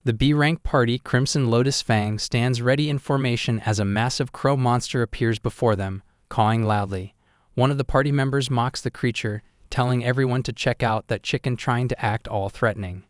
The B-rank party, Crimson Lotus Fang, stands ready in formation as a massive crow monster appears before them, cawing loudly. One of the party members mocks the creature, telling everyone to check out that chicken trying to act all threatening.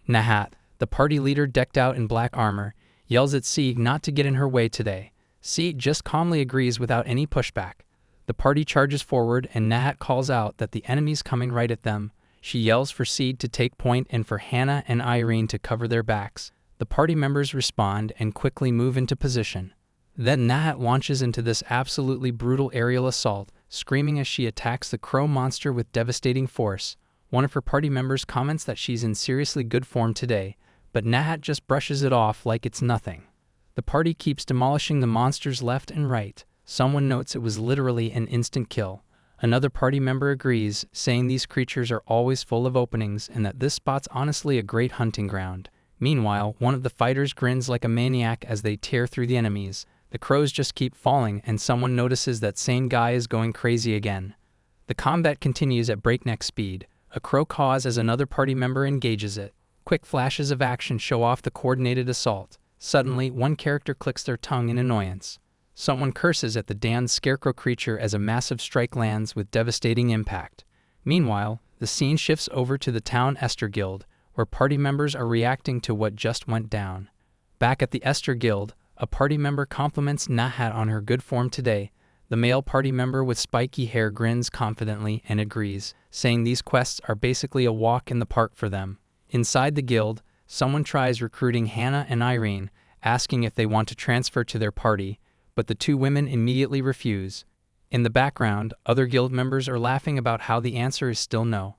Nahat, the party leader decked out in black armor, yells at Sieg not to get in her way today. Sieg just calmly agrees without any pushback. The party charges forward and Nahat calls out that the enemy's coming right at them. She yells for Sieg to take point and for Hannah and Irene to cover their backs. The party members respond and quickly move into position. Then Nahat launches into this absolutely brutal aerial assault, screaming as she attacks the crow monster with devastating force. One of her party members comments that she's in seriously good form today, but Nahat just brushes it off like it's nothing. The party keeps demolishing the monsters left and right. Someone notes it was literally an instant kill. Another party member agrees, saying these creatures are always full of openings and that this spot's honestly a great hunting ground. Meanwhile, one of the fighters grins like a maniac as they tear through the enemies. The crows just keep falling and someone notices that same guy is going crazy again. The combat continues at breakneck speed. A crow caws as another party member engages it. Quick flashes of action show off the coordinated assault. Suddenly, one character clicks their tongue in annoyance. Someone curses at the damned scarecrow creature as a massive strike lands with devastating impact. Meanwhile, the scene shifts over to the town Esther Guild, where party members are reacting to what just went down. Back at the Esther Guild, a party member compliments Nahat on her good form today. The male party member with spiky hair grins confidently and agrees, saying these quests are basically a walk in the park for them. Inside the guild, someone tries recruiting Hannah and Irene, asking if they want to transfer to their party, but the two women immediately refuse. In the background, other guild members are laughing about how the answer is still no.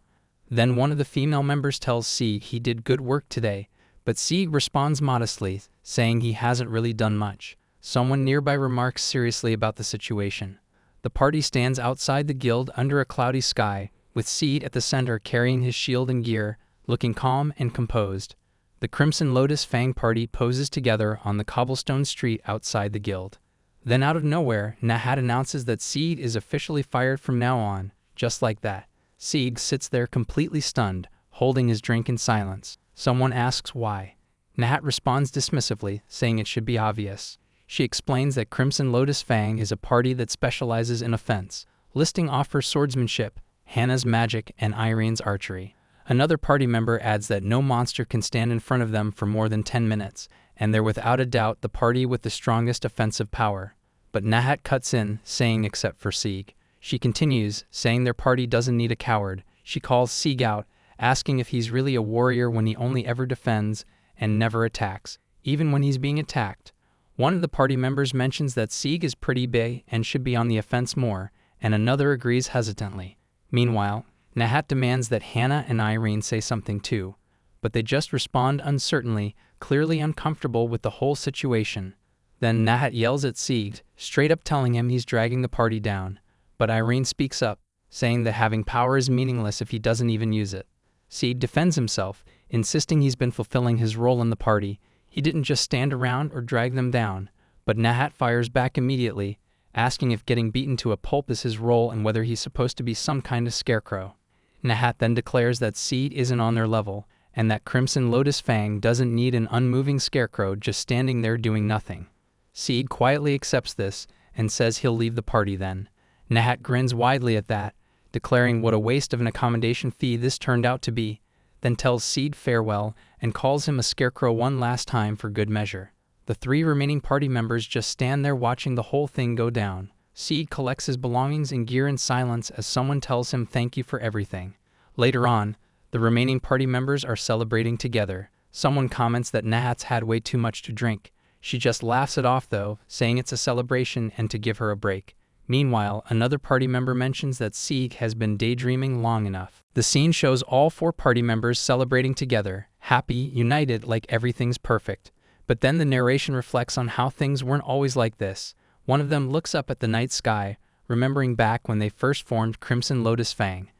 Then one of the female members tells Sieg he did good work today, but Sieg responds modestly, saying he hasn't really done much. Someone nearby remarks seriously about the situation. The party stands outside the guild under a cloudy sky, with Sieg at the center carrying his shield and gear, looking calm and composed. The Crimson Lotus Fang party poses together on the cobblestone street outside the guild. Then out of nowhere, Nahat announces that Sieg is officially fired from now on. Just like that, Sieg sits there completely stunned, holding his drink in silence. Someone asks why. Nahat responds dismissively, saying it should be obvious. She explains that Crimson Lotus Fang is a party that specializes in offense, listing off her swordsmanship, Hannah's magic, and Irene's archery. Another party member adds that no monster can stand in front of them for more than 10 minutes, and they're without a doubt the party with the strongest offensive power. But Nahat cuts in, saying except for Sieg. She continues, saying their party doesn't need a coward. She calls Sieg out, asking if he's really a warrior when he only ever defends and never attacks, even when he's being attacked. One of the party members mentions that Sieg is pretty big and should be on the offense more, and another agrees hesitantly. Meanwhile, Nahat demands that Hannah and Irene say something too, but they just respond uncertainly, clearly uncomfortable with the whole situation. Then Nahat yells at Sieg, straight up telling him he's dragging the party down. But Irene speaks up, saying that having power is meaningless if he doesn't even use it. Sieg defends himself, insisting he's been fulfilling his role in the party. He didn't just stand around or drag them down, but Nahat fires back immediately, asking if getting beaten to a pulp is his role and whether he's supposed to be some kind of scarecrow. Nahat then declares that Sieg isn't on their level, and that Crimson Lotus Fang doesn't need an unmoving scarecrow just standing there doing nothing. Sieg quietly accepts this and says he'll leave the party then. Nahat grins widely at that, declaring what a waste of an accommodation fee this turned out to be, then tells Sieg farewell and calls him a scarecrow one last time for good measure. The three remaining party members just stand there watching the whole thing go down. Sieg collects his belongings and gear in silence as someone tells him thank you for everything. Later on, the remaining party members are celebrating together. Someone comments that Nahat's had way too much to drink. She just laughs it off though, saying it's a celebration and to give her a break. Meanwhile, another party member mentions that Sieg has been daydreaming long enough. The scene shows all four party members celebrating together, happy, united, like everything's perfect. But then the narration reflects on how things weren't always like this. One of them looks up at the night sky, remembering back when they first formed Crimson Lotus Fang.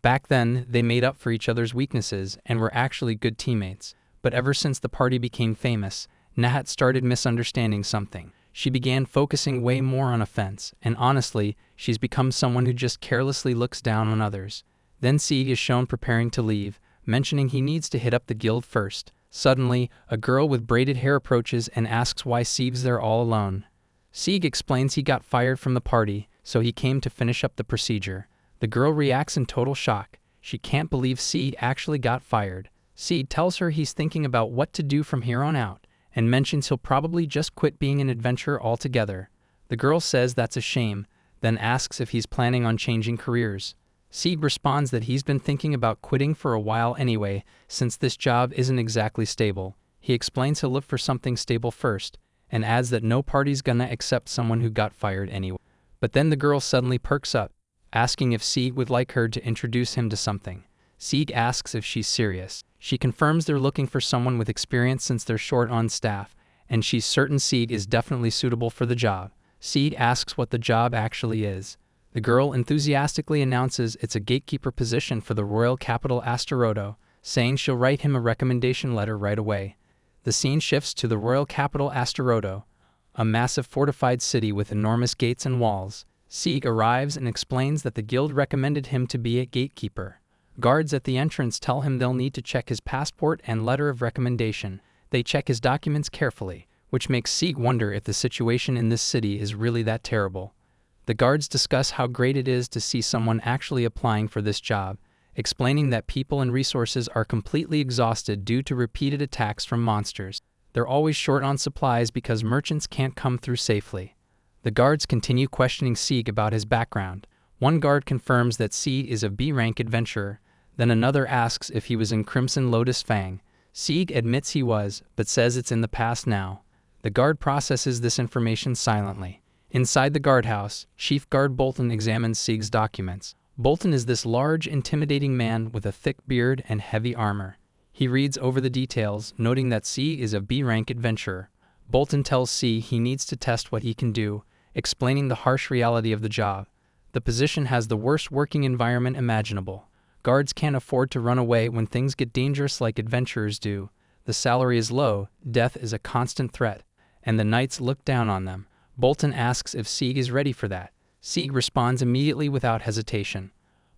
Back then, they made up for each other's weaknesses and were actually good teammates. But ever since the party became famous, Nahat started misunderstanding something. She began focusing way more on offense, and honestly, she's become someone who just carelessly looks down on others. Then Sieg is shown preparing to leave, mentioning he needs to hit up the guild first. Suddenly, a girl with braided hair approaches and asks why Sieg's there all alone. Sieg explains he got fired from the party, so he came to finish up the procedure. The girl reacts in total shock. She can't believe Sieg actually got fired. Sieg tells her he's thinking about what to do from here on out, and mentions he'll probably just quit being an adventurer altogether. The girl says that's a shame, then asks if he's planning on changing careers. Sieg responds that he's been thinking about quitting for a while anyway, since this job isn't exactly stable. He explains he'll look for something stable first, and adds that no party's gonna accept someone who got fired anyway. But then the girl suddenly perks up, asking if Sieg would like her to introduce him to something. Sieg asks if she's serious. She confirms they're looking for someone with experience since they're short on staff, and she's certain Sieg is definitely suitable for the job. Sieg asks what the job actually is. The girl enthusiastically announces it's a gatekeeper position for the royal capital Asterodo, saying she'll write him a recommendation letter right away. The scene shifts to the royal capital Asterodo, a massive fortified city with enormous gates and walls. Sieg arrives and explains that the guild recommended him to be a gatekeeper. Guards at the entrance tell him they'll need to check his passport and letter of recommendation. They check his documents carefully, which makes Sieg wonder if the situation in this city is really that terrible. The guards discuss how great it is to see someone actually applying for this job, explaining that people and resources are completely exhausted due to repeated attacks from monsters. They're always short on supplies because merchants can't come through safely. The guards continue questioning Sieg about his background. One guard confirms that Sieg is a B-rank adventurer, then another asks if he was in Crimson Lotus Fang. Sieg admits he was, but says it's in the past now. The guard processes this information silently. Inside the guardhouse, Chief Guard Bolton examines Sieg's documents. Bolton is this large, intimidating man with a thick beard and heavy armor. He reads over the details, noting that Sieg is a B-rank adventurer. Bolton tells Sieg he needs to test what he can do, explaining the harsh reality of the job. The position has the worst working environment imaginable. Guards can't afford to run away when things get dangerous like adventurers do. The salary is low, death is a constant threat, and the knights look down on them. Bolton asks if Sieg is ready for that. Sieg responds immediately without hesitation.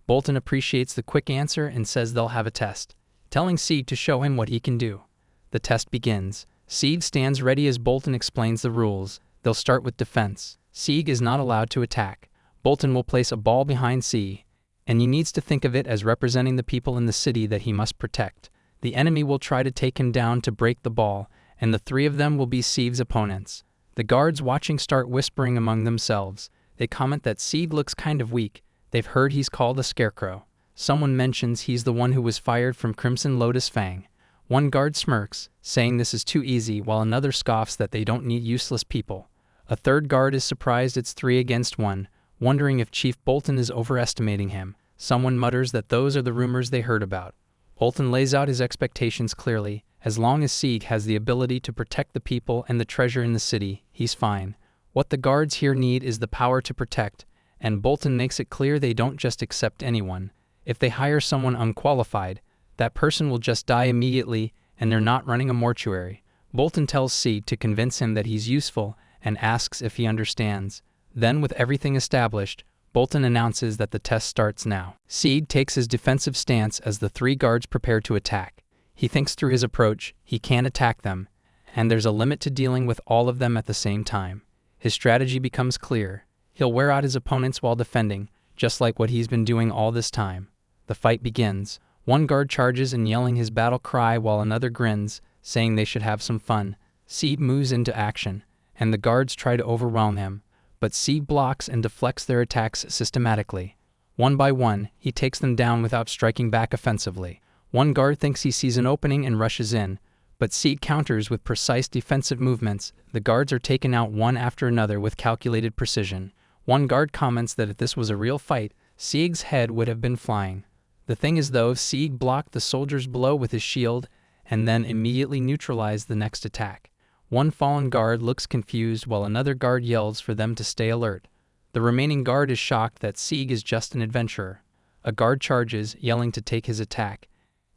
Bolton appreciates the quick answer and says they'll have a test, telling Sieg to show him what he can do. The test begins. Sieg stands ready as Bolton explains the rules. They'll start with defense. Sieg is not allowed to attack. Bolton will place a ball behind Sieg, and he needs to think of it as representing the people in the city that he must protect. The enemy will try to take him down to break the ball, and the three of them will be Sieg's opponents. The guards watching start whispering among themselves. They comment that Sieg looks kind of weak. They've heard he's called a scarecrow. Someone mentions he's the one who was fired from Crimson Lotus Fang. One guard smirks, saying this is too easy, while another scoffs that they don't need useless people. A third guard is surprised it's 3 against 1, wondering if Chief Bolton is overestimating him. Someone mutters that those are the rumors they heard about. Bolton lays out his expectations clearly. As long as Sieg has the ability to protect the people and the treasure in the city, he's fine. What the guards here need is the power to protect, and Bolton makes it clear they don't just accept anyone. If they hire someone unqualified, that person will just die immediately, and they're not running a mortuary. Bolton tells Sieg to convince him that he's useful and asks if he understands. Then, with everything established, Bolton announces that the test starts now. Sieg takes his defensive stance as the 3 guards prepare to attack. He thinks through his approach, he can't attack them, and there's a limit to dealing with all of them at the same time. His strategy becomes clear. He'll wear out his opponents while defending, just like what he's been doing all this time. The fight begins. One guard charges and yelling his battle cry while another grins, saying they should have some fun. Sieg moves into action, and the guards try to overwhelm him, but Sieg blocks and deflects their attacks systematically. One by one, he takes them down without striking back offensively. One guard thinks he sees an opening and rushes in, but Sieg counters with precise defensive movements. The guards are taken out one after another with calculated precision. One guard comments that if this was a real fight, Sieg's head would have been flying. The thing is though, Sieg blocked the soldier's blow with his shield and then immediately neutralized the next attack. One fallen guard looks confused while another guard yells for them to stay alert. The remaining guard is shocked that Sieg is just an adventurer. A guard charges, yelling to take his attack,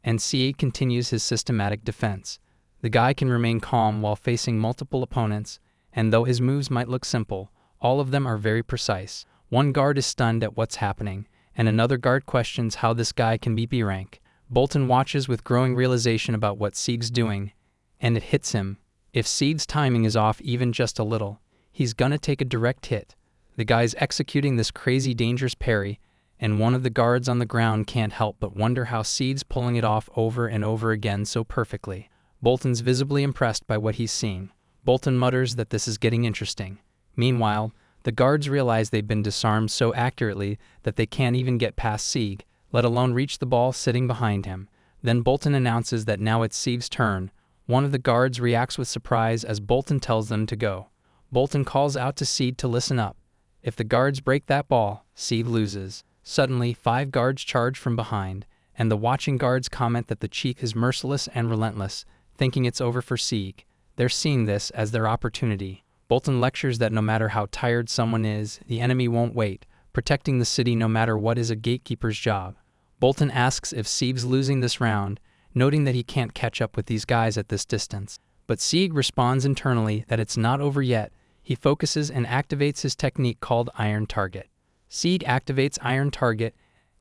and Sieg continues his systematic defense. The guy can remain calm while facing multiple opponents, and though his moves might look simple, all of them are very precise. One guard is stunned at what's happening, and another guard questions how this guy can be B-rank. Bolton watches with growing realization about what Sieg's doing, and it hits him. If Sieg's timing is off even just a little, he's gonna take a direct hit. The guy's executing this crazy dangerous parry, and one of the guards on the ground can't help but wonder how Sieg's pulling it off over and over again so perfectly. Bolton's visibly impressed by what he's seen. Bolton mutters that this is getting interesting. Meanwhile, the guards realize they've been disarmed so accurately that they can't even get past Sieg, let alone reach the ball sitting behind him. Then Bolton announces that now it's Sieg's turn. One of the guards reacts with surprise as Bolton tells them to go. Bolton calls out to Sieg to listen up. If the guards break that ball, Sieg loses. Suddenly, 5 guards charge from behind, and the watching guards comment that the chief is merciless and relentless, thinking it's over for Sieg. They're seeing this as their opportunity. Bolton lectures that no matter how tired someone is, the enemy won't wait, protecting the city no matter what is a gatekeeper's job. Bolton asks if Sieg's losing this round, noting that he can't catch up with these guys at this distance. But Sieg responds internally that it's not over yet. He focuses and activates his technique called Iron Target. Sieg activates Iron Target,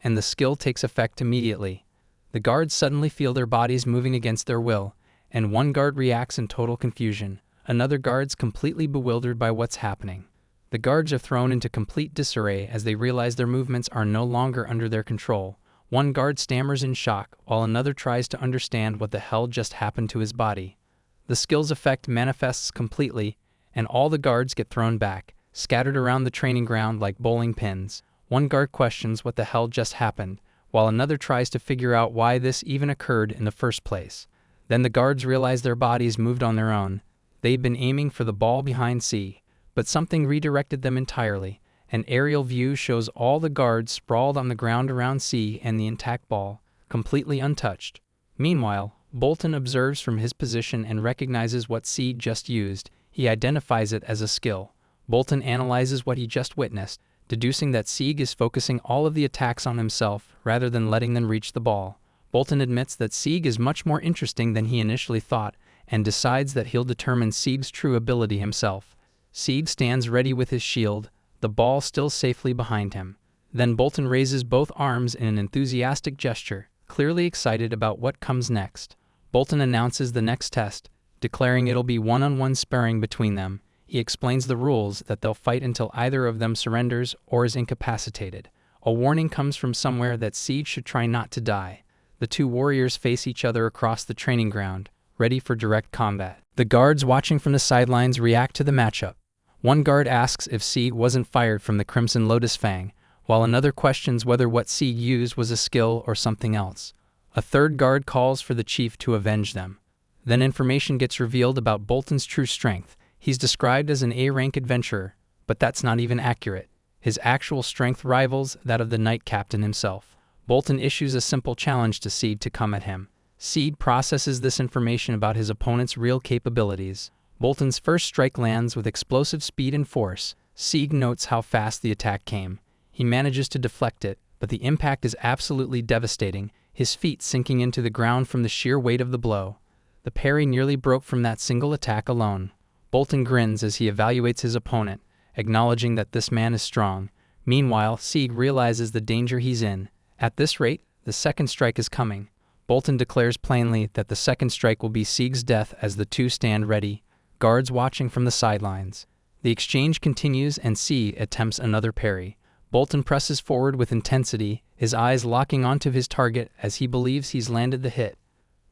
and the skill takes effect immediately. The guards suddenly feel their bodies moving against their will, and one guard reacts in total confusion. Another guard's completely bewildered by what's happening. The guards are thrown into complete disarray as they realize their movements are no longer under their control. One guard stammers in shock, while another tries to understand what the hell just happened to his body. The skill's effect manifests completely, and all the guards get thrown back, scattered around the training ground like bowling pins. One guard questions what the hell just happened, while another tries to figure out why this even occurred in the first place. Then the guards realize their bodies moved on their own. They'd been aiming for the ball behind Sieg, but something redirected them entirely. An aerial view shows all the guards sprawled on the ground around Sieg and the intact ball, completely untouched. Meanwhile, Bolton observes from his position and recognizes what Sieg just used. He identifies it as a skill. Bolton analyzes what he just witnessed, deducing that Sieg is focusing all of the attacks on himself rather than letting them reach the ball. Bolton admits that Sieg is much more interesting than he initially thought, and decides that he'll determine Sieg's true ability himself. Sieg stands ready with his shield, the ball still safely behind him. Then Bolton raises both arms in an enthusiastic gesture, clearly excited about what comes next. Bolton announces the next test, declaring it'll be one-on-one sparring between them. He explains the rules, that they'll fight until either of them surrenders or is incapacitated. A warning comes from somewhere that Sieg should try not to die. The two warriors face each other across the training ground, ready for direct combat. The guards watching from the sidelines react to the matchup. One guard asks if Sieg wasn't fired from the Crimson Lotus Fang, while another questions whether what Sieg used was a skill or something else. A third guard calls for the chief to avenge them. Then information gets revealed about Bolton's true strength. He's described as an A-rank adventurer, but that's not even accurate. His actual strength rivals that of the Knight Captain himself. Bolton issues a simple challenge to Sieg to come at him. Sieg processes this information about his opponent's real capabilities. Bolton's first strike lands with explosive speed and force. Sieg notes how fast the attack came. He manages to deflect it, but the impact is absolutely devastating, his feet sinking into the ground from the sheer weight of the blow. The parry nearly broke from that single attack alone. Bolton grins as he evaluates his opponent, acknowledging that this man is strong. Meanwhile, Sieg realizes the danger he's in. At this rate, the second strike is coming. Bolton declares plainly that the second strike will be Sieg's death as the two stand ready, guards watching from the sidelines. The exchange continues and Sieg attempts another parry. Bolton presses forward with intensity, his eyes locking onto his target as he believes he's landed the hit.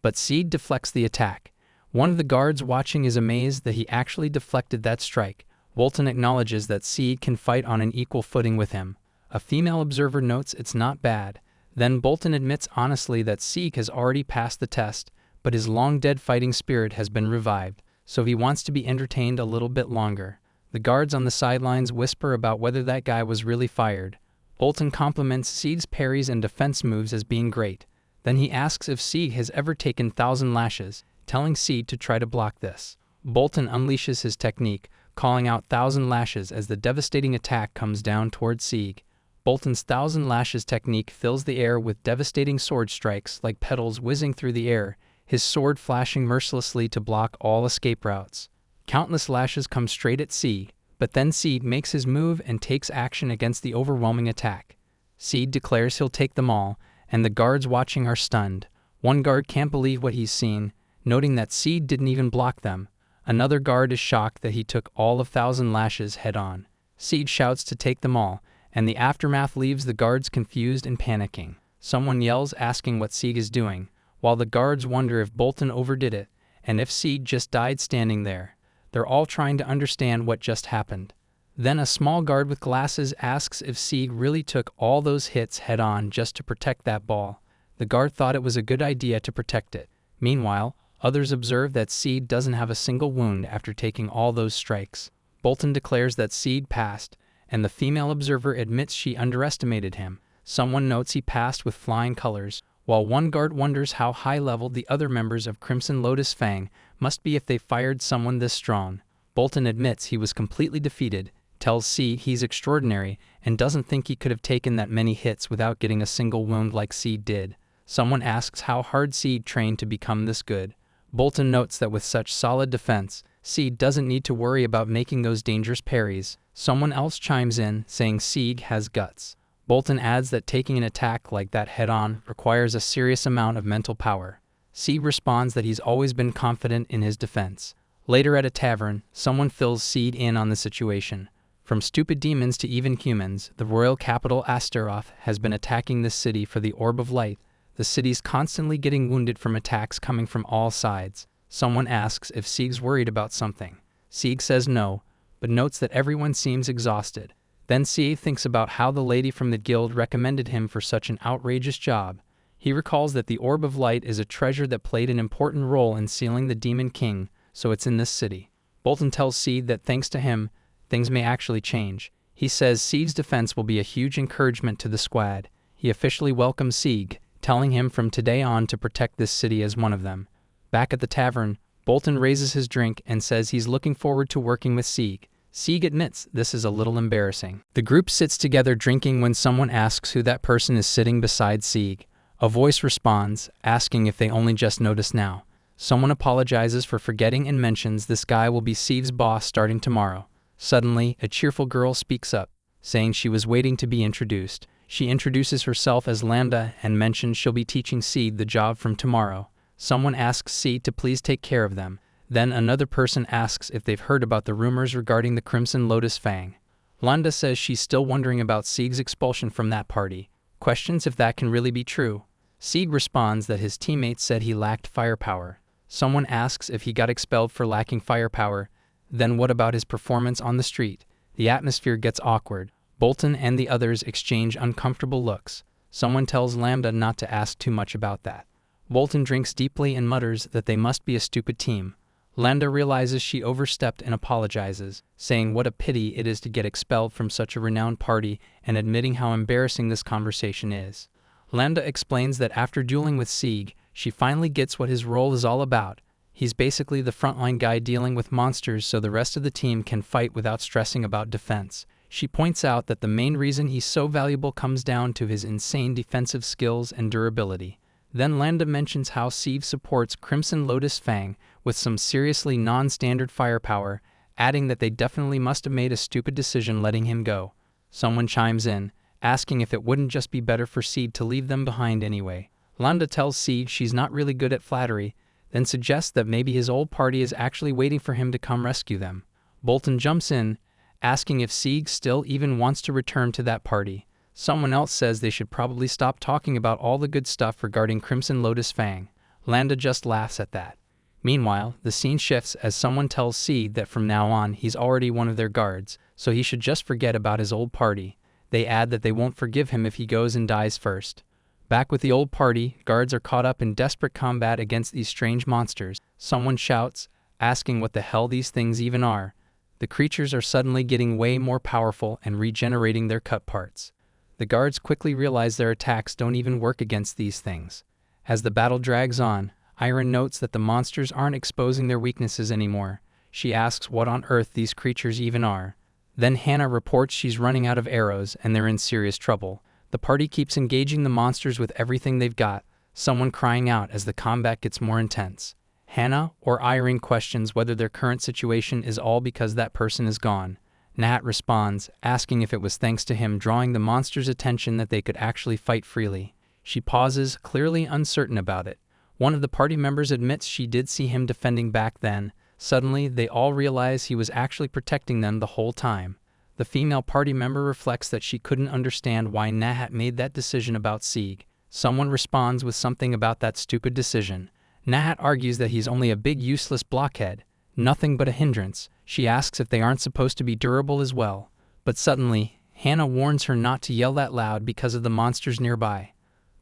But Sieg deflects the attack. One of the guards watching is amazed that he actually deflected that strike. Bolton acknowledges that Sieg can fight on an equal footing with him. A female observer notes it's not bad. Then Bolton admits honestly that Sieg has already passed the test, but his long-dead fighting spirit has been revived, so he wants to be entertained a little bit longer. The guards on the sidelines whisper about whether that guy was really fired. Bolton compliments Sieg's parries and defense moves as being great. Then he asks if Sieg has ever taken 1,000 lashes, telling Sieg to try to block this. Bolton unleashes his technique, calling out 1,000 lashes as the devastating attack comes down towards Sieg. Bolton's 1,000 lashes technique fills the air with devastating sword strikes like petals whizzing through the air, his sword flashing mercilessly to block all escape routes. Countless lashes come straight at Sieg, but then Sieg makes his move and takes action against the overwhelming attack. Sieg declares he'll take them all, and the guards watching are stunned. One guard can't believe what he's seen, noting that Seed didn't even block them. Another guard is shocked that he took all of 1,000 lashes head-on. Seed shouts to take them all, and the aftermath leaves the guards confused and panicking. Someone yells asking what Seed is doing, while the guards wonder if Bolton overdid it, and if Seed just died standing there. They're all trying to understand what just happened. Then a small guard with glasses asks if Seed really took all those hits head-on just to protect that ball. The guard thought it was a good idea to protect it. Meanwhile, others observe that Seed doesn't have a single wound after taking all those strikes. Bolton declares that Seed passed, and the female observer admits she underestimated him. Someone notes he passed with flying colors, while one guard wonders how high-level the other members of Crimson Lotus Fang must be if they fired someone this strong. Bolton admits he was completely defeated, tells Seed he's extraordinary, and doesn't think he could have taken that many hits without getting a single wound like Seed did. Someone asks how hard Seed trained to become this good. Bolton notes that with such solid defense, Seed doesn't need to worry about making those dangerous parries. Someone else chimes in, saying Seed has guts. Bolton adds that taking an attack like that head-on requires a serious amount of mental power. Seed responds that he's always been confident in his defense. Later at a tavern, someone fills Seed in on the situation. From stupid demons to even humans, the royal capital Astaroth has been attacking this city for the Orb of Light. The city's constantly getting wounded from attacks coming from all sides. Someone asks if Seeg's worried about something. Seeg says no, but notes that everyone seems exhausted. Then Seeg thinks about how the lady from the guild recommended him for such an outrageous job. He recalls that the Orb of Light is a treasure that played an important role in sealing the Demon King, so it's in this city. Bolton tells Seeg that thanks to him, things may actually change. He says Seeg's defense will be a huge encouragement to the squad. He officially welcomes Seeg, telling him from today on to protect this city as one of them. Back at the tavern, Bolton raises his drink and says he's looking forward to working with Seeg. Seeg admits this is a little embarrassing. The group sits together drinking when someone asks who that person is sitting beside Seeg. A voice responds, asking if they only just noticed now. Someone apologizes for forgetting and mentions this guy will be Seeg's boss starting tomorrow. Suddenly, a cheerful girl speaks up, saying she was waiting to be introduced. She introduces herself as Lambda and mentions she'll be teaching Seed the job from tomorrow. Someone asks Seed to please take care of them. Then another person asks if they've heard about the rumors regarding the Crimson Lotus Fang. Lambda says she's still wondering about Seeg's expulsion from that party. Questions if that can really be true. Seeg responds that his teammates said he lacked firepower. Someone asks if he got expelled for lacking firepower. Then what about his performance on the street? The atmosphere gets awkward. Bolton and the others exchange uncomfortable looks. Someone tells Lambda not to ask too much about that. Bolton drinks deeply and mutters that they must be a stupid team. Lambda realizes she overstepped and apologizes, saying what a pity it is to get expelled from such a renowned party and admitting how embarrassing this conversation is. Lambda explains that after dueling with Seeg, she finally gets what his role is all about. He's basically the frontline guy dealing with monsters so the rest of the team can fight without stressing about defense. She points out that the main reason he's so valuable comes down to his insane defensive skills and durability. Then Lambda mentions how Seeg supports Crimson Lotus Fang with some seriously non-standard firepower, adding that they definitely must have made a stupid decision letting him go. Someone chimes in, asking if it wouldn't just be better for Seeg to leave them behind anyway. Lambda tells Seeg she's not really good at flattery, then suggests that maybe his old party is actually waiting for him to come rescue them. Bolton jumps in, asking if Seeg still even wants to return to that party. Someone else says they should probably stop talking about all the good stuff regarding Crimson Lotus Fang. Lambda just laughs at that. Meanwhile, the scene shifts as someone tells Seeg that from now on he's already one of their guards, so he should just forget about his old party. They add that they won't forgive him if he goes and dies first. Back with the old party, guards are caught up in desperate combat against these strange monsters. Someone shouts, asking what the hell these things even are. The creatures are suddenly getting way more powerful and regenerating their cut parts. The guards quickly realize their attacks don't even work against these things. As the battle drags on, Iron notes that the monsters aren't exposing their weaknesses anymore. She asks what on earth these creatures even are. Then Hannah reports she's running out of arrows and they're in serious trouble. The party keeps engaging the monsters with everything they've got, someone crying out as the combat gets more intense. Hannah or Irene questions whether their current situation is all because that person is gone. Nat responds, asking if it was thanks to him drawing the monsters' attention that they could actually fight freely. She pauses, clearly uncertain about it. One of the party members admits she did see him defending back then. Suddenly, they all realize he was actually protecting them the whole time. The female party member reflects that she couldn't understand why Nahat made that decision about Sieg. Someone responds with something about that stupid decision. Nahat argues that he's only a big useless blockhead, nothing but a hindrance. She asks if they aren't supposed to be durable as well. But suddenly, Hannah warns her not to yell that loud because of the monsters nearby.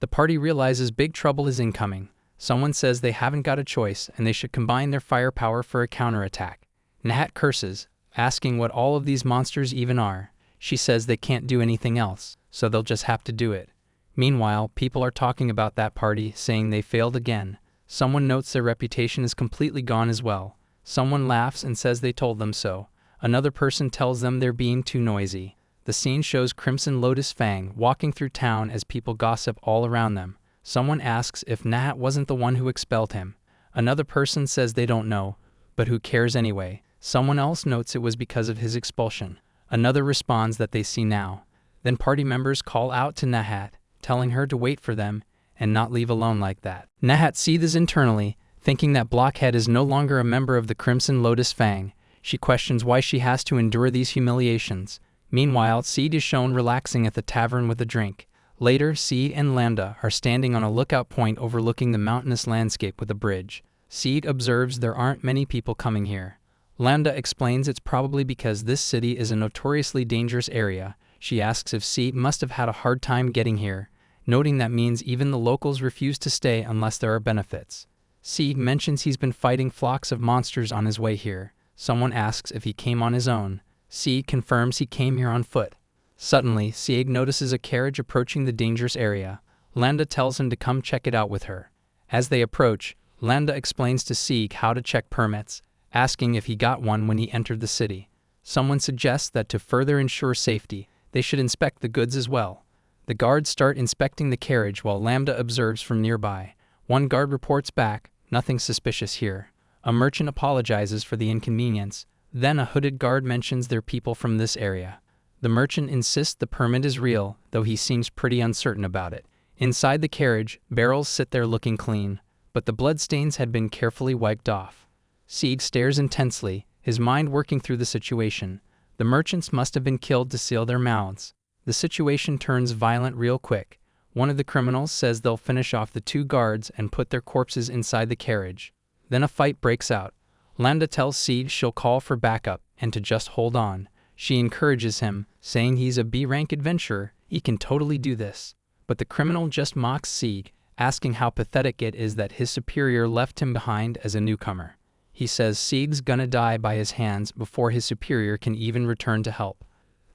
The party realizes big trouble is incoming. Someone says they haven't got a choice and they should combine their firepower for a counterattack. Nahat curses, asking what all of these monsters even are. She says they can't do anything else, so they'll just have to do it. Meanwhile, people are talking about that party, saying they failed again. Someone notes their reputation is completely gone as well. Someone laughs and says they told them so. Another person tells them they're being too noisy. The scene shows Crimson Lotus Fang walking through town as people gossip all around them. Someone asks if Nahat wasn't the one who expelled him. Another person says they don't know, but who cares anyway. Someone else notes it was because of his expulsion. Another responds that they see now. Then party members call out to Nahat, telling her to wait for them and not leave alone like that. Nahat seethes internally, thinking that Blockhead is no longer a member of the Crimson Lotus Fang. She questions why she has to endure these humiliations. Meanwhile, Seed is shown relaxing at the tavern with a drink. Later, Seed and Lambda are standing on a lookout point overlooking the mountainous landscape with a bridge. Seed observes there aren't many people coming here. Lambda explains it's probably because this city is a notoriously dangerous area. She asks if Seed must have had a hard time getting here, noting that means even the locals refuse to stay unless there are benefits. Seed mentions he's been fighting flocks of monsters on his way here. Someone asks if he came on his own. Seed confirms he came here on foot. Suddenly, Sieg notices a carriage approaching the dangerous area. Lambda tells him to come check it out with her. As they approach, Lambda explains to Sieg how to check permits, asking if he got one when he entered the city. Someone suggests that to further ensure safety, they should inspect the goods as well. The guards start inspecting the carriage while Lambda observes from nearby. One guard reports back, nothing suspicious here. A merchant apologizes for the inconvenience. Then a hooded guard mentions they're people from this area. The merchant insists the permit is real, though he seems pretty uncertain about it. Inside the carriage, barrels sit there looking clean, but the bloodstains had been carefully wiped off. Sieg stares intensely, his mind working through the situation. The merchants must have been killed to seal their mouths. The situation turns violent real quick. One of the criminals says they'll finish off the two guards and put their corpses inside the carriage. Then a fight breaks out. Lambda tells Sieg she'll call for backup and to just hold on. She encourages him, saying he's a B-rank adventurer, he can totally do this. But the criminal just mocks Sieg, asking how pathetic it is that his superior left him behind as a newcomer. He says Sieg's gonna die by his hands before his superior can even return to help.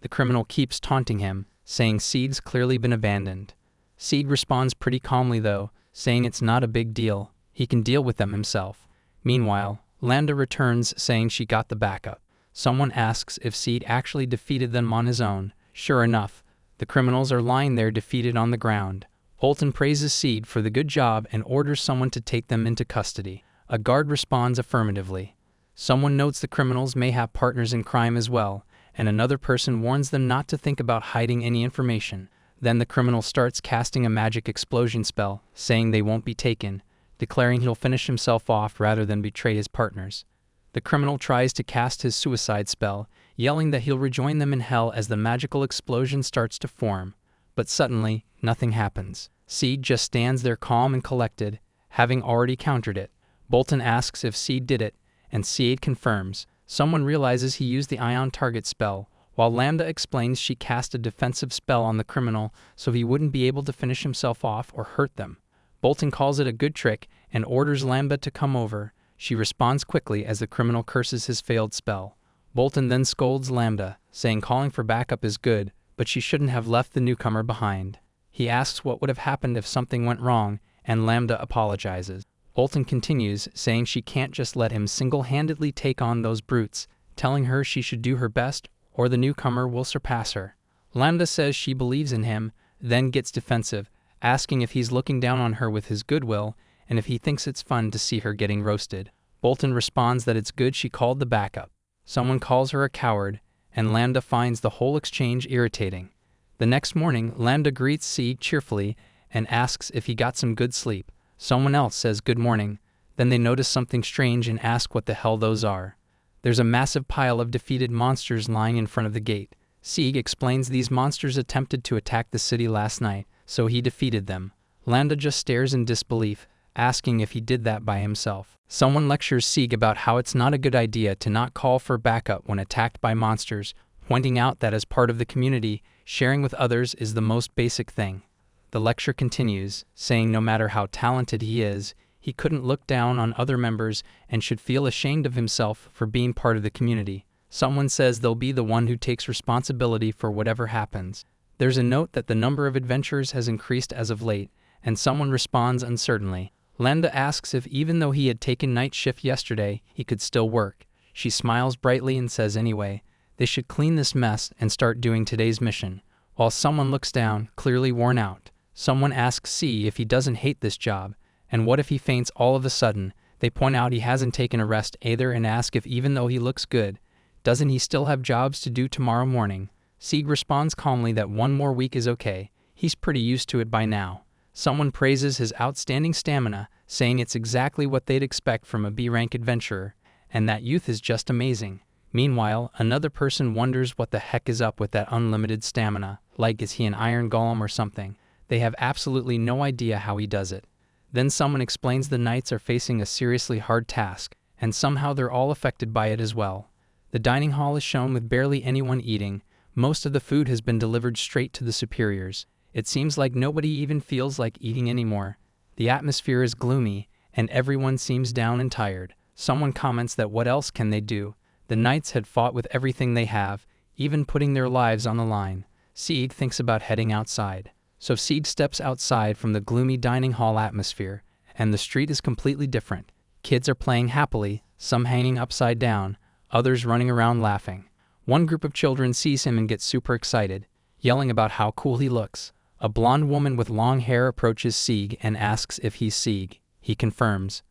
The criminal keeps taunting him, saying Sieg's clearly been abandoned. Sieg responds pretty calmly though, saying it's not a big deal, he can deal with them himself. Meanwhile, Lambda returns saying she got the backup. Someone asks if Seed actually defeated them on his own. Sure enough, the criminals are lying there defeated on the ground. Bolton praises Seed for the good job and orders someone to take them into custody. A guard responds affirmatively. Someone notes the criminals may have partners in crime as well, and another person warns them not to think about hiding any information. Then the criminal starts casting a magic explosion spell, saying they won't be taken, declaring he'll finish himself off rather than betray his partners. The criminal tries to cast his suicide spell, yelling that he'll rejoin them in hell as the magical explosion starts to form. But suddenly, nothing happens. Seed just stands there calm and collected, having already countered it. Bolton asks if Seed did it, and Seed confirms. Someone realizes he used the Ion Target spell, while Lambda explains she cast a defensive spell on the criminal so he wouldn't be able to finish himself off or hurt them. Bolton calls it a good trick and orders Lambda to come over. She responds quickly as the criminal curses his failed spell. Bolton then scolds Lambda, saying calling for backup is good, but she shouldn't have left the newcomer behind. He asks what would have happened if something went wrong, and Lambda apologizes. Bolton continues, saying she can't just let him single-handedly take on those brutes, telling her she should do her best or the newcomer will surpass her. Lambda says she believes in him, then gets defensive, asking if he's looking down on her with his goodwill, and if he thinks it's fun to see her getting roasted. Bolton responds that it's good she called the backup. Someone calls her a coward, and Lambda finds the whole exchange irritating. The next morning, Lambda greets Seed cheerfully and asks if he got some good sleep. Someone else says good morning. Then they notice something strange and ask what the hell those are. There's a massive pile of defeated monsters lying in front of the gate. Sieg explains these monsters attempted to attack the city last night, so he defeated them. Lambda just stares in disbelief, asking if he did that by himself. Someone lectures Sieg about how it's not a good idea to not call for backup when attacked by monsters, pointing out that as part of the community, sharing with others is the most basic thing. The lecture continues, saying no matter how talented he is, he couldn't look down on other members and should feel ashamed of himself for being part of the community. Someone says they'll be the one who takes responsibility for whatever happens. There's a note that the number of adventurers has increased as of late, and someone responds uncertainly. Lambda asks if even though he had taken night shift yesterday, he could still work. She smiles brightly and says anyway, they should clean this mess and start doing today's mission. While someone looks down, clearly worn out. Someone asks C if he doesn't hate this job, and what if he faints all of a sudden. They point out he hasn't taken a rest either and ask if even though he looks good, doesn't he still have jobs to do tomorrow morning. Sieg responds calmly that one more week is okay, he's pretty used to it by now. Someone praises his outstanding stamina, saying it's exactly what they'd expect from a B-rank adventurer, and that youth is just amazing. Meanwhile, another person wonders what the heck is up with that unlimited stamina, like is he an iron golem or something. They have absolutely no idea how he does it. Then someone explains the knights are facing a seriously hard task, and somehow they're all affected by it as well. The dining hall is shown with barely anyone eating. Most of the food has been delivered straight to the superiors. It seems like nobody even feels like eating anymore. The atmosphere is gloomy, and everyone seems down and tired. Someone comments that what else can they do? The knights had fought with everything they have, even putting their lives on the line. Sieg thinks about heading outside. So Sieg steps outside from the gloomy dining hall atmosphere, and the street is completely different. Kids are playing happily, some hanging upside down, others running around laughing. One group of children sees him and gets super excited, yelling about how cool he looks. A blonde woman with long hair approaches Sieg and asks if he's Sieg. He confirms.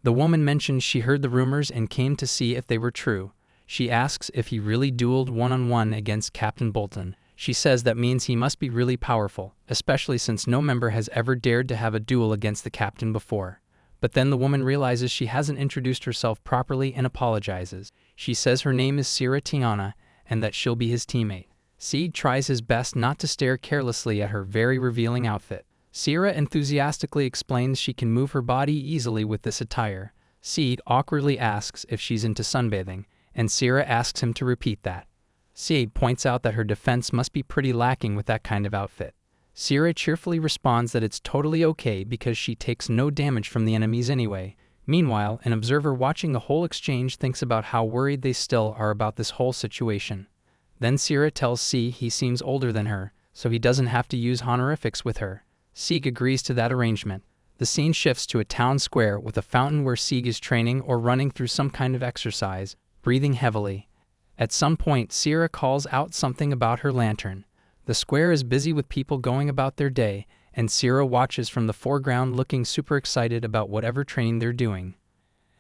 The woman mentions she heard the rumors and came to see if they were true. She asks if he really dueled one-on-one against Captain Bolton. She says that means he must be really powerful, especially since no member has ever dared to have a duel against the captain before. But then the woman realizes she hasn't introduced herself properly and apologizes. She says her name is Sira Tiana and that she'll be his teammate. Sieg tries his best not to stare carelessly at her very revealing outfit. Sira enthusiastically explains she can move her body easily with this attire. Sieg awkwardly asks if she's into sunbathing, and Sira asks him to repeat that. Sieg points out that her defense must be pretty lacking with that kind of outfit. Sira cheerfully responds that it's totally okay because she takes no damage from the enemies anyway. Meanwhile, an observer watching the whole exchange thinks about how worried they still are about this whole situation. Then Sira tells Sieg he seems older than her, so he doesn't have to use honorifics with her. Sieg agrees to that arrangement. The scene shifts to a town square with a fountain where Sieg is training or running through some kind of exercise, breathing heavily. At some point, Sira calls out something about her lantern. The square is busy with people going about their day, and Sira watches from the foreground looking super excited about whatever training they're doing.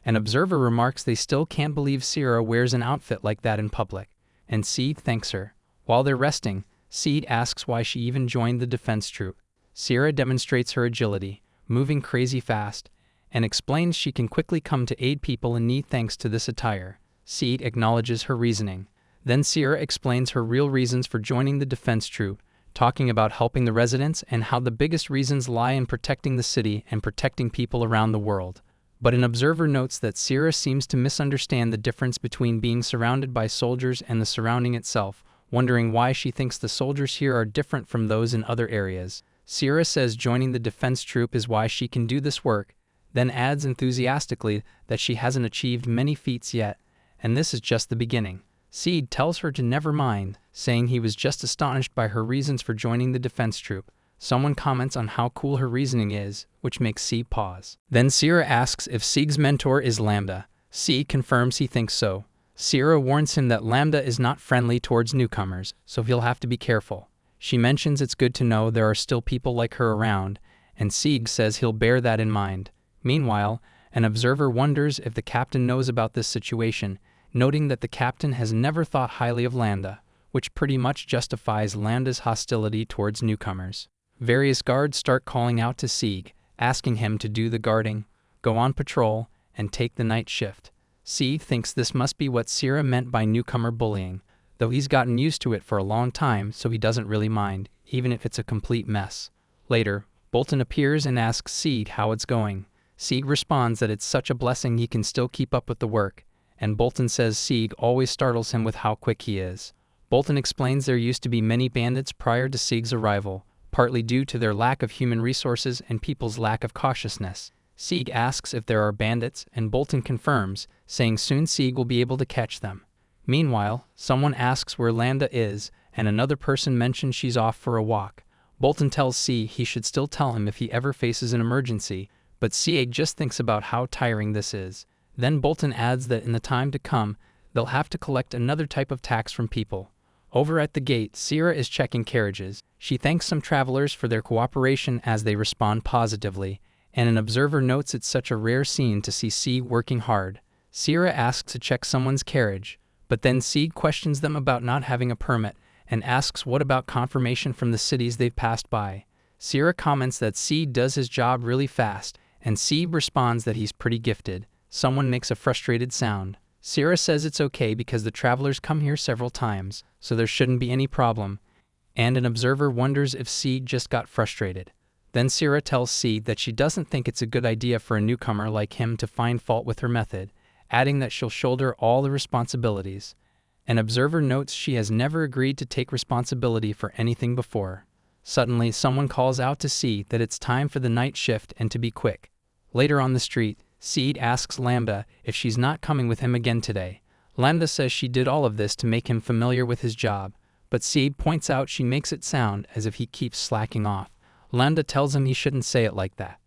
An observer remarks they still can't believe Sira wears an outfit like that in public, and Sieg thanks her. While they're resting, Sieg asks why she even joined the defense troop. Sira demonstrates her agility, moving crazy fast, and explains she can quickly come to aid people in need thanks to this attire. Sieg acknowledges her reasoning. Then Sira explains her real reasons for joining the defense troop, talking about helping the residents and how the biggest reasons lie in protecting the city and protecting people around the world. But an observer notes that Sira seems to misunderstand the difference between being surrounded by soldiers and the surrounding itself, wondering why she thinks the soldiers here are different from those in other areas. Sira says joining the defense troop is why she can do this work, then adds enthusiastically that she hasn't achieved many feats yet, and this is just the beginning. Sieg tells her to never mind, saying he was just astonished by her reasons for joining the defense troop. Someone comments on how cool her reasoning is, which makes Sieg pause. Then Sira asks if Sieg's mentor is Lambda. Sieg confirms he thinks so. Sira warns him that Lambda is not friendly towards newcomers, so he'll have to be careful. She mentions it's good to know there are still people like her around, and Sieg says he'll bear that in mind. Meanwhile, an observer wonders if the captain knows about this situation, noting that the captain has never thought highly of Lambda, which pretty much justifies Lambda's hostility towards newcomers. Various guards start calling out to Sieg, asking him to do the guarding, go on patrol, and take the night shift. Sieg thinks this must be what Sierra meant by newcomer bullying, though he's gotten used to it for a long time, so he doesn't really mind, even if it's a complete mess. Later, Bolton appears and asks Sieg how it's going. Sieg responds that it's such a blessing he can still keep up with the work, and Bolton says Sieg always startles him with how quick he is. Bolton explains there used to be many bandits prior to Sieg's arrival, partly due to their lack of human resources and people's lack of cautiousness. Sieg asks if there are bandits, and Bolton confirms, saying soon Sieg will be able to catch them. Meanwhile, someone asks where Lambda is, and another person mentions she's off for a walk. Bolton tells Sieg he should still tell him if he ever faces an emergency, but Sieg just thinks about how tiring this is. Then Bolton adds that in the time to come, they'll have to collect another type of tax from people. Over at the gate, Sierra is checking carriages. She thanks some travelers for their cooperation as they respond positively, and an observer notes it's such a rare scene to see Sieg working hard. Sierra asks to check someone's carriage, but then Sieg questions them about not having a permit and asks what about confirmation from the cities they've passed by. Sierra comments that Sieg does his job really fast, and Sieg responds that he's pretty gifted. Someone makes a frustrated sound. Sierra says it's okay because the travelers come here several times, so there shouldn't be any problem, and an observer wonders if Sieg just got frustrated. Then Sierra tells Sieg that she doesn't think it's a good idea for a newcomer like him to find fault with her method, adding that she'll shoulder all the responsibilities. An observer notes she has never agreed to take responsibility for anything before. Suddenly, someone calls out to Sieg that it's time for the night shift and to be quick. Later on the street, Sieg asks Lambda if she's not coming with him again today. Lambda says she did all of this to make him familiar with his job, but Sieg points out she makes it sound as if he keeps slacking off. Lambda tells him he shouldn't say it like that.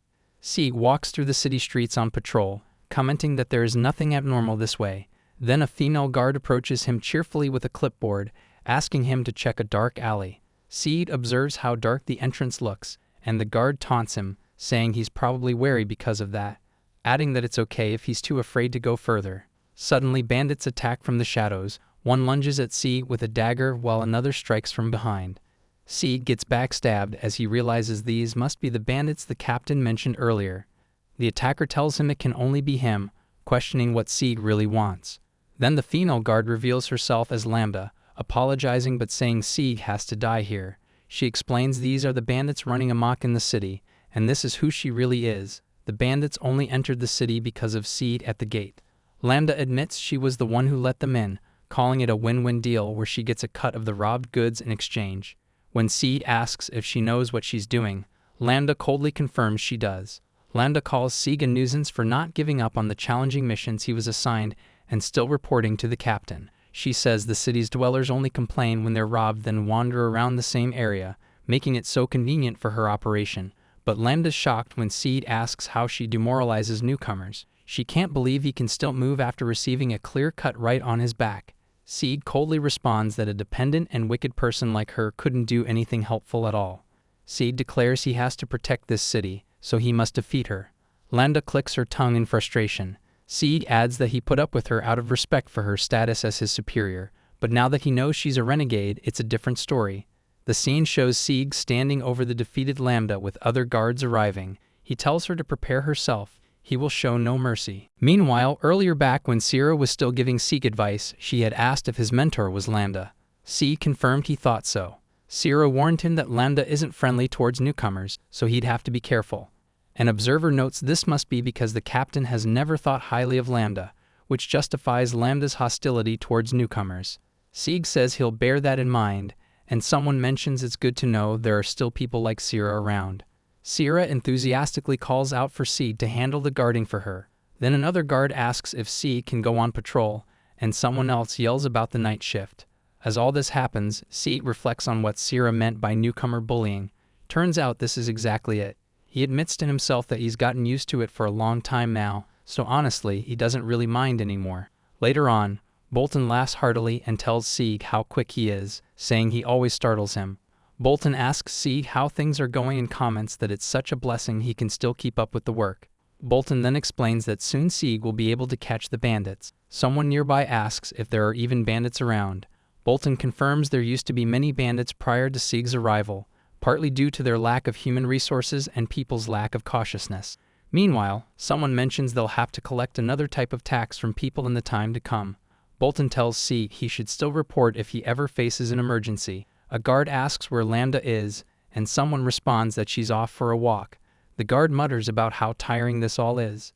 Sieg walks through the city streets on patrol, commenting that there is nothing abnormal this way. Then a female guard approaches him cheerfully with a clipboard, asking him to check a dark alley. Sieg observes how dark the entrance looks, and the guard taunts him, saying he's probably wary because of that, adding that it's okay if he's too afraid to go further. Suddenly, bandits attack from the shadows. One lunges at Sieg with a dagger while another strikes from behind. Sieg gets backstabbed as he realizes these must be the bandits the captain mentioned earlier. The attacker tells him it can only be him, questioning what Sieg really wants. Then the female guard reveals herself as Lambda, apologizing but saying Sieg has to die here. She explains these are the bandits running amok in the city, and this is who she really is. The bandits only entered the city because of Sieg at the gate. Lambda admits she was the one who let them in, calling it a win-win deal where she gets a cut of the robbed goods in exchange. When Sieg asks if she knows what she's doing, Lambda coldly confirms she does. Lambda calls Sieg a nuisance for not giving up on the challenging missions he was assigned and still reporting to the captain. She says the city's dwellers only complain when they're robbed then wander around the same area, making it so convenient for her operation. But Lambda's shocked when Sieg asks how she demoralizes newcomers. She can't believe he can still move after receiving a clear cut right on his back. Sieg coldly responds that a dependent and wicked person like her couldn't do anything helpful at all. Sieg declares he has to protect this city, so he must defeat her. Lambda clicks her tongue in frustration. Sieg adds that he put up with her out of respect for her status as his superior, but now that he knows she's a renegade, it's a different story. The scene shows Sieg standing over the defeated Lambda with other guards arriving. He tells her to prepare herself. He will show no mercy. Meanwhile, earlier back when Sierra was still giving Sieg advice, she had asked if his mentor was Lambda. Sieg confirmed he thought so. Sierra warned him that Lambda isn't friendly towards newcomers, so he'd have to be careful. An observer notes this must be because the captain has never thought highly of Lambda, which justifies Lambda's hostility towards newcomers. Sieg says he'll bear that in mind, and someone mentions it's good to know there are still people like Sierra around. Sierra enthusiastically calls out for Sieg to handle the guarding for her. Then another guard asks if Sieg can go on patrol, and someone else yells about the night shift. As all this happens, Sieg reflects on what Sierra meant by newcomer bullying. Turns out this is exactly it. He admits to himself that he's gotten used to it for a long time now, so honestly, he doesn't really mind anymore. Later on, Bolton laughs heartily and tells Sieg how quick he is, saying he always startles him. Bolton asks Sieg how things are going and comments that it's such a blessing he can still keep up with the work. Bolton then explains that soon Sieg will be able to catch the bandits. Someone nearby asks if there are even bandits around. Bolton confirms there used to be many bandits prior to Sieg's arrival, partly due to their lack of human resources and people's lack of cautiousness. Meanwhile, someone mentions they'll have to collect another type of tax from people in the time to come. Bolton tells C he should still report if he ever faces an emergency. A guard asks where Lambda is, and someone responds that she's off for a walk. The guard mutters about how tiring this all is.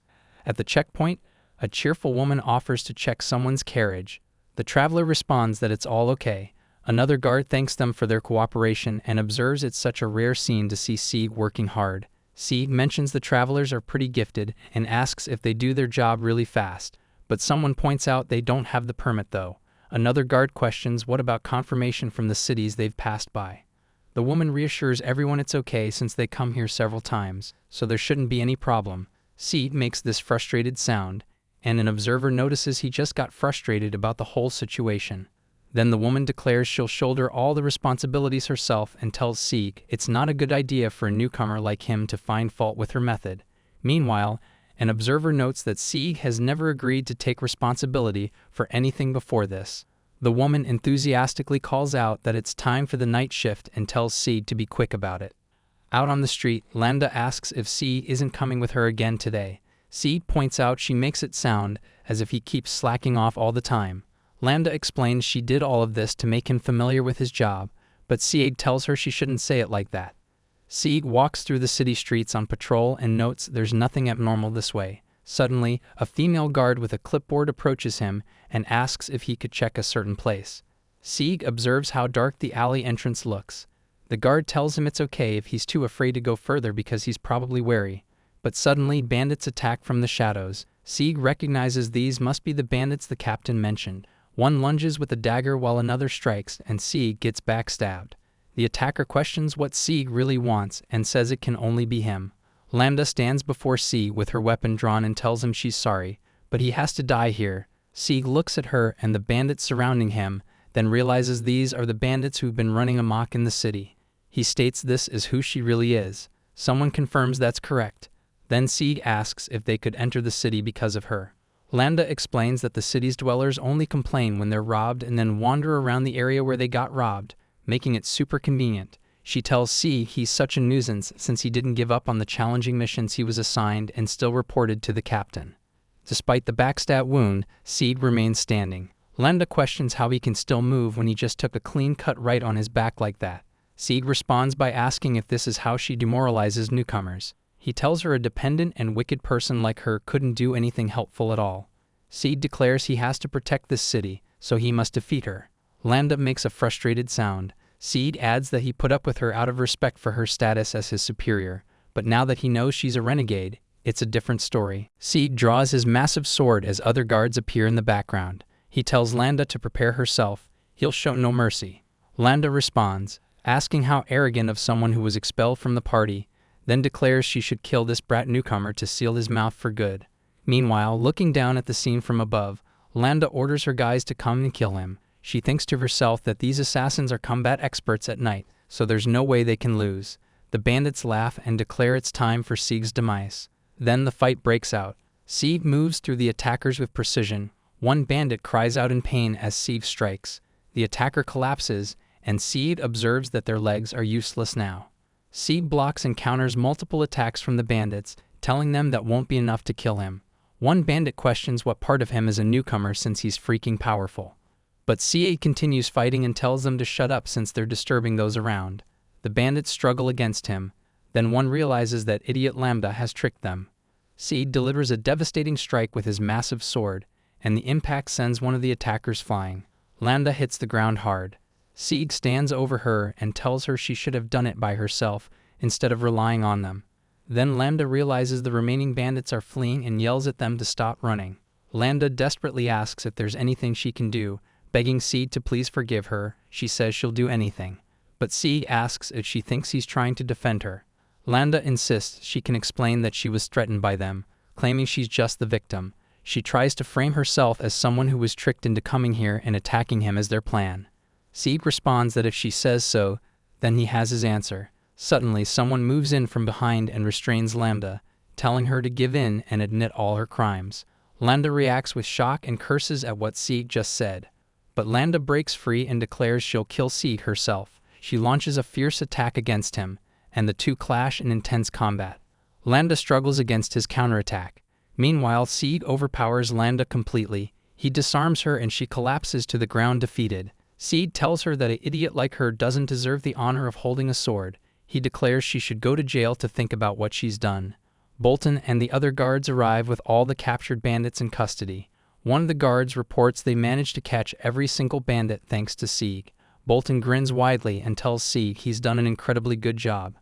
At the checkpoint, a cheerful woman offers to check someone's carriage. The traveler responds that it's all okay. Another guard thanks them for their cooperation and observes it's such a rare scene to see C working hard. C mentions the travelers are pretty gifted and asks if they do their job really fast, but someone points out they don't have the permit though. Another guard questions what about confirmation from the cities they've passed by. The woman reassures everyone it's okay since they come here several times, so there shouldn't be any problem. C makes this frustrated sound, and an observer notices he just got frustrated about the whole situation. Then the woman declares she'll shoulder all the responsibilities herself and tells Sieg it's not a good idea for a newcomer like him to find fault with her method. Meanwhile, an observer notes that Sieg has never agreed to take responsibility for anything before this. The woman enthusiastically calls out that it's time for the night shift and tells Sieg to be quick about it. Out on the street, Lambda asks if Sieg isn't coming with her again today. Sieg points out she makes it sound as if he keeps slacking off all the time. Lambda explains she did all of this to make him familiar with his job, but Sieg tells her she shouldn't say it like that. Sieg walks through the city streets on patrol and notes there's nothing abnormal this way. Suddenly, a female guard with a clipboard approaches him and asks if he could check a certain place. Sieg observes how dark the alley entrance looks. The guard tells him it's okay if he's too afraid to go further because he's probably wary. But suddenly, bandits attack from the shadows. Sieg recognizes these must be the bandits the captain mentioned. One lunges with a dagger while another strikes, and Sieg gets backstabbed. The attacker questions what Sieg really wants and says it can only be him. Lambda stands before Sieg with her weapon drawn and tells him she's sorry, but he has to die here. Sieg looks at her and the bandits surrounding him, then realizes these are the bandits who've been running amok in the city. He states this is who she really is. Someone confirms that's correct. Then Sieg asks if they could enter the city because of her. Lambda explains that the city's dwellers only complain when they're robbed and then wander around the area where they got robbed, making it super convenient. She tells Sieg he's such a nuisance since he didn't give up on the challenging missions he was assigned and still reported to the captain. Despite the backstab wound, Sieg remains standing. Lambda questions how he can still move when he just took a clean cut right on his back like that. Sieg responds by asking if this is how she demoralizes newcomers. He tells her a dependent and wicked person like her couldn't do anything helpful at all. Sieg declares he has to protect this city, so he must defeat her. Lambda makes a frustrated sound. Sieg adds that he put up with her out of respect for her status as his superior, but now that he knows she's a renegade, it's a different story. Sieg draws his massive sword as other guards appear in the background. He tells Lambda to prepare herself. He'll show no mercy. Lambda responds, asking how arrogant of someone who was expelled from the party, then declares she should kill this brat newcomer to seal his mouth for good. Meanwhile, looking down at the scene from above, Lambda orders her guys to come and kill him. She thinks to herself that these assassins are combat experts at night, so there's no way they can lose. The bandits laugh and declare it's time for Sieg's demise. Then the fight breaks out. Sieg moves through the attackers with precision. One bandit cries out in pain as Sieg strikes. The attacker collapses, and Sieg observes that their legs are useless now. Sieg blocks and counters multiple attacks from the bandits, telling them that won't be enough to kill him. One bandit questions what part of him is a newcomer since he's freaking powerful. But Sieg continues fighting and tells them to shut up since they're disturbing those around. The bandits struggle against him. Then one realizes that idiot Lambda has tricked them. Sieg delivers a devastating strike with his massive sword, and the impact sends one of the attackers flying. Lambda hits the ground hard. Sieg stands over her and tells her she should have done it by herself instead of relying on them. Then Lambda realizes the remaining bandits are fleeing and yells at them to stop running. Lambda desperately asks if there's anything she can do, begging Sieg to please forgive her. She says she'll do anything. But Sieg asks if she thinks he's trying to defend her. Lambda insists she can explain that she was threatened by them, claiming she's just the victim. She tries to frame herself as someone who was tricked into coming here and attacking him as their plan. Sieg responds that if she says so, then he has his answer. Suddenly, someone moves in from behind and restrains Lambda, telling her to give in and admit all her crimes. Lambda reacts with shock and curses at what Sieg just said. But Lambda breaks free and declares she'll kill Sieg herself. She launches a fierce attack against him, and the two clash in intense combat. Lambda struggles against his counterattack. Meanwhile, Sieg overpowers Lambda completely. He disarms her and she collapses to the ground defeated. Sieg tells her that an idiot like her doesn't deserve the honor of holding a sword. He declares she should go to jail to think about what she's done. Bolton and the other guards arrive with all the captured bandits in custody. One of the guards reports they managed to catch every single bandit thanks to Sieg. Bolton grins widely and tells Sieg he's done an incredibly good job.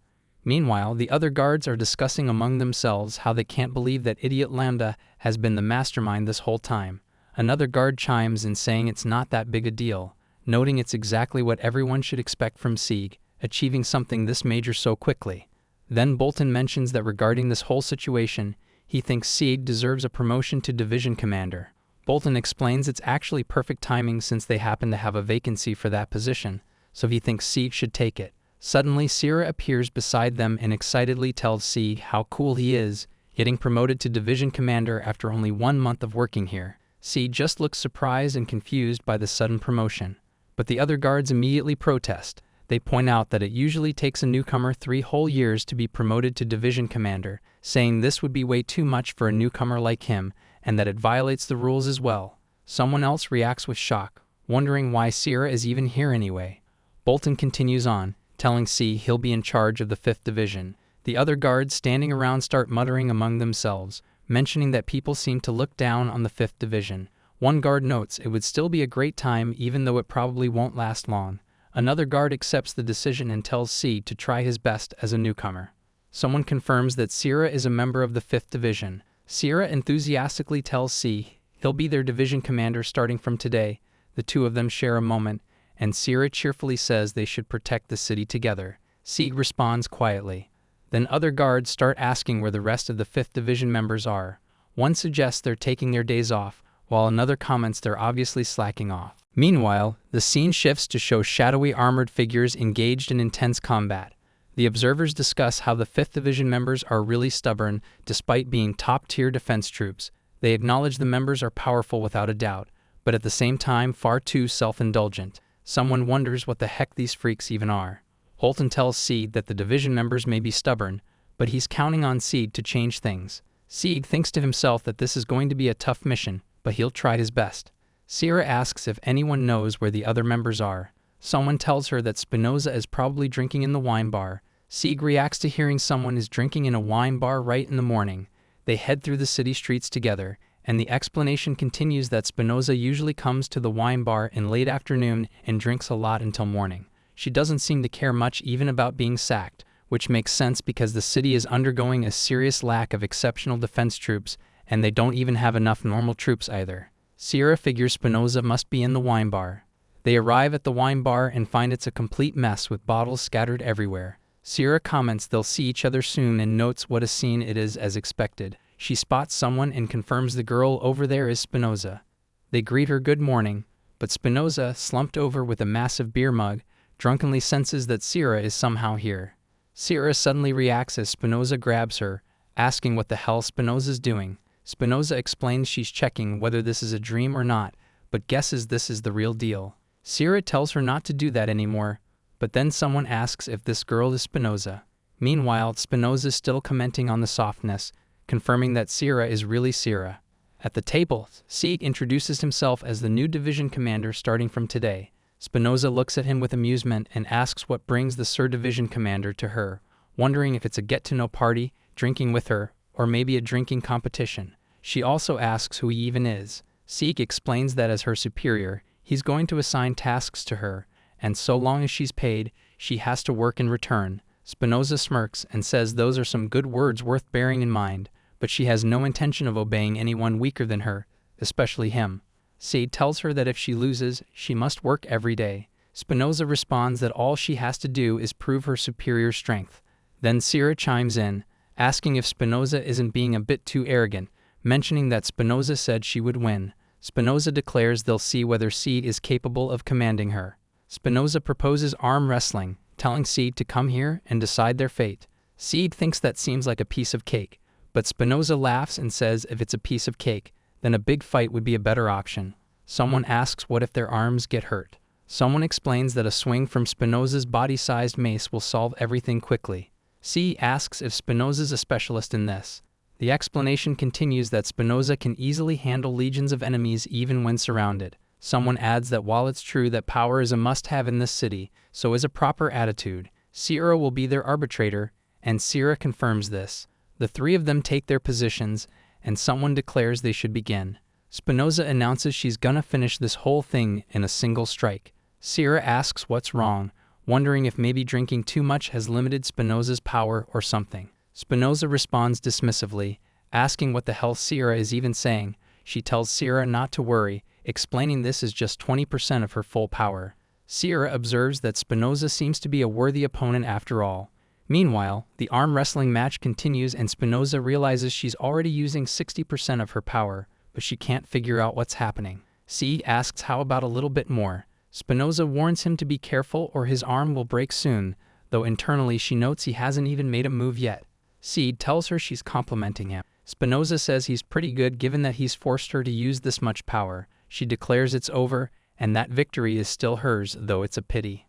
Meanwhile, the other guards are discussing among themselves how they can't believe that idiot Lambda has been the mastermind this whole time. Another guard chimes in saying it's not that big a deal, noting it's exactly what everyone should expect from Sieg, achieving something this major so quickly. Then Bolton mentions that regarding this whole situation, he thinks Sieg deserves a promotion to division commander. Bolton explains it's actually perfect timing since they happen to have a vacancy for that position, so he thinks Sieg should take it. Suddenly, Sierra appears beside them and excitedly tells Sieg how cool he is, getting promoted to division commander after only 1 month of working here. Sieg just looks surprised and confused by the sudden promotion. But the other guards immediately protest. They point out that it usually takes a newcomer 3 whole years to be promoted to division commander, saying this would be way too much for a newcomer like him, and that it violates the rules as well. Someone else reacts with shock, wondering why Sierra is even here anyway. Bolton continues on, telling Sieg he'll be in charge of the 5th Division. The other guards standing around start muttering among themselves, mentioning that people seem to look down on the 5th Division. One guard notes it would still be a great time even though it probably won't last long. Another guard accepts the decision and tells Sieg to try his best as a newcomer. Someone confirms that Sierra is a member of the 5th Division. Sierra enthusiastically tells Sieg he'll be their division commander starting from today. The two of them share a moment, and Sierra cheerfully says they should protect the city together. Sieg responds quietly. Then other guards start asking where the rest of the 5th Division members are. One suggests they're taking their days off, while another comments they're obviously slacking off. Meanwhile, the scene shifts to show shadowy armored figures engaged in intense combat. The observers discuss how the 5th Division members are really stubborn despite being top-tier defense troops. They acknowledge the members are powerful without a doubt, but at the same time far too self-indulgent. Someone wonders what the heck these freaks even are. Bolton tells Sieg that the division members may be stubborn, but he's counting on Sieg to change things. Sieg thinks to himself that this is going to be a tough mission, but he'll try his best. Sierra asks if anyone knows where the other members are. Someone tells her that Spinoza is probably drinking in the wine bar. Sieg reacts to hearing someone is drinking in a wine bar right in the morning. They head through the city streets together, and the explanation continues that Spinoza usually comes to the wine bar in late afternoon and drinks a lot until morning. She doesn't seem to care much even about being sacked, which makes sense because the city is undergoing a serious lack of exceptional defense troops, and they don't even have enough normal troops either. Sierra figures Spinoza must be in the wine bar. They arrive at the wine bar and find it's a complete mess with bottles scattered everywhere. Sierra comments they'll see each other soon and notes what a scene it is as expected. She spots someone and confirms the girl over there is Spinoza. They greet her good morning, but Spinoza, slumped over with a massive beer mug, drunkenly senses that Sierra is somehow here. Sierra suddenly reacts as Spinoza grabs her, asking what the hell Spinoza's doing. Spinoza explains she's checking whether this is a dream or not, but guesses this is the real deal. Sierra tells her not to do that anymore, but then someone asks if this girl is Spinoza. Meanwhile, Spinoza's still commenting on the softness, confirming that Sierra is really Sierra. At the table, Sieg introduces himself as the new division commander starting from today. Spinoza looks at him with amusement and asks what brings the Sir Division Commander to her, wondering if it's a get-to-know party, drinking with her, or maybe a drinking competition. She also asks who he even is. Sieg explains that as her superior, he's going to assign tasks to her, and so long as she's paid, she has to work in return. Spinoza smirks and says those are some good words worth bearing in mind, but she has no intention of obeying anyone weaker than her, especially him. Sieg tells her that if she loses, she must work every day. Spinoza responds that all she has to do is prove her superior strength. Then Sierra chimes in, asking if Spinoza isn't being a bit too arrogant, mentioning that Spinoza said she would win. Spinoza declares they'll see whether Sieg is capable of commanding her. Spinoza proposes arm wrestling, telling Sieg to come here and decide their fate. Sieg thinks that seems like a piece of cake, but Spinoza laughs and says if it's a piece of cake, then a big fight would be a better option. Someone asks what if their arms get hurt. Someone explains that a swing from Spinoza's body-sized mace will solve everything quickly. C asks if Spinoza's a specialist in this. The explanation continues that Spinoza can easily handle legions of enemies even when surrounded. Someone adds that while it's true that power is a must-have in this city, so is a proper attitude. Sierra will be their arbitrator, and Sierra confirms this. The three of them take their positions, and someone declares they should begin. Spinoza announces she's gonna finish this whole thing in a single strike. Sierra asks what's wrong, wondering if maybe drinking too much has limited Spinoza's power or something. Spinoza responds dismissively, asking what the hell Sierra is even saying. She tells Sierra not to worry, explaining this is just 20% of her full power. Sierra observes that Spinoza seems to be a worthy opponent after all. Meanwhile, the arm wrestling match continues and Spinoza realizes she's already using 60% of her power, but she can't figure out what's happening. C asks how about a little bit more. Spinoza warns him to be careful or his arm will break soon, though internally she notes he hasn't even made a move yet. Seed tells her she's complimenting him. Spinoza says he's pretty good given that he's forced her to use this much power. She declares it's over, and that victory is still hers, though it's a pity.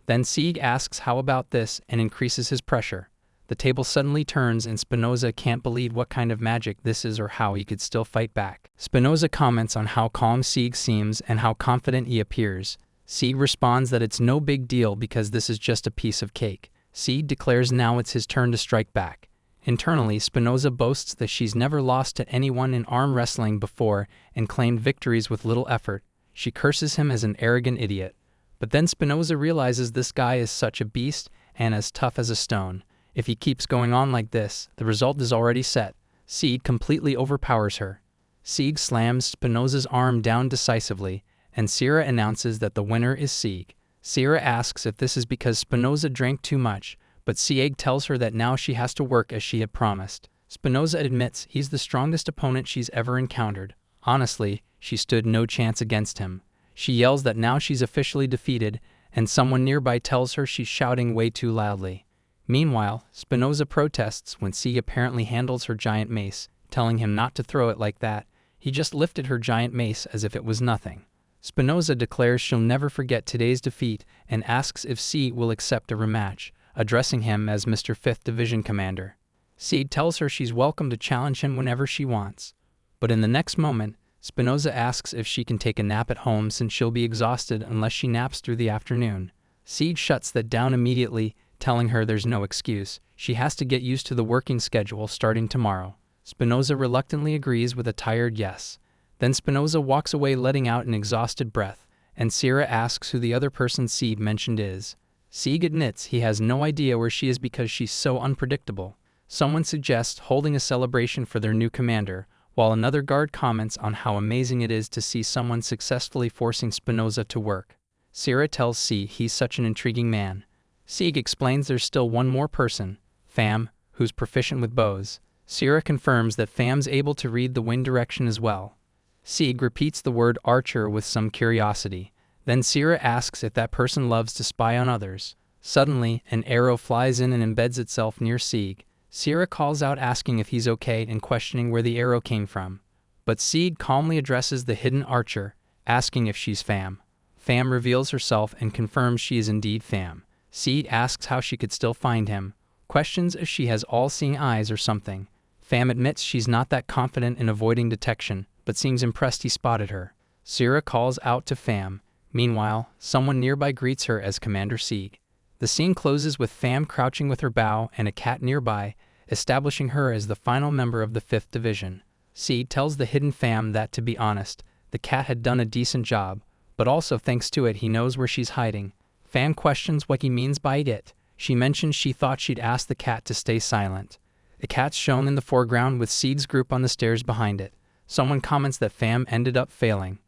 Then Sieg asks how about this and increases his pressure. The table suddenly turns and Spinoza can't believe what kind of magic this is or how he could still fight back. Spinoza comments on how calm Sieg seems and how confident he appears. Sieg responds that it's no big deal because this is just a piece of cake. Sieg declares now it's his turn to strike back. Internally, Spinoza boasts that she's never lost to anyone in arm wrestling before and claimed victories with little effort. She curses him as an arrogant idiot. But then Spinoza realizes this guy is such a beast and as tough as a stone. If he keeps going on like this, the result is already set. Sieg completely overpowers her. Sieg slams Spinoza's arm down decisively, and Sierra announces that the winner is Sieg. Sierra asks if this is because Spinoza drank too much, but Sieg tells her that now she has to work as she had promised. Spinoza admits he's the strongest opponent she's ever encountered. Honestly, she stood no chance against him. She yells that now she's officially defeated, and someone nearby tells her she's shouting way too loudly. Meanwhile, Spinoza protests when Sieg apparently handles her giant mace, telling him not to throw it like that. He just lifted her giant mace as if it was nothing. Spinoza declares she'll never forget today's defeat and asks if Sieg will accept a rematch, addressing him as Mr. 5th Division Commander. Sieg tells her she's welcome to challenge him whenever she wants. But in the next moment, Spinoza asks if she can take a nap at home since she'll be exhausted unless she naps through the afternoon. Sieg shuts that down immediately, telling her there's no excuse. She has to get used to the working schedule starting tomorrow. Spinoza reluctantly agrees with a tired yes. Then Spinoza walks away letting out an exhausted breath, and Sierra asks who the other person Sieg mentioned is. Sieg admits he has no idea where she is because she's so unpredictable. Someone suggests holding a celebration for their new commander, while another guard comments on how amazing it is to see someone successfully forcing Spinoza to work. Sierra tells Sieg he's such an intriguing man. Sieg explains there's still one more person, Pham, who's proficient with bows. Sierra confirms that Pham's able to read the wind direction as well. Sieg repeats the word archer with some curiosity. Then Sierra asks if that person loves to spy on others. Suddenly, an arrow flies in and embeds itself near Sieg. Sierra calls out asking if he's okay and questioning where the arrow came from. But Sieg calmly addresses the hidden archer, asking if she's Pham. Pham reveals herself and confirms she is indeed Pham. Sieg asks how she could still find him, questions if she has all-seeing eyes or something. Pham admits she's not that confident in avoiding detection, but seems impressed he spotted her. Sierra calls out to Pham. Meanwhile, someone nearby greets her as Commander Sieg. The scene closes with Pham crouching with her bow and a cat nearby, establishing her as the final member of the 5th Division. Sieg tells the hidden Pham that, to be honest, the cat had done a decent job, but also thanks to it he knows where she's hiding. Pham questions what he means by it. She mentions she thought she'd ask the cat to stay silent. The cat's shown in the foreground with Sieg's group on the stairs behind it. Someone comments that Pham ended up failing.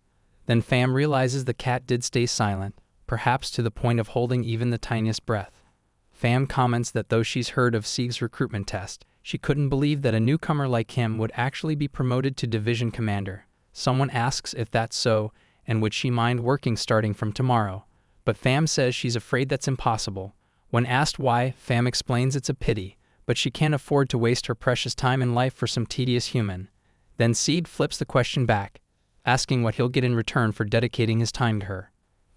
Then Pham realizes the cat did stay silent, perhaps to the point of holding even the tiniest breath. Pham comments that though she's heard of Sieg's recruitment test, she couldn't believe that a newcomer like him would actually be promoted to division commander. Someone asks if that's so, and would she mind working starting from tomorrow. But Pham says she's afraid that's impossible. When asked why, Pham explains it's a pity, but she can't afford to waste her precious time in life for some tedious human. Then Sieg flips the question back, asking what he'll get in return for dedicating his time to her.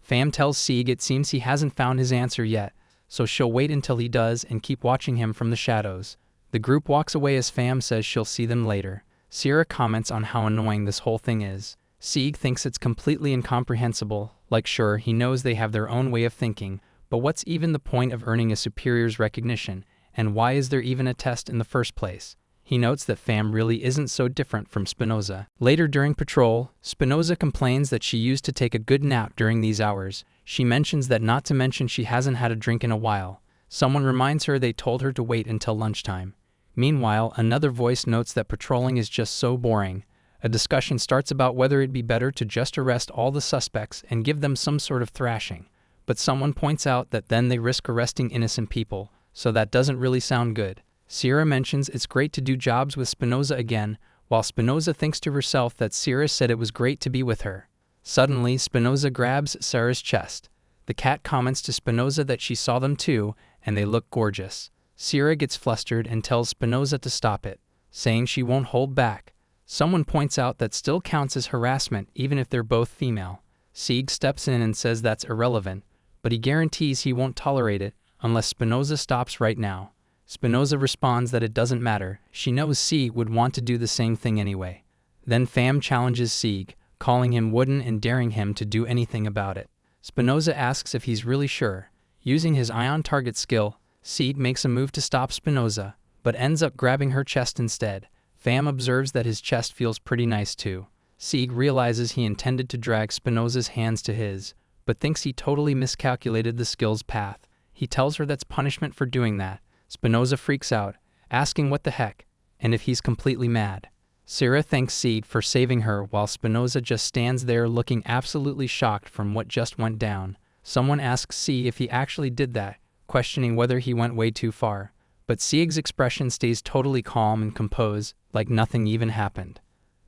Pham tells Sieg it seems he hasn't found his answer yet, so she'll wait until he does and keep watching him from the shadows. The group walks away as Pham says she'll see them later. Sierra comments on how annoying this whole thing is. Sieg thinks it's completely incomprehensible, like sure, he knows they have their own way of thinking, but what's even the point of earning a superior's recognition, and why is there even a test in the first place? He notes that Pham really isn't so different from Spinoza. Later during patrol, Spinoza complains that she used to take a good nap during these hours. She mentions that not to mention she hasn't had a drink in a while. Someone reminds her they told her to wait until lunchtime. Meanwhile, another voice notes that patrolling is just so boring. A discussion starts about whether it'd be better to just arrest all the suspects and give them some sort of thrashing. But someone points out that then they risk arresting innocent people, so that doesn't really sound good. Sierra mentions it's great to do jobs with Spinoza again, while Spinoza thinks to herself that Sierra said it was great to be with her. Suddenly, Spinoza grabs Sarah's chest. The cat comments to Spinoza that she saw them too, and they look gorgeous. Sierra gets flustered and tells Spinoza to stop it, saying she won't hold back. Someone points out that still counts as harassment even if they're both female. Sieg steps in and says that's irrelevant, but he guarantees he won't tolerate it unless Spinoza stops right now. Spinoza responds that it doesn't matter, she knows Sieg would want to do the same thing anyway. Then Pham challenges Sieg, calling him wooden and daring him to do anything about it. Spinoza asks if he's really sure. Using his ion target skill, Sieg makes a move to stop Spinoza, but ends up grabbing her chest instead. Pham observes that his chest feels pretty nice too. Sieg realizes he intended to drag Spinoza's hands to his, but thinks he totally miscalculated the skill's path. He tells her that's punishment for doing that. Spinoza freaks out, asking what the heck, and if he's completely mad. Sierra thanks Sieg for saving her while Spinoza just stands there looking absolutely shocked from what just went down. Someone asks Sieg if he actually did that, questioning whether he went way too far. But Sieg's expression stays totally calm and composed, like nothing even happened.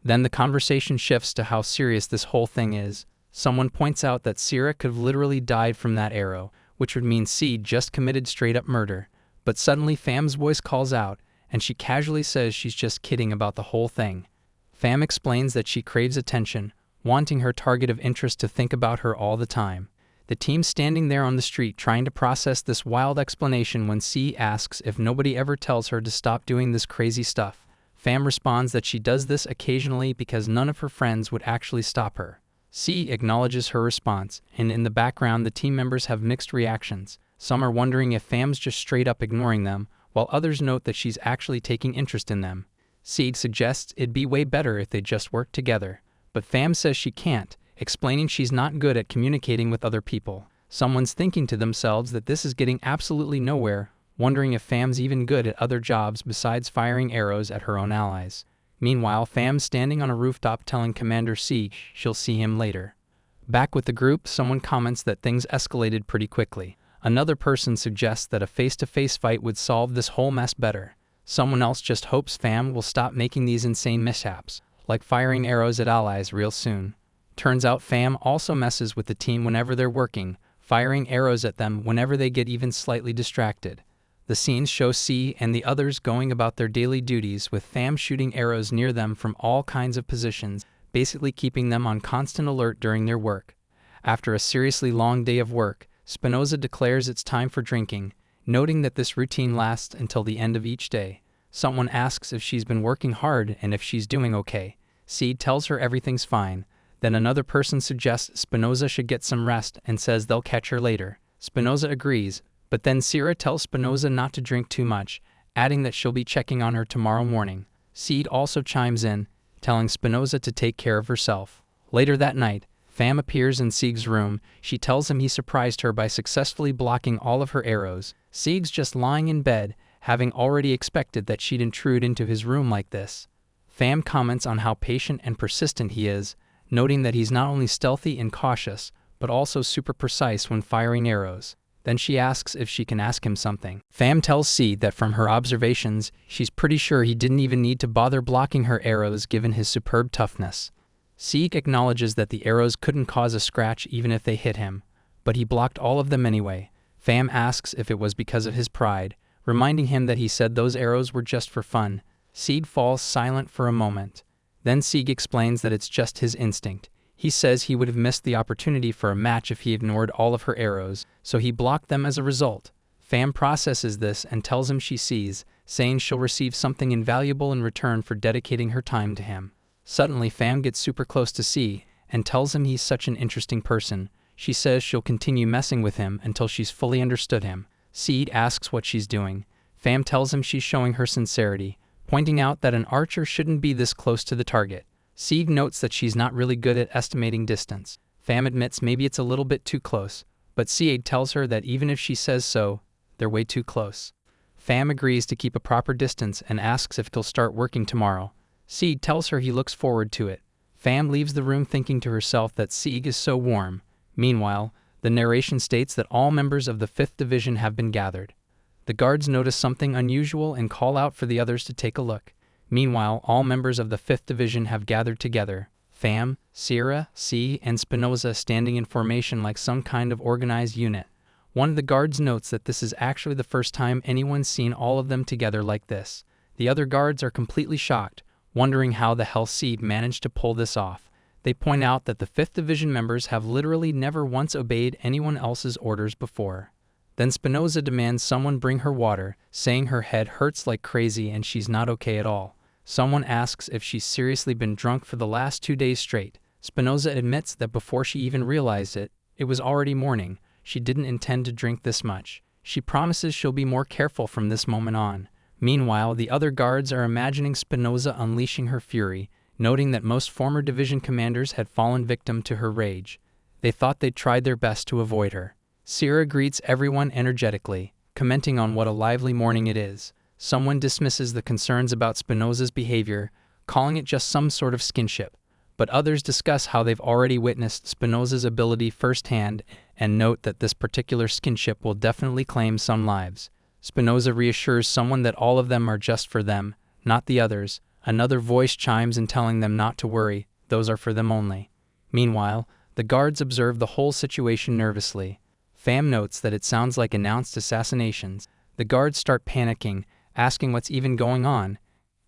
Then the conversation shifts to how serious this whole thing is. Someone points out that Sierra could have literally died from that arrow, which would mean Sieg just committed straight-up murder. But suddenly Pham's voice calls out, and she casually says she's just kidding about the whole thing. Pham explains that she craves attention, wanting her target of interest to think about her all the time. The team's standing there on the street trying to process this wild explanation when C asks if nobody ever tells her to stop doing this crazy stuff. Pham responds that she does this occasionally because none of her friends would actually stop her. C acknowledges her response, and in the background the team members have mixed reactions. Some are wondering if Pham's just straight up ignoring them, while others note that she's actually taking interest in them. Sieg suggests it'd be way better if they just worked together, but Pham says she can't, explaining she's not good at communicating with other people. Someone's thinking to themselves that this is getting absolutely nowhere, wondering if Pham's even good at other jobs besides firing arrows at her own allies. Meanwhile, Pham's standing on a rooftop telling Commander Sieg she'll see him later. Back with the group, someone comments that things escalated pretty quickly. Another person suggests that a face-to-face fight would solve this whole mess better. Someone else just hopes Pham will stop making these insane mishaps, like firing arrows at allies real soon. Turns out Pham also messes with the team whenever they're working, firing arrows at them whenever they get even slightly distracted. The scenes show C and the others going about their daily duties with Pham shooting arrows near them from all kinds of positions, basically keeping them on constant alert during their work. After a seriously long day of work, Spinoza declares it's time for drinking, noting that this routine lasts until the end of each day. Someone asks if she's been working hard and if she's doing okay. C tells her everything's fine. Then another person suggests Spinoza should get some rest and says they'll catch her later. Spinoza agrees, but then Sierra tells Spinoza not to drink too much, adding that she'll be checking on her tomorrow morning. Seed also chimes in, telling Spinoza to take care of herself. Later that night, Pham appears in Sieg's room. She tells him he surprised her by successfully blocking all of her arrows. Sieg's just lying in bed, having already expected that she'd intrude into his room like this. Pham comments on how patient and persistent he is, noting that he's not only stealthy and cautious, but also super precise when firing arrows. Then she asks if she can ask him something. Pham tells Sieg that from her observations, she's pretty sure he didn't even need to bother blocking her arrows given his superb toughness. Sieg acknowledges that the arrows couldn't cause a scratch even if they hit him, but he blocked all of them anyway. Pham asks if it was because of his pride, reminding him that he said those arrows were just for fun. Sieg falls silent for a moment. Then Sieg explains that it's just his instinct. He says he would have missed the opportunity for a match if he ignored all of her arrows, so he blocked them as a result. Pham processes this and tells him she sees, saying she'll receive something invaluable in return for dedicating her time to him. Suddenly, Pham gets super close to C and tells him he's such an interesting person. She says she'll continue messing with him until she's fully understood him. Seed asks what she's doing. Pham tells him she's showing her sincerity, pointing out that an archer shouldn't be this close to the target. Seed notes that she's not really good at estimating distance. Pham admits maybe it's a little bit too close, but Seed tells her that even if she says so, they're way too close. Pham agrees to keep a proper distance and asks if he'll start working tomorrow. Seed tells her he looks forward to it. Pham leaves the room thinking to herself that Seed is so warm. Meanwhile, the narration states that all members of the 5th Division have been gathered. The guards notice something unusual and call out for the others to take a look. Meanwhile, all members of the 5th Division have gathered together. Pham, Sierra, C, and Spinoza standing in formation like some kind of organized unit. One of the guards notes that this is actually the first time anyone's seen all of them together like this. The other guards are completely shocked, wondering how the hell Seed managed to pull this off. They point out that the 5th Division members have literally never once obeyed anyone else's orders before. Then Spinoza demands someone bring her water, saying her head hurts like crazy and she's not okay at all. Someone asks if she's seriously been drunk for the last 2 days straight. Spinoza admits that before she even realized it, it was already morning. She didn't intend to drink this much. She promises she'll be more careful from this moment on. Meanwhile, the other guards are imagining Spinoza unleashing her fury, noting that most former division commanders had fallen victim to her rage. They thought they'd tried their best to avoid her. Sierra greets everyone energetically, commenting on what a lively morning it is. Someone dismisses the concerns about Spinoza's behavior, calling it just some sort of skinship. But others discuss how they've already witnessed Spinoza's ability firsthand and note that this particular skinship will definitely claim some lives. Spinoza reassures someone that all of them are just for them, not the others. Another voice chimes in telling them not to worry, those are for them only. Meanwhile, the guards observe the whole situation nervously. Pham notes that it sounds like announced assassinations. The guards start panicking, asking what's even going on,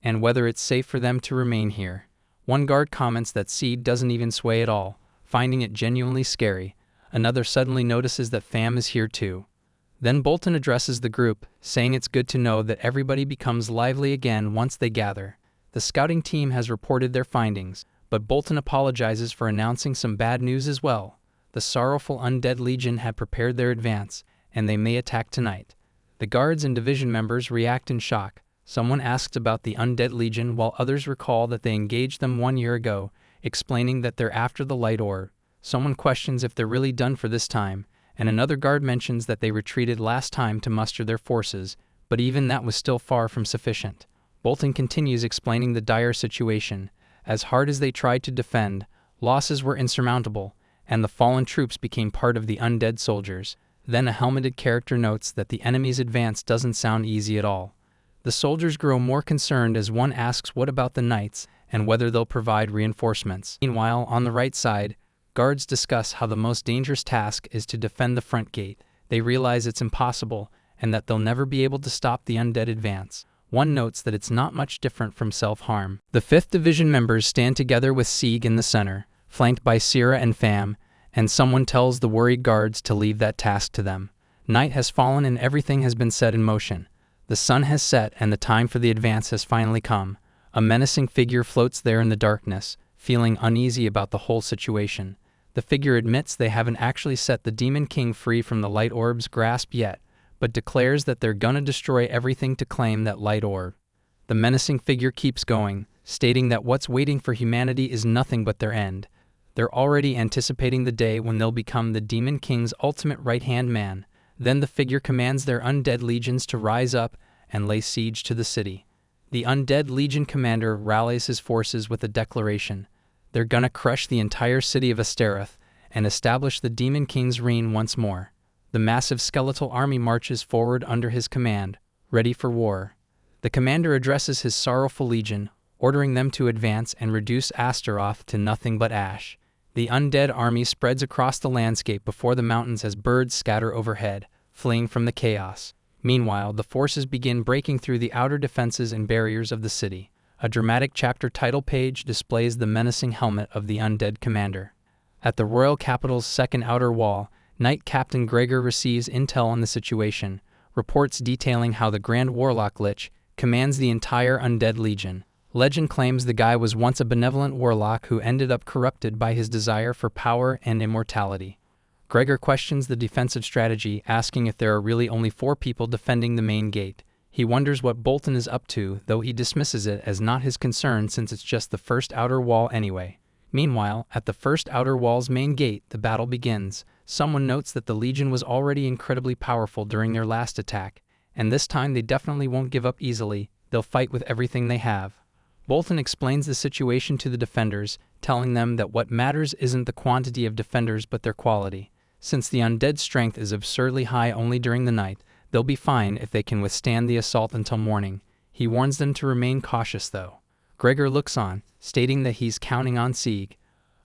and whether it's safe for them to remain here. One guard comments that Seed doesn't even sway at all, finding it genuinely scary. Another suddenly notices that Pham is here too. Then Bolton addresses the group, saying it's good to know that everybody becomes lively again once they gather. The scouting team has reported their findings, but Bolton apologizes for announcing some bad news as well. The sorrowful Undead Legion had prepared their advance, and they may attack tonight. The guards and division members react in shock. Someone asks about the Undead Legion while others recall that they engaged them 1 year ago, explaining that they're after the light orb. Someone questions if they're really done for this time, and another guard mentions that they retreated last time to muster their forces, but even that was still far from sufficient. Bolton continues explaining the dire situation. As hard as they tried to defend, losses were insurmountable, and the fallen troops became part of the undead soldiers. Then a helmeted character notes that the enemy's advance doesn't sound easy at all. The soldiers grow more concerned as one asks what about the knights and whether they'll provide reinforcements. Meanwhile, on the right side, guards discuss how the most dangerous task is to defend the front gate. They realize it's impossible and that they'll never be able to stop the undead advance. One notes that it's not much different from self-harm. The 5th Division members stand together with Sieg in the center, flanked by Sierra and Pham, and someone tells the worried guards to leave that task to them. Night has fallen and everything has been set in motion. The sun has set and the time for the advance has finally come. A menacing figure floats there in the darkness, feeling uneasy about the whole situation. The figure admits they haven't actually set the Demon King free from the Light Orb's grasp yet, but declares that they're gonna destroy everything to claim that Light Orb. The menacing figure keeps going, stating that what's waiting for humanity is nothing but their end. They're already anticipating the day when they'll become the Demon King's ultimate right-hand man. Then the figure commands their undead legions to rise up and lay siege to the city. The Undead Legion commander rallies his forces with a declaration. They're gonna crush the entire city of Asteroth and establish the Demon King's reign once more. The massive skeletal army marches forward under his command, ready for war. The commander addresses his sorrowful legion, ordering them to advance and reduce Asteroth to nothing but ash. The undead army spreads across the landscape before the mountains as birds scatter overhead, fleeing from the chaos. Meanwhile, the forces begin breaking through the outer defenses and barriers of the city. A dramatic chapter title page displays the menacing helmet of the undead commander. At the royal capital's second outer wall, Knight Captain Gregor receives intel on the situation, reports detailing how the Grand Warlock Lich commands the entire undead legion. Legend claims the guy was once a benevolent warlock who ended up corrupted by his desire for power and immortality. Gregor questions the defensive strategy, asking if there are really only 4 people defending the main gate. He wonders what Bolton is up to, though he dismisses it as not his concern since it's just the first outer wall anyway. Meanwhile, at the first outer wall's main gate, the battle begins. Someone notes that the Legion was already incredibly powerful during their last attack, and this time they definitely won't give up easily. They'll fight with everything they have. Bolton explains the situation to the defenders, telling them that what matters isn't the quantity of defenders but their quality. Since the undead strength is absurdly high only during the night, they'll be fine if they can withstand the assault until morning. He warns them to remain cautious though. Gregor looks on, stating that he's counting on Sieg.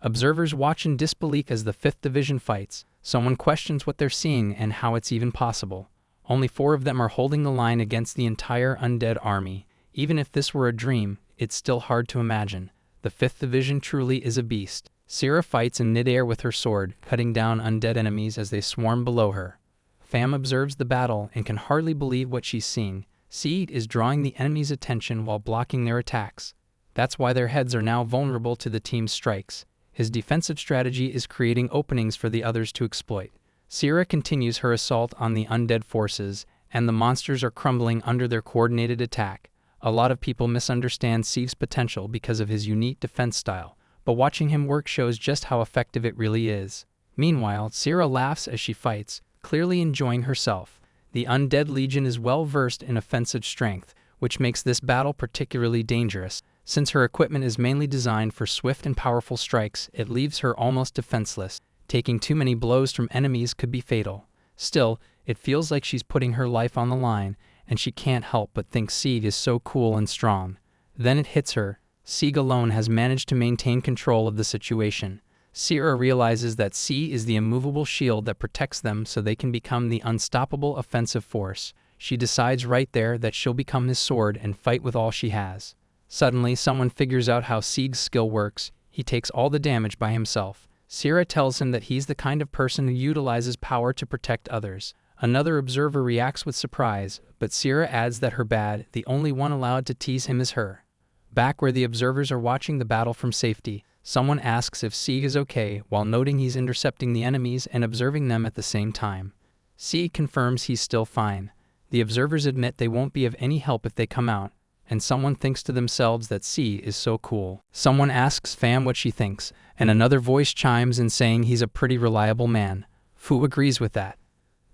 Observers watch in disbelief as the 5th Division fights. Someone questions what they're seeing and how it's even possible. Only 4 of them are holding the line against the entire undead army. Even if this were a dream, it's still hard to imagine. The 5th Division truly is a beast. Syrah fights in midair with her sword, cutting down undead enemies as they swarm below her. Fam observes the battle and can hardly believe what she's seeing. Sieg is drawing the enemy's attention while blocking their attacks. That's why their heads are now vulnerable to the team's strikes. His defensive strategy is creating openings for the others to exploit. Syrah continues her assault on the undead forces, and the monsters are crumbling under their coordinated attack. A lot of people misunderstand Sieg's potential because of his unique defense style, but watching him work shows just how effective it really is. Meanwhile, Syrah laughs as she fights, clearly enjoying herself. The undead legion is well versed in offensive strength, which makes this battle particularly dangerous. Since her equipment is mainly designed for swift and powerful strikes, it leaves her almost defenseless. Taking too many blows from enemies could be fatal. Still, it feels like she's putting her life on the line, and she can't help but think Sieg is so cool and strong. Then it hits her. Sieg alone has managed to maintain control of the situation. Syrah realizes that Sieg is the immovable shield that protects them so they can become the unstoppable offensive force. She decides right there that she'll become his sword and fight with all she has. Suddenly, someone figures out how Sieg's skill works. He takes all the damage by himself. Syrah tells him that he's the kind of person who utilizes power to protect others. Another observer reacts with surprise, but Syrah adds that her bad, the only one allowed to tease him is her. Back where the observers are watching the battle from safety, someone asks if Sieg is okay while noting he's intercepting the enemies and observing them at the same time. Sieg confirms he's still fine. The observers admit they won't be of any help if they come out, and someone thinks to themselves that Sieg is so cool. Someone asks Fam what she thinks, and another voice chimes in saying he's a pretty reliable man. Fu agrees with that.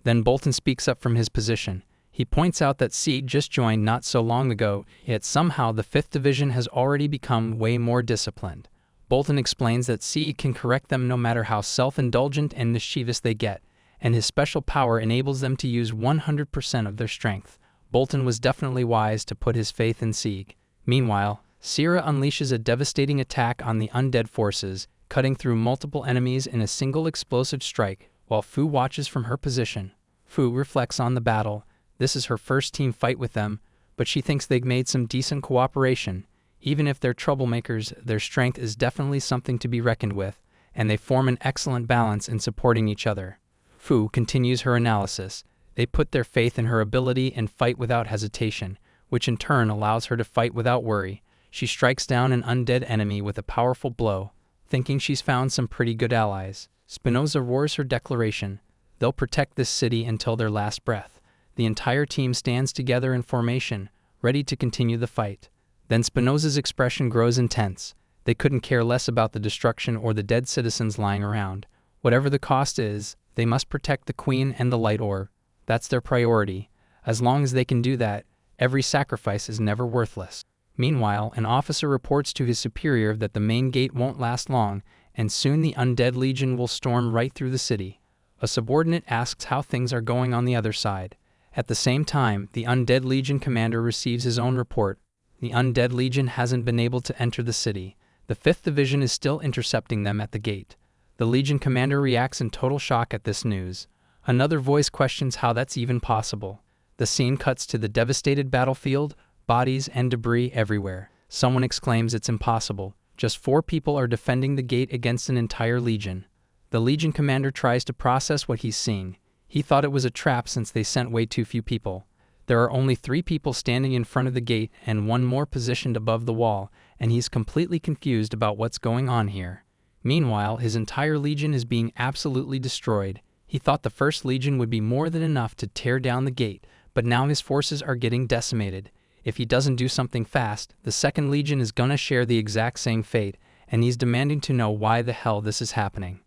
Then Bolton speaks up from his position. He points out that Sieg just joined not so long ago, yet somehow the 5th Division has already become way more disciplined. Bolton explains that Sieg can correct them no matter how self-indulgent and mischievous they get, and his special power enables them to use 100% of their strength. Bolton was definitely wise to put his faith in Sieg. Meanwhile, Syrah unleashes a devastating attack on the undead forces, cutting through multiple enemies in a single explosive strike, while Fu watches from her position. Fu reflects on the battle. This is her first team fight with them, but she thinks they've made some decent cooperation. Even if they're troublemakers, their strength is definitely something to be reckoned with, and they form an excellent balance in supporting each other. Fu continues her analysis. They put their faith in her ability and fight without hesitation, which in turn allows her to fight without worry. She strikes down an undead enemy with a powerful blow, thinking she's found some pretty good allies. Spinoza roars her declaration. They'll protect this city until their last breath. The entire team stands together in formation, ready to continue the fight. Then Spinoza's expression grows intense. They couldn't care less about the destruction or the dead citizens lying around. Whatever the cost is, they must protect the Queen and the Light Orb. That's their priority. As long as they can do that, every sacrifice is never worthless. Meanwhile, an officer reports to his superior that the main gate won't last long, and soon the undead legion will storm right through the city. A subordinate asks how things are going on the other side. At the same time, the undead legion commander receives his own report. The undead legion hasn't been able to enter the city. The 5th Division is still intercepting them at the gate. The legion commander reacts in total shock at this news. Another voice questions how that's even possible. The scene cuts to the devastated battlefield, bodies and debris everywhere. Someone exclaims it's impossible. Just 4 people are defending the gate against an entire legion. The Legion commander tries to process what he's seeing. He thought it was a trap since they sent way too few people. There are only 3 people standing in front of the gate and 1 more positioned above the wall, and he's completely confused about what's going on here. Meanwhile, his entire legion is being absolutely destroyed. He thought the first legion would be more than enough to tear down the gate, but now his forces are getting decimated. If he doesn't do something fast, the second legion is gonna share the exact same fate, and he's demanding to know why the hell this is happening.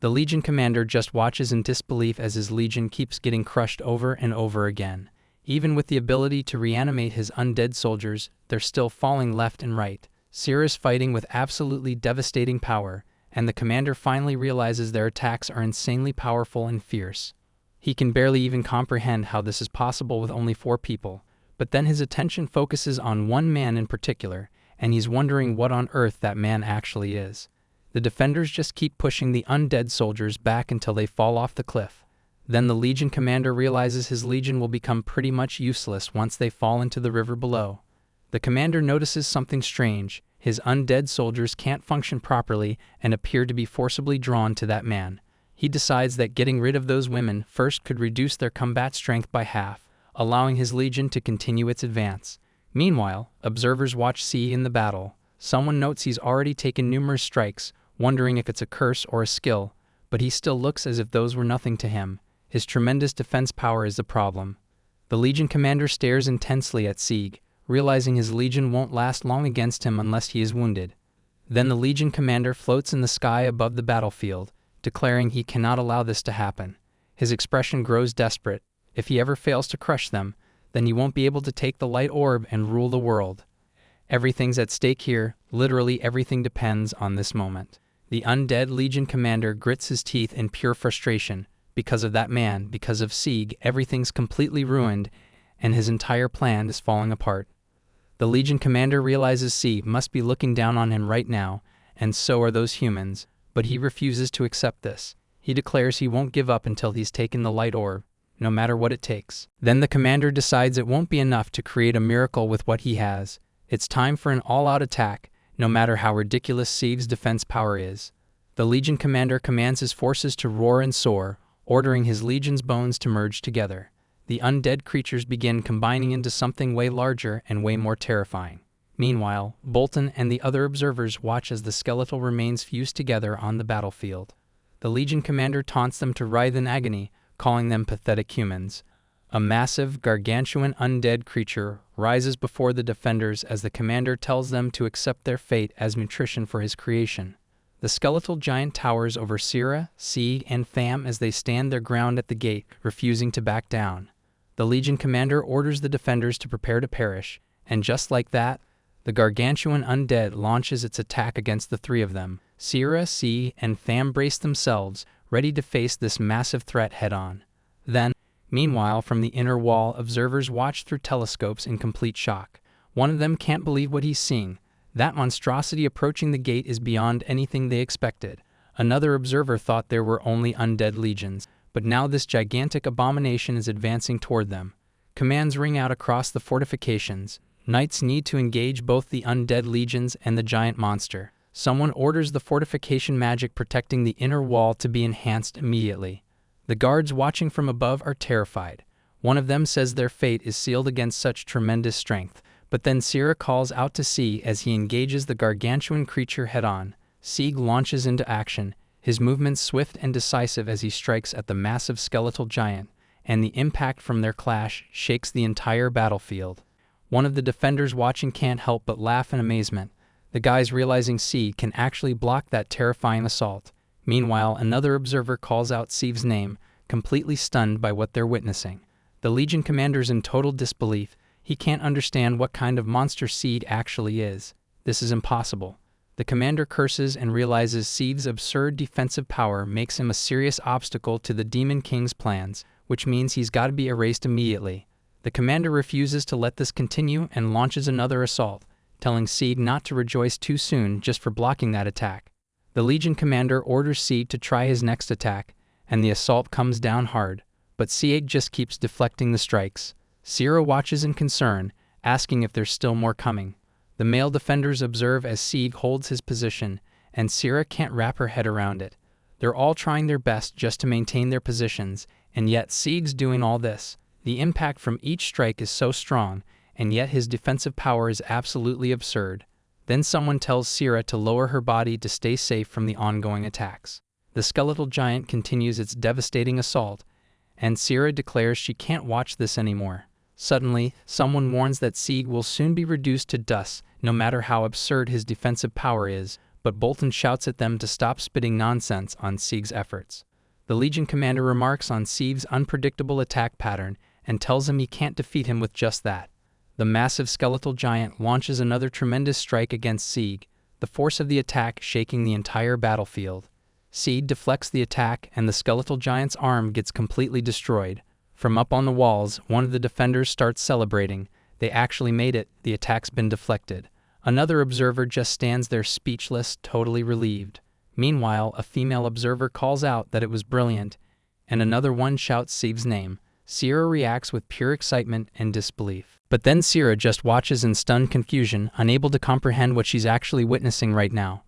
The legion commander just watches in disbelief as his legion keeps getting crushed over and over again. Even with the ability to reanimate his undead soldiers, they're still falling left and right. Sira's fighting with absolutely devastating power, and the commander finally realizes their attacks are insanely powerful and fierce. He can barely even comprehend how this is possible with only 4 people, but then his attention focuses on 1 man in particular, and he's wondering what on earth that man actually is. The defenders just keep pushing the undead soldiers back until they fall off the cliff. Then the Legion commander realizes his legion will become pretty much useless once they fall into the river below. The commander notices something strange. His undead soldiers can't function properly and appear to be forcibly drawn to that man. He decides that getting rid of those women first could reduce their combat strength by half, allowing his legion to continue its advance. Meanwhile, observers watch C in the battle. Someone notes he's already taken numerous strikes, wondering if it's a curse or a skill, but he still looks as if those were nothing to him. His tremendous defense power is the problem. The Legion commander stares intensely at Sieg, realizing his legion won't last long against him unless he is wounded. Then the Legion commander floats in the sky above the battlefield, declaring he cannot allow this to happen. His expression grows desperate. If he ever fails to crush them, then he won't be able to take the light orb and rule the world. Everything's at stake here. Literally everything depends on this moment. The undead Legion commander grits his teeth in pure frustration. Because of that man, because of Sieg, everything's completely ruined, and his entire plan is falling apart. The Legion commander realizes Sieg must be looking down on him right now, and so are those humans, but he refuses to accept this. He declares he won't give up until he's taken the light orb, no matter what it takes. Then the commander decides it won't be enough to create a miracle with what he has. It's time for an all-out attack, no matter how ridiculous Sieg's defense power is. The Legion commander commands his forces to roar and soar, ordering his legion's bones to merge together. The undead creatures begin combining into something way larger and way more terrifying. Meanwhile, Bolton and the other observers watch as the skeletal remains fuse together on the battlefield. The Legion commander taunts them to writhe in agony, calling them pathetic humans. A massive, gargantuan undead creature rises before the defenders as the commander tells them to accept their fate as nutrition for his creation. The skeletal giant towers over Sira, Sieg, and Pham as they stand their ground at the gate, refusing to back down. The Legion commander orders the defenders to prepare to perish, and just like that, the gargantuan undead launches its attack against the 3 of them. Sira, Sieg, and Pham brace themselves, ready to face this massive threat head-on. Then, meanwhile, from the inner wall, observers watch through telescopes in complete shock. One of them can't believe what he's seeing. That monstrosity approaching the gate is beyond anything they expected. Another observer thought there were only undead legions, but now this gigantic abomination is advancing toward them. Commands ring out across the fortifications. Knights need to engage both the undead legions and the giant monster. Someone orders the fortification magic protecting the inner wall to be enhanced immediately. The guards watching from above are terrified. One of them says their fate is sealed against such tremendous strength. But then Sira calls out to Sieg as he engages the gargantuan creature head-on. Sieg launches into action, his movements swift and decisive as he strikes at the massive skeletal giant, and the impact from their clash shakes the entire battlefield. One of the defenders watching can't help but laugh in amazement, the guys realizing Sieg can actually block that terrifying assault. Meanwhile, another observer calls out Sieg's name, completely stunned by what they're witnessing. The Legion commander's in total disbelief. He can't understand what kind of monster Sieg actually is. This is impossible. The commander curses and realizes Sieg's absurd defensive power makes him a serious obstacle to the Demon King's plans, which means he's got to be erased immediately. The commander refuses to let this continue and launches another assault, telling Sieg not to rejoice too soon just for blocking that attack. The Legion commander orders Sieg to try his next attack, and the assault comes down hard, but Sieg just keeps deflecting the strikes. Sira watches in concern, asking if there's still more coming. The male defenders observe as Sieg holds his position, and Sira can't wrap her head around it. They're all trying their best just to maintain their positions, and yet Sieg's doing all this. The impact from each strike is so strong, and yet his defensive power is absolutely absurd. Then someone tells Sira to lower her body to stay safe from the ongoing attacks. The skeletal giant continues its devastating assault, and Sira declares she can't watch this anymore. Suddenly, someone warns that Sieg will soon be reduced to dust, no matter how absurd his defensive power is, but Bolton shouts at them to stop spitting nonsense on Sieg's efforts. The Legion commander remarks on Sieg's unpredictable attack pattern and tells him he can't defeat him with just that. The massive skeletal giant launches another tremendous strike against Sieg, the force of the attack shaking the entire battlefield. Sieg deflects the attack and the skeletal giant's arm gets completely destroyed. From up on the walls, one of the defenders starts celebrating. They actually made it, the attack's been deflected. Another observer just stands there speechless, totally relieved. Meanwhile, a female observer calls out that it was brilliant, and another one shouts Sieg's name. Sira reacts with pure excitement and disbelief. But then Sira just watches in stunned confusion, unable to comprehend what she's actually witnessing right now.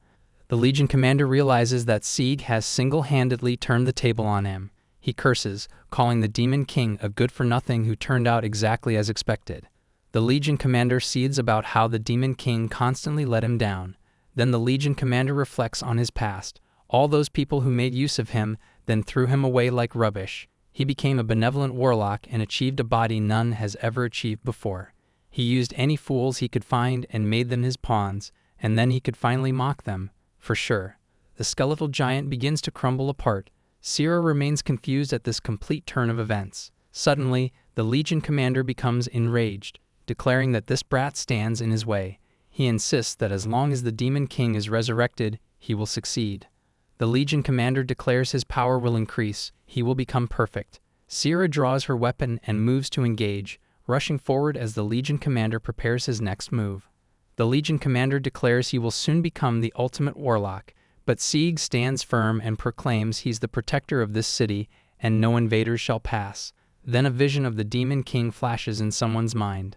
The Legion commander realizes that Sieg has single-handedly turned the table on him. He curses, calling the Demon King a good-for-nothing who turned out exactly as expected. The Legion commander seethes about how the Demon King constantly let him down. Then the Legion commander reflects on his past, all those people who made use of him, then threw him away like rubbish. He became a benevolent warlock and achieved a body none has ever achieved before. He used any fools he could find and made them his pawns, and then he could finally mock them, for sure. The skeletal giant begins to crumble apart. Sira remains confused at this complete turn of events. Suddenly, the Legion commander becomes enraged, declaring that this brat stands in his way. He insists that as long as the Demon King is resurrected, he will succeed. The Legion commander declares his power will increase, he will become perfect. Sira draws her weapon and moves to engage, rushing forward as the Legion commander prepares his next move. The Legion commander declares he will soon become the ultimate warlock, but Sieg stands firm and proclaims he's the protector of this city and no invaders shall pass. Then a vision of the Demon King flashes in someone's mind.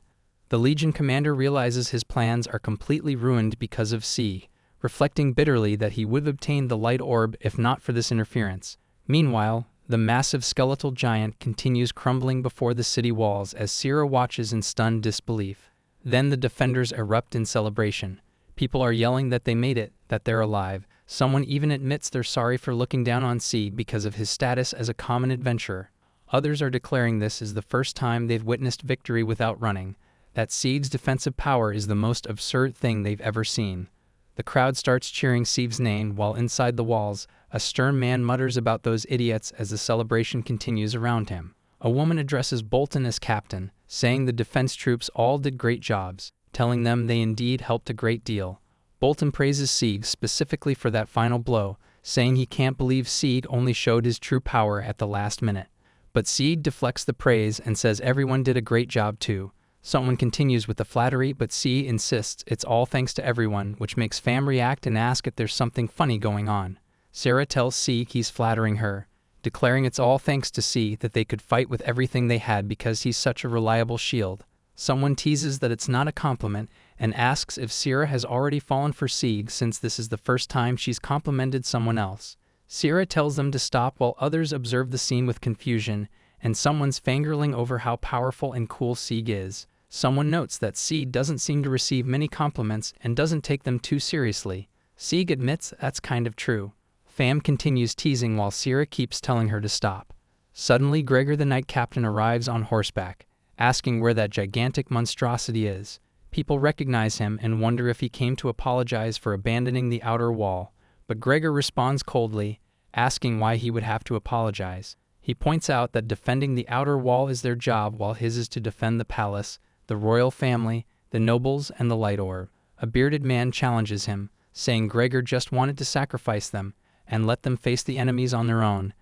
The Legion commander realizes his plans are completely ruined because of Sieg, reflecting bitterly that he would have obtained the light orb if not for this interference. Meanwhile, the massive skeletal giant continues crumbling before the city walls as Sira watches in stunned disbelief. Then the defenders erupt in celebration. People are yelling that they made it, that they're alive. Someone even admits they're sorry for looking down on Sieg because of his status as a common adventurer. Others are declaring this is the first time they've witnessed victory without running, that Sieg's defensive power is the most absurd thing they've ever seen. The crowd starts cheering Sieg's name while inside the walls, a stern man mutters about those idiots as the celebration continues around him. A woman addresses Bolton as captain, saying the defense troops all did great jobs, telling them they indeed helped a great deal. Bolton praises Sieg specifically for that final blow, saying he can't believe Sieg only showed his true power at the last minute. But Sieg deflects the praise and says everyone did a great job too. Someone continues with the flattery, but Sieg insists it's all thanks to everyone, which makes Fam react and ask if there's something funny going on. Sarah tells Sieg he's flattering her, declaring it's all thanks to Sieg that they could fight with everything they had because he's such a reliable shield. Someone teases that it's not a compliment and asks if Sira has already fallen for Sieg since this is the first time she's complimented someone else. Sira tells them to stop while others observe the scene with confusion, and someone's fangirling over how powerful and cool Sieg is. Someone notes that Sieg doesn't seem to receive many compliments and doesn't take them too seriously. Sieg admits that's kind of true. Fam continues teasing while Sira keeps telling her to stop. Suddenly Gregor the Knight Captain arrives on horseback, asking where that gigantic monstrosity is. People recognize him and wonder if he came to apologize for abandoning the outer wall, but Gregor responds coldly, asking why he would have to apologize. He points out that defending the outer wall is their job while his is to defend the palace, the royal family, the nobles, and the light orb. A bearded man challenges him, saying Gregor just wanted to sacrifice them and let them face the enemies on their own,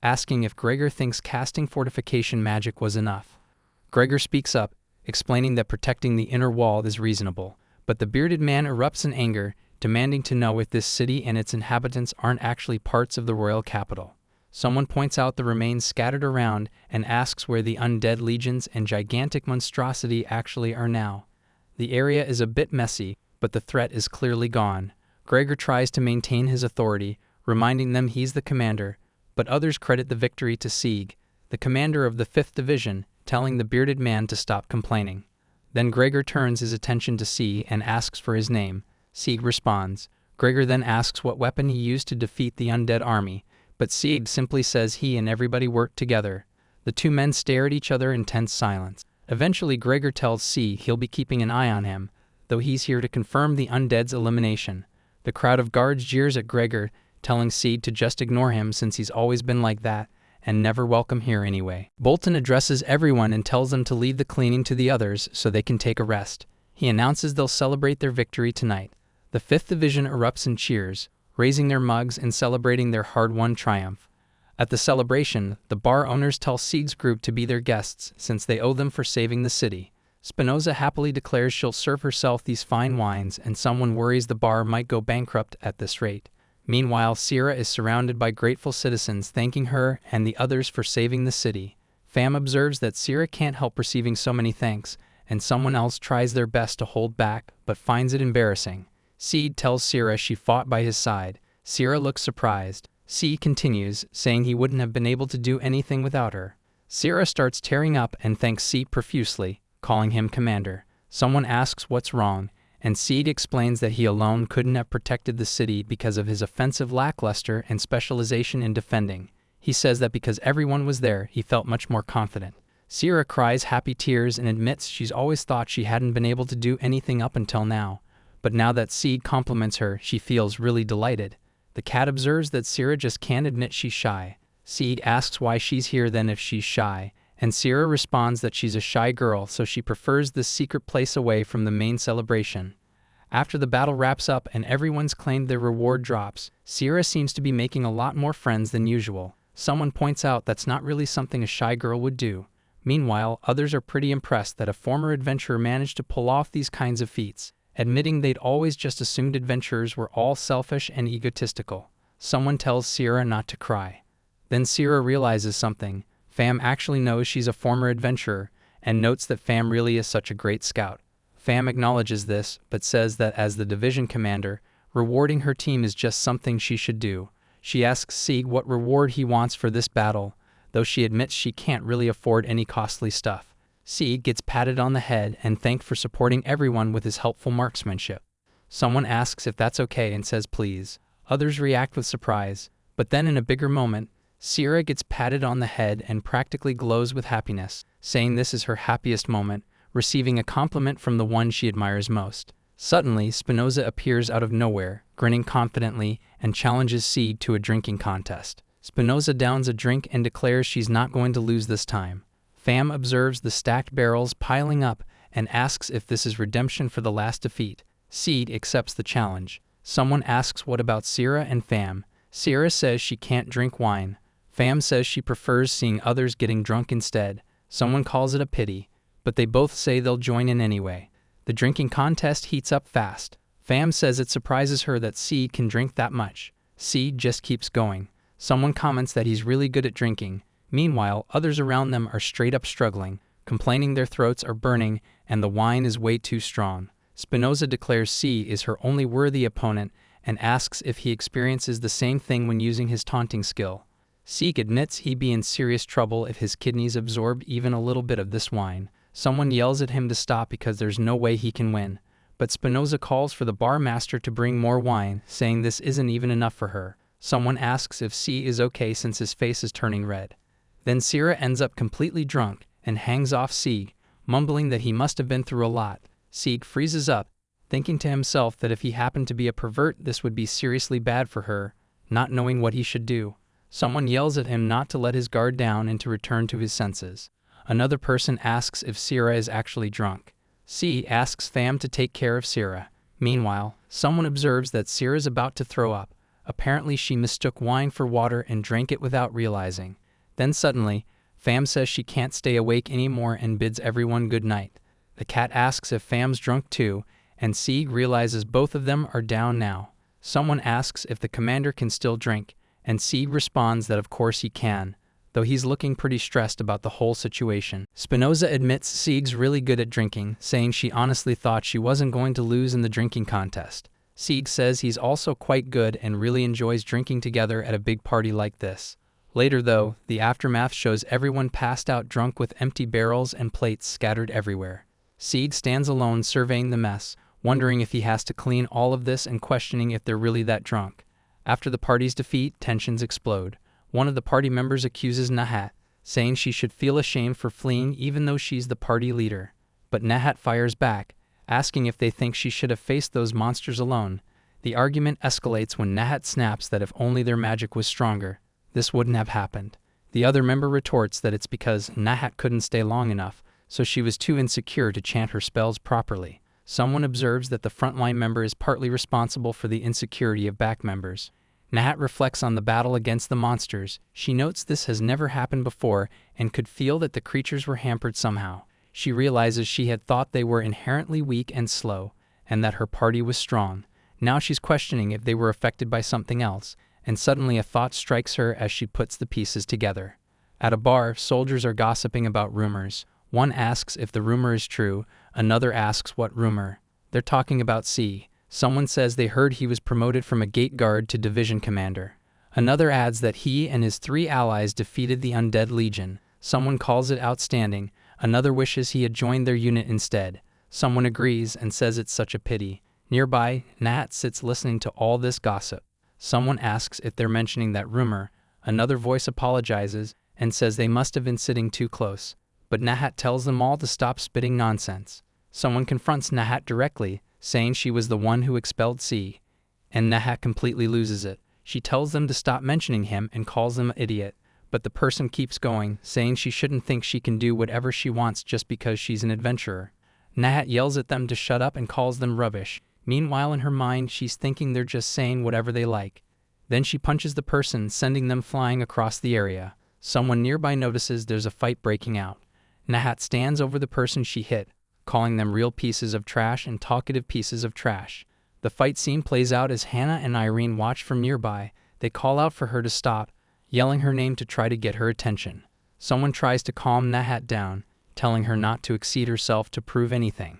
asking if Gregor thinks casting fortification magic was enough. Gregor speaks up, explaining that protecting the inner wall is reasonable, but the bearded man erupts in anger, demanding to know if this city and its inhabitants aren't actually parts of the royal capital. Someone points out the remains scattered around and asks where the undead legions and gigantic monstrosity actually are now. The area is a bit messy, but the threat is clearly gone. Gregor tries to maintain his authority, reminding them he's the commander, but others credit the victory to Sieg, the commander of the 5th Division, telling the bearded man to stop complaining. Then Gregor turns his attention to Sieg and asks for his name. Sieg responds. Gregor then asks what weapon he used to defeat the undead army, but Sieg simply says he and everybody worked together. The two men stare at each other in tense silence. Eventually Gregor tells Sieg he'll be keeping an eye on him, though he's here to confirm the undead's elimination. The crowd of guards jeers at Gregor, telling Sieg to just ignore him since he's always been like that, and never welcome here anyway. Bolton addresses everyone and tells them to leave the cleaning to the others so they can take a rest. He announces they'll celebrate their victory tonight. The 5th Division erupts in cheers, raising their mugs and celebrating their hard-won triumph. At the celebration, the bar owners tell Sieg's group to be their guests since they owe them for saving the city. Spinoza happily declares she'll serve herself these fine wines, and someone worries the bar might go bankrupt at this rate. Meanwhile, Sierra is surrounded by grateful citizens thanking her and the others for saving the city. Fam observes that Sierra can't help receiving so many thanks, and someone else tries their best to hold back, but finds it embarrassing. Sieg tells Sierra she fought by his side. Sierra looks surprised. Sieg continues, saying he wouldn't have been able to do anything without her. Sierra starts tearing up and thanks Sieg profusely, calling him commander. Someone asks what's wrong, and Sieg explains that he alone couldn't have protected the city because of his offensive lackluster and specialization in defending. He says that because everyone was there, he felt much more confident. Sierra cries happy tears and admits she's always thought she hadn't been able to do anything up until now. But now that Sieg compliments her, she feels really delighted. The cat observes that Sierra just can't admit she's shy. Sieg asks why she's here then if she's shy, and Sierra responds that she's a shy girl so she prefers this secret place away from the main celebration. After the battle wraps up and everyone's claimed their reward drops, Sierra seems to be making a lot more friends than usual. Someone points out that's not really something a shy girl would do. Meanwhile, others are pretty impressed that a former adventurer managed to pull off these kinds of feats, admitting they'd always just assumed adventurers were all selfish and egotistical. Someone tells Sierra not to cry. Then Sierra realizes something. Fam actually knows she's a former adventurer, and notes that Fam really is such a great scout. Fam acknowledges this, but says that as the division commander, rewarding her team is just something she should do. She asks Sieg what reward he wants for this battle, though she admits she can't really afford any costly stuff. Sieg gets patted on the head and thanked for supporting everyone with his helpful marksmanship. Someone asks if that's okay and says please. Others react with surprise, but then in a bigger moment, Sierra gets patted on the head and practically glows with happiness, saying this is her happiest moment, receiving a compliment from the one she admires most. Suddenly, Spinoza appears out of nowhere, grinning confidently, and challenges Sieg to a drinking contest. Spinoza downs a drink and declares she's not going to lose this time. Fam observes the stacked barrels piling up and asks if this is redemption for the last defeat. Sieg accepts the challenge. Someone asks what about Sierra and Fam. Sierra says she can't drink wine. Fam says she prefers seeing others getting drunk instead. Someone calls it a pity, but they both say they'll join in anyway. The drinking contest heats up fast. Fam says it surprises her that Sieg can drink that much. Sieg just keeps going. Someone comments that he's really good at drinking. Meanwhile, others around them are straight up struggling, complaining their throats are burning and the wine is way too strong. Spinoza declares Sieg is her only worthy opponent and asks if he experiences the same thing when using his taunting skill. Sieg admits he'd be in serious trouble if his kidneys absorbed even a little bit of this wine. Someone yells at him to stop because there's no way he can win, but Spinoza calls for the bar master to bring more wine, saying this isn't even enough for her. Someone asks if Sieg is okay since his face is turning red. Then Sierra ends up completely drunk and hangs off Sieg, mumbling that he must have been through a lot. Sieg freezes up, thinking to himself that if he happened to be a pervert this would be seriously bad for her, not knowing what he should do. Someone yells at him not to let his guard down and to return to his senses. Another person asks if Sierra is actually drunk. Sieg asks Fam to take care of Sierra. Meanwhile, someone observes that Sierra's about to throw up. Apparently she mistook wine for water and drank it without realizing. Then suddenly, Fam says she can't stay awake anymore and bids everyone good night. The cat asks if Fam's drunk too, and Sieg realizes both of them are down now. Someone asks if the commander can still drink, and Sieg responds that of course he can, though he's looking pretty stressed about the whole situation. Spinoza admits Sieg's really good at drinking, saying she honestly thought she wasn't going to lose in the drinking contest. Sieg says he's also quite good and really enjoys drinking together at a big party like this. Later though, the aftermath shows everyone passed out drunk with empty barrels and plates scattered everywhere. Sieg stands alone surveying the mess, wondering if he has to clean all of this and questioning if they're really that drunk. After the party's defeat, tensions explode. One of the party members accuses Nahat, saying she should feel ashamed for fleeing even though she's the party leader. But Nahat fires back, asking if they think she should have faced those monsters alone. The argument escalates when Nahat snaps that if only their magic was stronger, this wouldn't have happened. The other member retorts that it's because Nahat couldn't stay long enough, so she was too insecure to chant her spells properly. Someone observes that the frontline member is partly responsible for the insecurity of back members. Nahat reflects on the battle against the monsters. She notes this has never happened before and could feel that the creatures were hampered somehow. She realizes she had thought they were inherently weak and slow, and that her party was strong. Now she's questioning if they were affected by something else, and suddenly a thought strikes her as she puts the pieces together. At a bar, soldiers are gossiping about rumors. One asks if the rumor is true, another asks what rumor. They're talking about C. Someone says they heard he was promoted from a gate guard to division commander. Another adds that he and his 3 allies defeated the Undead Legion. Someone calls it outstanding. Another wishes he had joined their unit instead. Someone agrees and says it's such a pity. Nearby, Nat sits listening to all this gossip. Someone asks if they're mentioning that rumor. Another voice apologizes and says they must have been sitting too close. But Nahat tells them all to stop spitting nonsense. Someone confronts Nahat directly, saying she was the one who expelled C. And Nahat completely loses it. She tells them to stop mentioning him and calls them an idiot. But the person keeps going, saying she shouldn't think she can do whatever she wants just because she's an adventurer. Nahat yells at them to shut up and calls them rubbish. Meanwhile, in her mind, she's thinking they're just saying whatever they like. Then she punches the person, sending them flying across the area. Someone nearby notices there's a fight breaking out. Nahat stands over the person she hit, calling them real pieces of trash and talkative pieces of trash. The fight scene plays out as Hannah and Irene watch from nearby. They call out for her to stop, yelling her name to try to get her attention. Someone tries to calm Nahat down, telling her not to exceed herself to prove anything.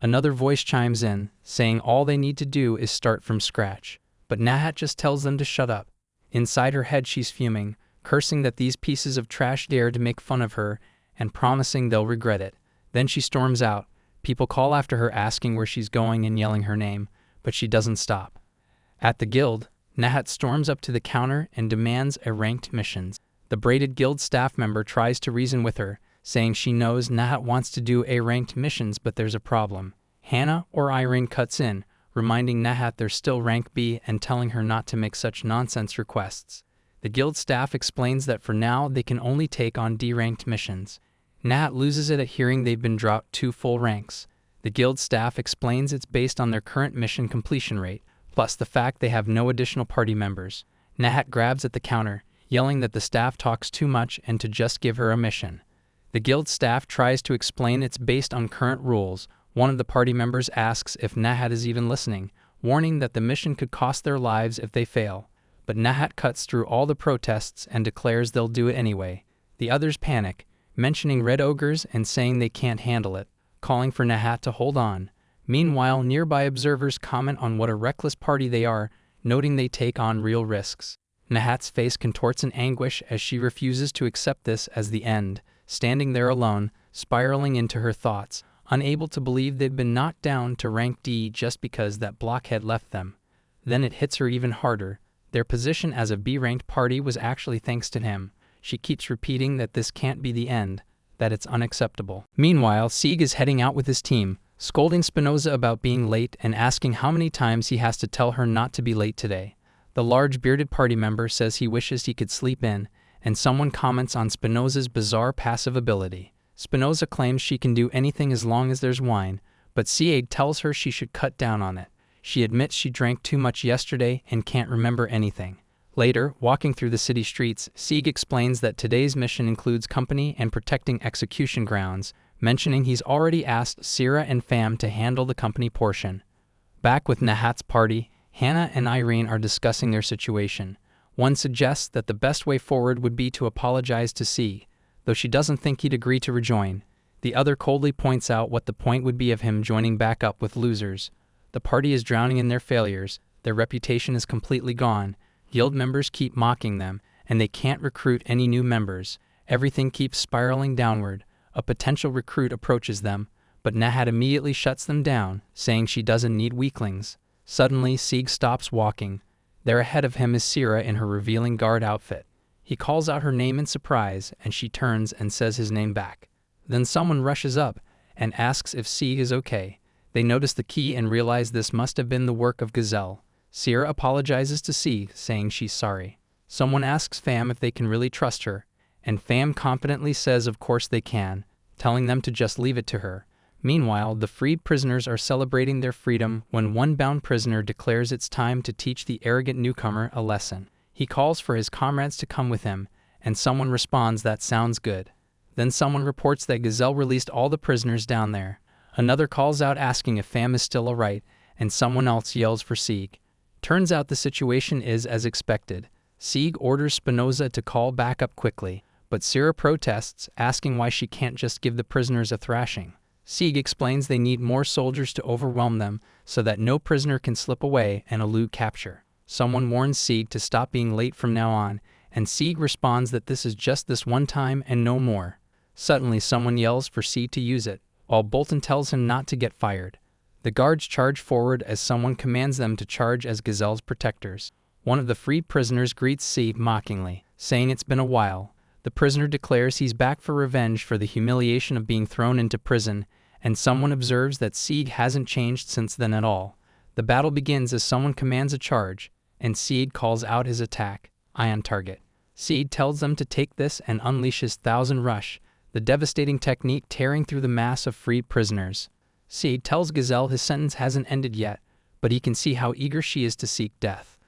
Another voice chimes in, saying all they need to do is start from scratch. But Nahat just tells them to shut up. Inside her head she's fuming, cursing that these pieces of trash dare to make fun of her, and promising they'll regret it. Then she storms out. People call after her asking where she's going and yelling her name, but she doesn't stop. At the guild, Nahat storms up to the counter and demands a ranked missions. The braided guild staff member tries to reason with her, saying she knows Nahat wants to do A-ranked missions, but there's a problem. Hannah or Irene cuts in, reminding Nahat they're still rank B and telling her not to make such nonsense requests. The guild staff explains that for now they can only take on D-ranked missions. Nahat loses it at hearing they've been dropped 2 full ranks. The guild staff explains it's based on their current mission completion rate, plus the fact they have no additional party members. Nahat grabs at the counter, yelling that the staff talks too much and to just give her a mission. The guild staff tries to explain it's based on current rules. One of the party members asks if Nahat is even listening, warning that the mission could cost their lives if they fail. But Nahat cuts through all the protests and declares they'll do it anyway. The others panic, mentioning red ogres and saying they can't handle it, calling for Nahat to hold on. Meanwhile, nearby observers comment on what a reckless party they are, noting they take on real risks. Nahat's face contorts in anguish as she refuses to accept this as the end, standing there alone, spiraling into her thoughts, unable to believe they'd been knocked down to rank D just because that blockhead left them. Then it hits her even harder. Their position as a B-ranked party was actually thanks to him. She keeps repeating that this can't be the end, that it's unacceptable. Meanwhile, Sieg is heading out with his team, scolding Spinoza about being late and asking how many times he has to tell her not to be late today. The large bearded party member says he wishes he could sleep in, and someone comments on Spinoza's bizarre passive ability. Spinoza claims she can do anything as long as there's wine, but Sieg tells her she should cut down on it. She admits she drank too much yesterday and can't remember anything. Later, walking through the city streets, Sieg explains that today's mission includes company and protecting execution grounds, mentioning he's already asked Sira and Pham to handle the company portion. Back with Nahat's party, Hannah and Irene are discussing their situation. One suggests that the best way forward would be to apologize to C, though she doesn't think he'd agree to rejoin. The other coldly points out what the point would be of him joining back up with losers. The party is drowning in their failures, their reputation is completely gone, guild members keep mocking them, and they can't recruit any new members. Everything keeps spiraling downward. A potential recruit approaches them, but Nahat immediately shuts them down, saying she doesn't need weaklings. Suddenly, Sieg stops walking. There ahead of him is Sira in her revealing guard outfit. He calls out her name in surprise, and she turns and says his name back. Then someone rushes up and asks if Sieg is okay. They notice the key and realize this must have been the work of Gazelle. Sira apologizes to Sieg, saying she's sorry. Someone asks Fam if they can really trust her, and Fam confidently says of course they can, telling them to just leave it to her. Meanwhile, the freed prisoners are celebrating their freedom when one bound prisoner declares it's time to teach the arrogant newcomer a lesson. He calls for his comrades to come with him, and someone responds that sounds good. Then someone reports that Gazelle released all the prisoners down there. Another calls out asking if Fam is still alright, and someone else yells for Sieg. Turns out the situation is as expected. Sieg orders Spinoza to call back up quickly, but Sira protests, asking why she can't just give the prisoners a thrashing. Sieg explains they need more soldiers to overwhelm them so that no prisoner can slip away and elude capture. Someone warns Sieg to stop being late from now on, and Sieg responds that this is just this one time and no more. Suddenly someone yells for Sieg to use it, while Bolton tells him not to get fired. The guards charge forward as someone commands them to charge as Gazelle's protectors. One of the freed prisoners greets Sieg mockingly, saying it's been a while. The prisoner declares he's back for revenge for the humiliation of being thrown into prison, and someone observes that Sieg hasn't changed since then at all. The battle begins as someone commands a charge, and Sieg calls out his attack, Eye on Target. Sieg tells them to take this and unleashes Thousand Rush, the devastating technique tearing through the mass of freed prisoners. Sieg tells Gazelle his sentence hasn't ended yet, but he can see how eager she is to seek death.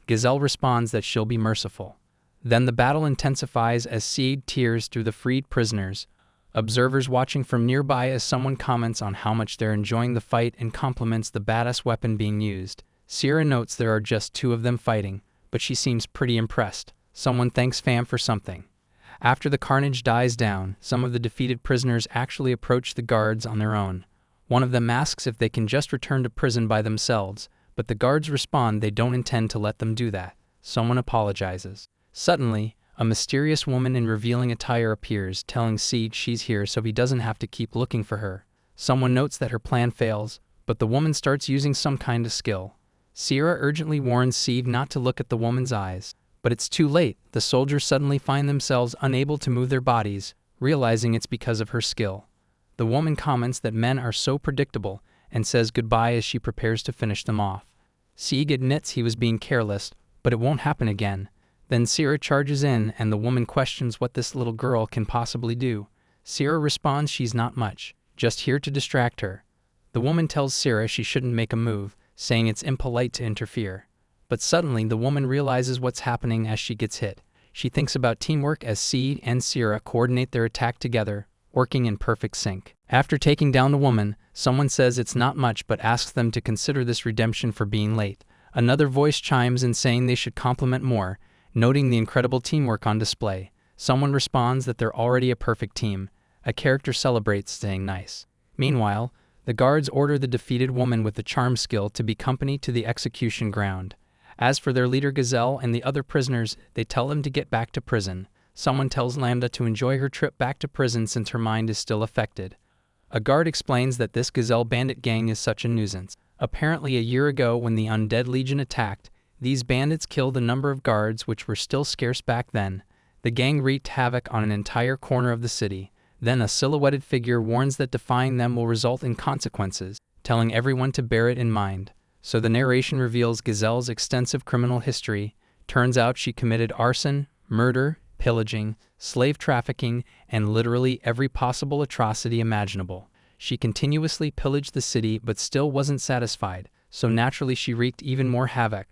Gazelle responds that she'll be merciful. Then the battle intensifies as Sieg tears through the freed prisoners. Observers watching from nearby as someone comments on how much they're enjoying the fight and compliments the badass weapon being used. Sira notes there are just two of them fighting, but she seems pretty impressed. Someone thanks Fam for something. After the carnage dies down, some of the defeated prisoners actually approach the guards on their own. One of them asks if they can just return to prison by themselves, but the guards respond they don't intend to let them do that. Someone apologizes. Suddenly, a mysterious woman in revealing attire appears, telling Sieg she's here so he doesn't have to keep looking for her. Someone notes that her plan fails, but the woman starts using some kind of skill. Sira urgently warns Sieg not to look at the woman's eyes, but it's too late. The soldiers suddenly find themselves unable to move their bodies, realizing it's because of her skill. The woman comments that men are so predictable and says goodbye as she prepares to finish them off. Sieg admits he was being careless, but it won't happen again. Then Sira charges in and the woman questions what this little girl can possibly do. Sira responds she's not much, just here to distract her. The woman tells Sira she shouldn't make a move, saying it's impolite to interfere. But suddenly the woman realizes what's happening as she gets hit. She thinks about teamwork as Sieg and Sira coordinate their attack together, working in perfect sync. After taking down the woman, someone says it's not much but asks them to consider this redemption for being late. Another voice chimes in saying they should compliment more, noting the incredible teamwork on display. Someone responds that they're already a perfect team. A character celebrates, saying nice. Meanwhile, the guards order the defeated woman with the charm skill to be company to the execution ground. As for their leader Gazelle and the other prisoners, they tell them to get back to prison. Someone tells Lambda to enjoy her trip back to prison since her mind is still affected. A guard explains that this Gazelle bandit gang is such a nuisance. Apparently a year ago when the Undead Legion attacked, these bandits killed a number of guards which were still scarce back then. The gang wreaked havoc on an entire corner of the city. Then a silhouetted figure warns that defying them will result in consequences, telling everyone to bear it in mind. So the narration reveals Gazelle's extensive criminal history. Turns out she committed arson, murder, pillaging, slave trafficking, and literally every possible atrocity imaginable. She continuously pillaged the city but still wasn't satisfied, so naturally she wreaked even more havoc.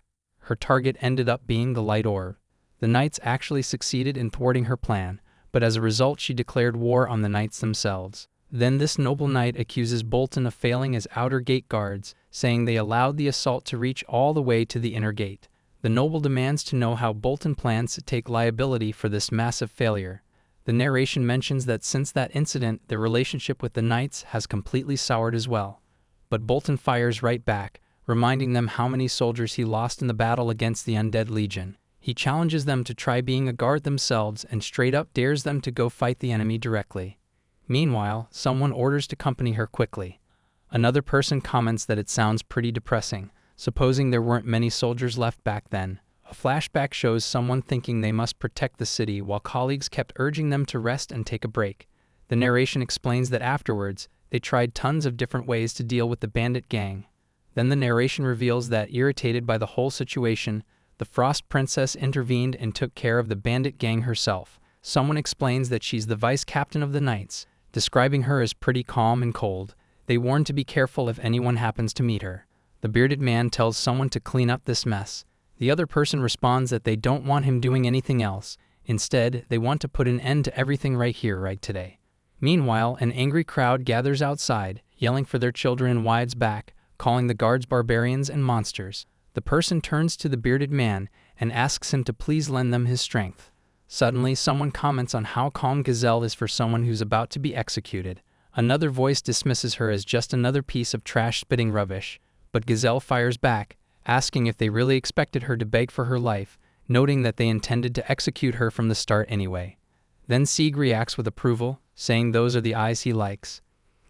Her target ended up being the light orb. The knights actually succeeded in thwarting her plan, but as a result she declared war on the knights themselves. Then this noble knight accuses Bolton of failing as outer gate guards, saying they allowed the assault to reach all the way to the inner gate. The noble demands to know how Bolton plans to take liability for this massive failure. The narration mentions that since that incident, their relationship with the knights has completely soured as well. but Bolton fires right back, reminding them how many soldiers he lost in the battle against the Undead Legion. He challenges them to try being a guard themselves and straight up dares them to go fight the enemy directly. Meanwhile, someone orders to accompany her quickly. Another person comments that it sounds pretty depressing, supposing there weren't many soldiers left back then. A flashback shows someone thinking they must protect the city while colleagues kept urging them to rest and take a break. The narration explains that afterwards, they tried tons of different ways to deal with the bandit gang. Then the narration reveals that, irritated by the whole situation, the Frost Princess intervened and took care of the bandit gang herself. Someone explains that she's the vice captain of the Knights, describing her as pretty calm and cold. They warn to be careful if anyone happens to meet her. The bearded man tells someone to clean up this mess. The other person responds that they don't want him doing anything else. Instead, they want to put an end to everything right here, right today. Meanwhile, an angry crowd gathers outside, yelling for their children and wives back, calling the guards barbarians and monsters. The person turns to the bearded man and asks him to please lend them his strength. Suddenly, someone comments on how calm Gazelle is for someone who's about to be executed. Another voice dismisses her as just another piece of trash-spitting rubbish, but Gazelle fires back, asking if they really expected her to beg for her life, noting that they intended to execute her from the start anyway. Then Sieg reacts with approval, saying those are the eyes he likes.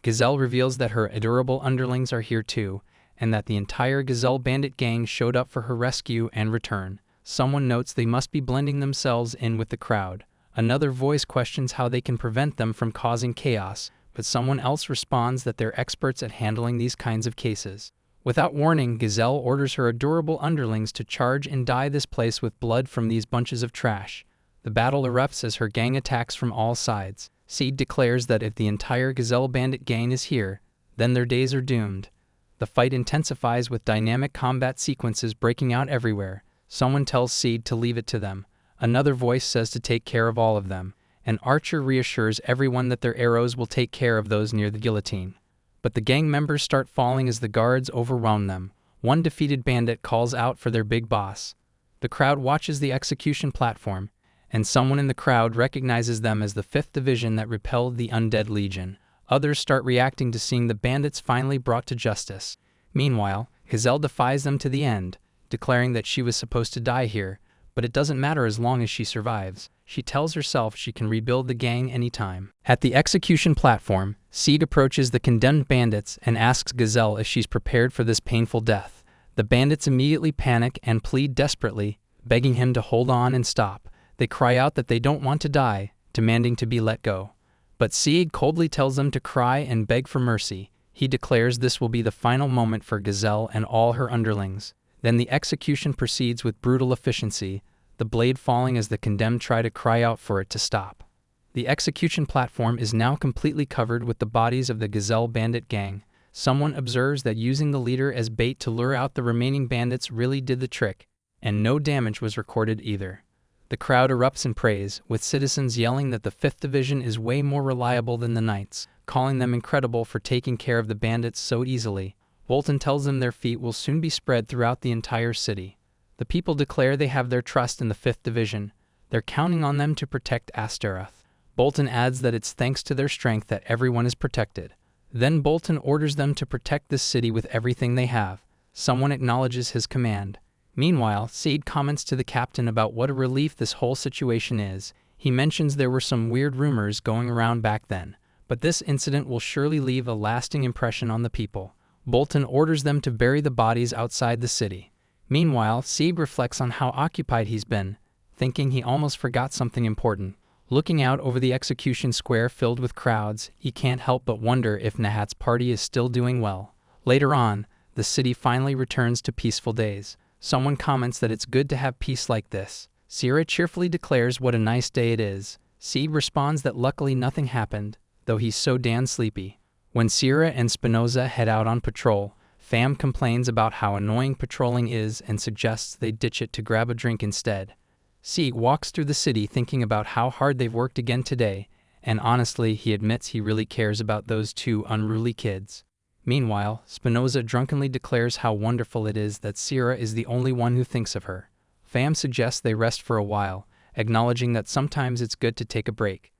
Gazelle reveals that her adorable underlings are here too, and that the entire Gazelle bandit gang showed up for her rescue and return. Someone notes they must be blending themselves in with the crowd. Another voice questions how they can prevent them from causing chaos, but someone else responds that they're experts at handling these kinds of cases. Without warning, Gazelle orders her adorable underlings to charge and dye this place with blood from these bunches of trash. The battle erupts as her gang attacks from all sides. Seed declares that if the entire Gazelle bandit gang is here, then their days are doomed. The fight intensifies with dynamic combat sequences breaking out everywhere. Someone tells Seed to leave it to them. Another voice says to take care of all of them. An archer reassures everyone that their arrows will take care of those near the guillotine. But the gang members start falling as the guards overwhelm them. One defeated bandit calls out for their big boss. The crowd watches the execution platform, and someone in the crowd recognizes them as the 5th Division that repelled the Undead Legion. Others start reacting to seeing the bandits finally brought to justice. Meanwhile, Gazelle defies them to the end, declaring that she was supposed to die here, but it doesn't matter as long as she survives. She tells herself she can rebuild the gang anytime. At the execution platform, Seed approaches the condemned bandits and asks Gazelle if she's prepared for this painful death. The bandits immediately panic and plead desperately, begging him to hold on and stop. They cry out that they don't want to die, demanding to be let go. But Seed coldly tells them to cry and beg for mercy. He declares this will be the final moment for Gazelle and all her underlings. Then the execution proceeds with brutal efficiency, the blade falling as the condemned try to cry out for it to stop. The execution platform is now completely covered with the bodies of the Gazelle bandit gang. Someone observes that using the leader as bait to lure out the remaining bandits really did the trick, and no damage was recorded either. The crowd erupts in praise, with citizens yelling that the 5th Division is way more reliable than the Knights, calling them incredible for taking care of the bandits so easily. Bolton tells them their feat will soon be spread throughout the entire city. The people declare they have their trust in the 5th Division. They're counting on them to protect Asura. Bolton adds that it's thanks to their strength that everyone is protected. Then Bolton orders them to protect this city with everything they have. Someone acknowledges his command. Meanwhile, Seed comments to the captain about what a relief this whole situation is. He mentions there were some weird rumors going around back then, but this incident will surely leave a lasting impression on the people. Bolton orders them to bury the bodies outside the city. Meanwhile, Seed reflects on how occupied he's been, thinking he almost forgot something important. Looking out over the execution square filled with crowds, he can't help but wonder if Nahat's party is still doing well. Later on, the city finally returns to peaceful days. Someone comments that it's good to have peace like this. Sierra cheerfully declares what a nice day it is. Seed responds that luckily nothing happened, though he's so damn sleepy. When Sierra and Spinoza head out on patrol, Fam complains about how annoying patrolling is and suggests they ditch it to grab a drink instead. Seed walks through the city thinking about how hard they've worked again today, and honestly he admits he really cares about those 2 unruly kids. Meanwhile, Spinoza drunkenly declares how wonderful it is that Sierra is the only one who thinks of her. Fam suggests they rest for a while, acknowledging that sometimes it's good to take a break.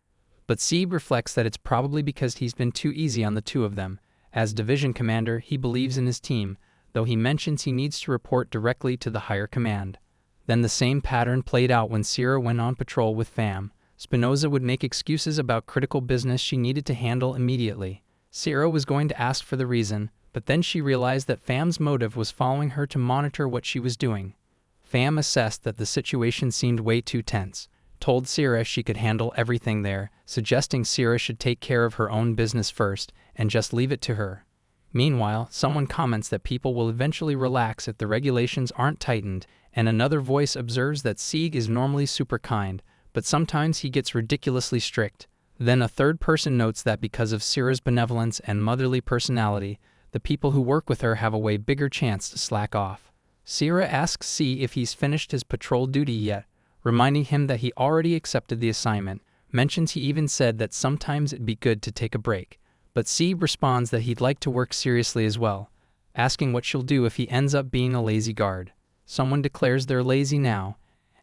But Seed reflects that it's probably because he's been too easy on the 2 of them, As division commander, he believes in his team, though he mentions he needs to report directly to the higher command. Then the same pattern played out when Sierra went on patrol with Fam. Spinoza would make excuses about critical business she needed to handle immediately. Sierra was going to ask for the reason, but then she realized that Fam's motive was following her to monitor what she was doing. Fam assessed that the situation seemed way too tense, told Sierra she could handle everything there, suggesting Sierra should take care of her own business first and just leave it to her. Meanwhile, someone comments that people will eventually relax if the regulations aren't tightened, and another voice observes that Sieg is normally super kind, but sometimes he gets ridiculously strict. Then a third person notes that because of Sierra's benevolence and motherly personality, the people who work with her have a way bigger chance to slack off. Sierra asks C if he's finished his patrol duty yet, reminding him that he already accepted the assignment, mentions he even said that sometimes it'd be good to take a break. But C responds that he'd like to work seriously as well, asking what she'll do if he ends up being a lazy guard. Someone declares they're lazy now,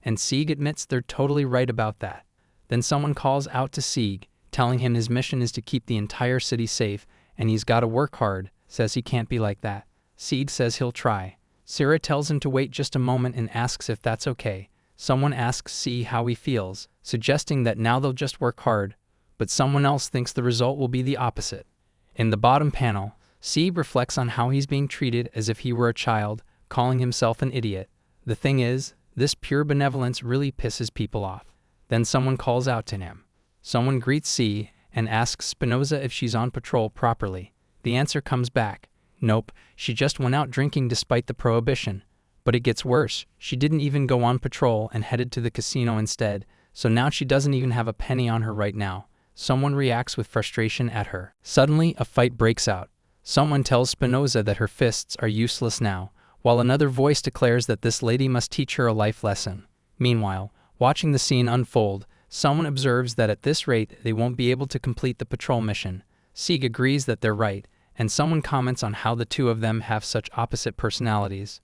and Sieg admits they're totally right about that. Then someone calls out to Sieg, telling him his mission is to keep the entire city safe, and he's gotta work hard, says he can't be like that. Sieg says he'll try. Sierra tells him to wait just a moment and asks if that's okay. Someone asks C how he feels, suggesting that now they'll just work hard, but someone else thinks the result will be the opposite. In the bottom panel, C reflects on how he's being treated as if he were a child, calling himself an idiot. The thing is, this pure benevolence really pisses people off. Then someone calls out to him. Someone greets C and asks Spinoza if she's on patrol properly. The answer comes back, nope, she just went out drinking despite the prohibition. But it gets worse, she didn't even go on patrol and headed to the casino instead, so now she doesn't even have a penny on her right now. Someone reacts with frustration at her. Suddenly, a fight breaks out. Someone tells Spinoza that her fists are useless now, while another voice declares that this lady must teach her a life lesson. Meanwhile, watching the scene unfold, someone observes that at this rate they won't be able to complete the patrol mission. Sieg agrees that they're right, and someone comments on how the two of them have such opposite personalities.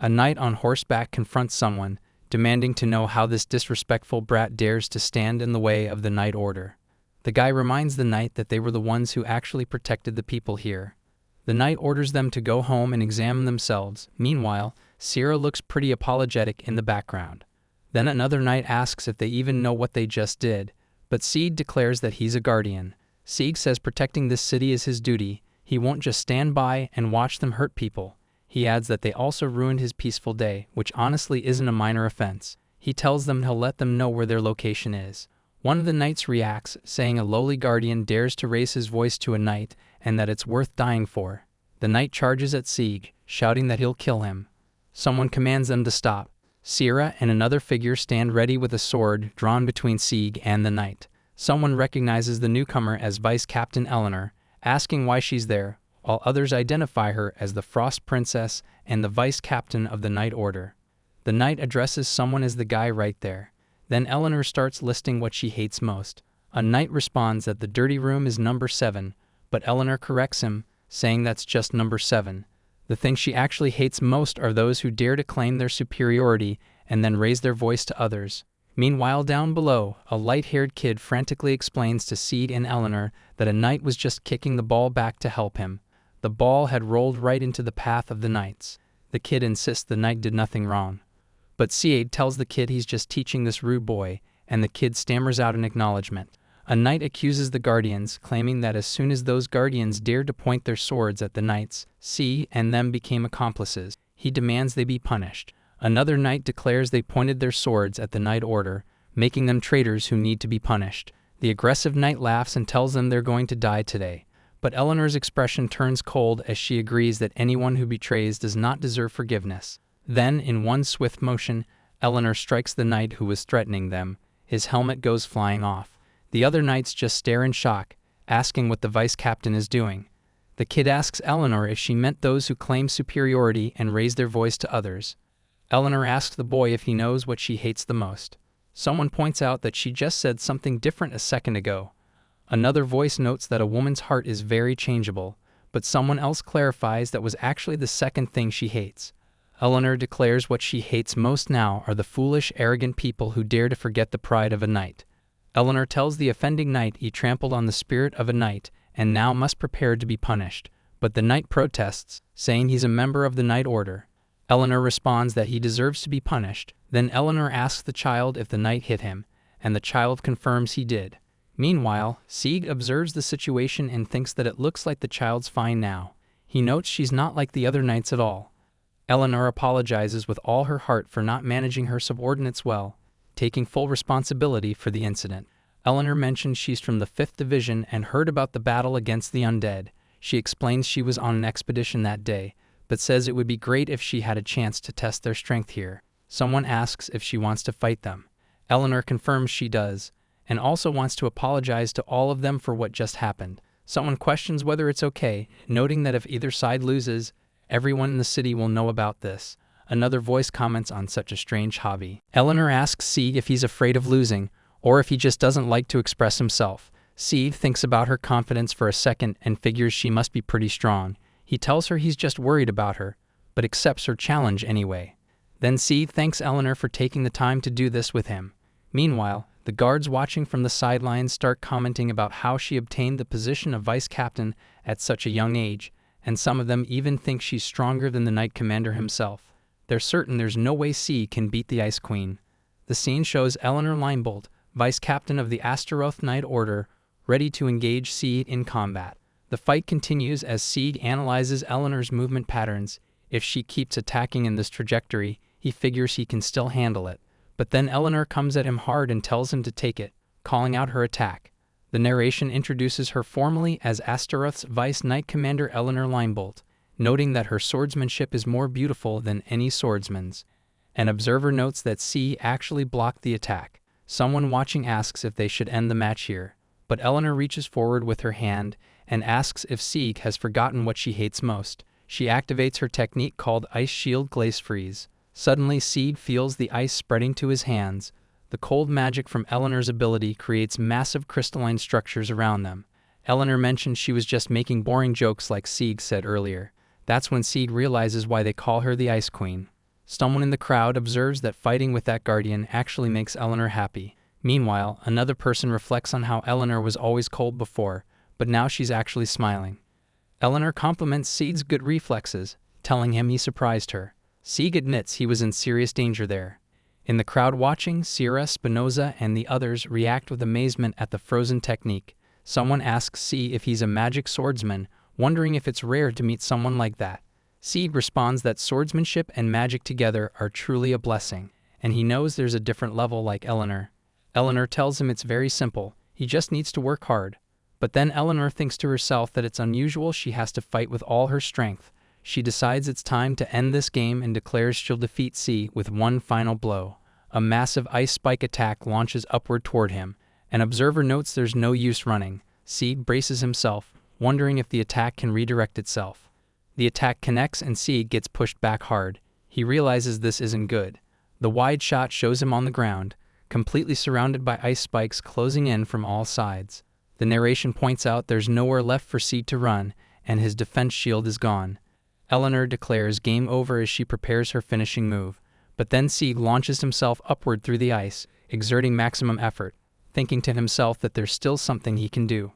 A knight on horseback confronts someone, demanding to know how this disrespectful brat dares to stand in the way of the knight order. The guy reminds the knight that they were the ones who actually protected the people here. The knight orders them to go home and examine themselves. Meanwhile, Sierra looks pretty apologetic in the background. Then another knight asks if they even know what they just did, but Sieg declares that he's a guardian. Sieg says protecting this city is his duty. He won't just stand by and watch them hurt people. He adds that they also ruined his peaceful day, which honestly isn't a minor offense. He tells them he'll let them know where their location is. One of the knights reacts, saying a lowly guardian dares to raise his voice to a knight and that it's worth dying for. The knight charges at Sieg, shouting that he'll kill him. Someone commands them to stop. Sierra and another figure stand ready with a sword drawn between Sieg and the knight. Someone recognizes the newcomer as Vice Captain Eleanor, asking why she's there, while others identify her as the Frost Princess and the Vice Captain of the Knight Order. The knight addresses someone as the guy right there. Then Eleanor starts listing what she hates most. A knight responds that the dirty room is number 7, but Eleanor corrects him, saying that's just number 7. The thing she actually hates most are those who dare to claim their superiority and then raise their voice to others. Meanwhile, down below, a light-haired kid frantically explains to Sieg and Eleanor that a knight was just kicking the ball back to help him. The ball had rolled right into the path of the knights. The kid insists the knight did nothing wrong. But Sieg tells the kid he's just teaching this rude boy, and the kid stammers out an acknowledgement. A knight accuses the guardians, claiming that as soon as those guardians dared to point their swords at the knights, Sieg and them became accomplices. He demands they be punished. Another knight declares they pointed their swords at the Knight Order, making them traitors who need to be punished. The aggressive knight laughs and tells them they're going to die today. But Eleanor's expression turns cold as she agrees that anyone who betrays does not deserve forgiveness. Then, in one swift motion, Eleanor strikes the knight who was threatening them. His helmet goes flying off. The other knights just stare in shock, asking what the vice captain is doing. The kid asks Eleanor if she meant those who claim superiority and raise their voice to others. Eleanor asks the boy if he knows what she hates the most. Someone points out that she just said something different a second ago. Another voice notes that a woman's heart is very changeable, but someone else clarifies that was actually the second thing she hates. Eleanor declares what she hates most now are the foolish, arrogant people who dare to forget the pride of a knight. Eleanor tells the offending knight he trampled on the spirit of a knight and now must prepare to be punished. but the knight protests, saying he's a member of the Knight Order. Eleanor responds that he deserves to be punished. Then Eleanor asks the child if the knight hit him, and the child confirms he did. Meanwhile, Sieg observes the situation and thinks that it looks like the child's fine now. He notes she's not like the other knights at all. Eleanor apologizes with all her heart for not managing her subordinates well, taking full responsibility for the incident. Eleanor mentions she's from the 5th Division and heard about the battle against the undead. She explains she was on an expedition that day, but says it would be great if she had a chance to test their strength here. Someone asks if she wants to fight them. Eleanor confirms she does, and also wants to apologize to all of them for what just happened. Someone questions whether it's okay, noting that if either side loses, everyone in the city will know about this. Another voice comments on such a strange hobby. Eleanor asks Sieg if he's afraid of losing, or if he just doesn't like to express himself. Sieg thinks about her confidence for a second and figures she must be pretty strong. He tells her he's just worried about her, but accepts her challenge anyway. Then Sieg thanks Eleanor for taking the time to do this with him. Meanwhile, the guards watching from the sidelines start commenting about how she obtained the position of vice captain at such a young age, and some of them even think she's stronger than the knight commander himself. They're certain there's no way Sieg can beat the Ice Queen. The scene shows Eleanor Linebolt, vice captain of the Astaroth Knight Order, ready to engage Sieg in combat. The fight continues as Sieg analyzes Eleanor's movement patterns. If she keeps attacking in this trajectory, he figures he can still handle it. But then Eleanor comes at him hard and tells him to take it, calling out her attack. The narration introduces her formally as Astaroth's Vice Knight Commander Eleanor Linebolt, noting that her swordsmanship is more beautiful than any swordsman's. An observer notes that Sieg actually blocked the attack. Someone watching asks if they should end the match here, but Eleanor reaches forward with her hand and asks if Sieg has forgotten what she hates most. She activates her technique called Ice Shield Glaze Freeze. Suddenly, Sieg feels the ice spreading to his hands. The cold magic from Eleanor's ability creates massive crystalline structures around them. Eleanor mentioned she was just making boring jokes like Sieg said earlier. That's when Sieg realizes why they call her the Ice Queen. Someone in the crowd observes that fighting with that guardian actually makes Eleanor happy. Meanwhile, another person reflects on how Eleanor was always cold before, but now she's actually smiling. Eleanor compliments Sieg's good reflexes, telling him he surprised her. Sieg admits he was in serious danger there. In the crowd watching, Sierra, Spinoza, and the others react with amazement at the frozen technique. Someone asks Sieg if he's a magic swordsman, wondering if it's rare to meet someone like that. Sieg responds that swordsmanship and magic together are truly a blessing, and he knows there's a different level like Eleanor. Eleanor tells him it's very simple, he just needs to work hard. But then Eleanor thinks to herself that it's unusual she has to fight with all her strength. She decides it's time to end this game and declares she'll defeat Sieg with one final blow. A massive ice spike attack launches upward toward him. An observer notes there's no use running. Sieg braces himself, wondering if the attack can redirect itself. The attack connects and Sieg gets pushed back hard. He realizes this isn't good. The wide shot shows him on the ground, completely surrounded by ice spikes closing in from all sides. The narration points out there's nowhere left for Sieg to run, and his defense shield is gone. Eleanor declares game over as she prepares her finishing move, but then Sieg launches himself upward through the ice, exerting maximum effort, thinking to himself that there's still something he can do.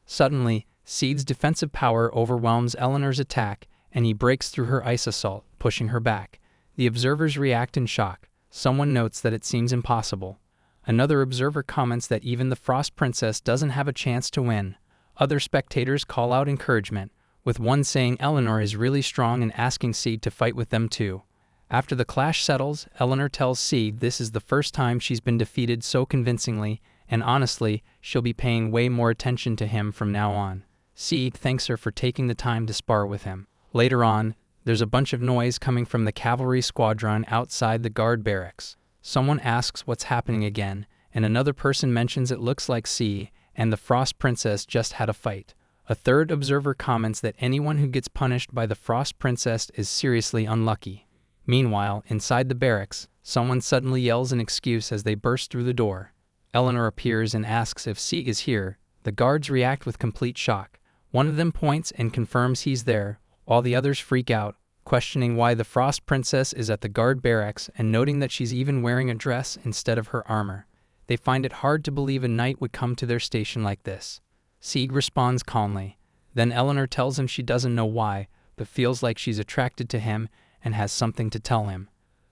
Suddenly, Sieg's defensive power overwhelms Eleanor's attack, and he breaks through her ice assault, pushing her back. The observers react in shock. Someone notes that it seems impossible. Another observer comments that even the Frost Princess doesn't have a chance to win. Other spectators call out encouragement, with one saying Eleanor is really strong and asking Sieg to fight with them too. After the clash settles, Eleanor tells Sieg this is the first time she's been defeated so convincingly, and honestly, she'll be paying way more attention to him from now on. Sieg thanks her for taking the time to spar with him. Later on, there's a bunch of noise coming from the cavalry squadron outside the guard barracks. Someone asks what's happening again, and another person mentions it looks like Sieg and the Frost Princess just had a fight. A third observer comments that anyone who gets punished by the Frost Princess is seriously unlucky. Meanwhile, inside the barracks, someone suddenly yells an excuse as they burst through the door. Eleanor appears and asks if Sieg is here. The guards react with complete shock. One of them points and confirms he's there, while the others freak out, questioning why the Frost Princess is at the guard barracks and noting that she's even wearing a dress instead of her armor. They find it hard to believe a knight would come to their station like this. Sieg responds calmly. Then Eleanor tells him she doesn't know why, but feels like she's attracted to him and has something to tell him.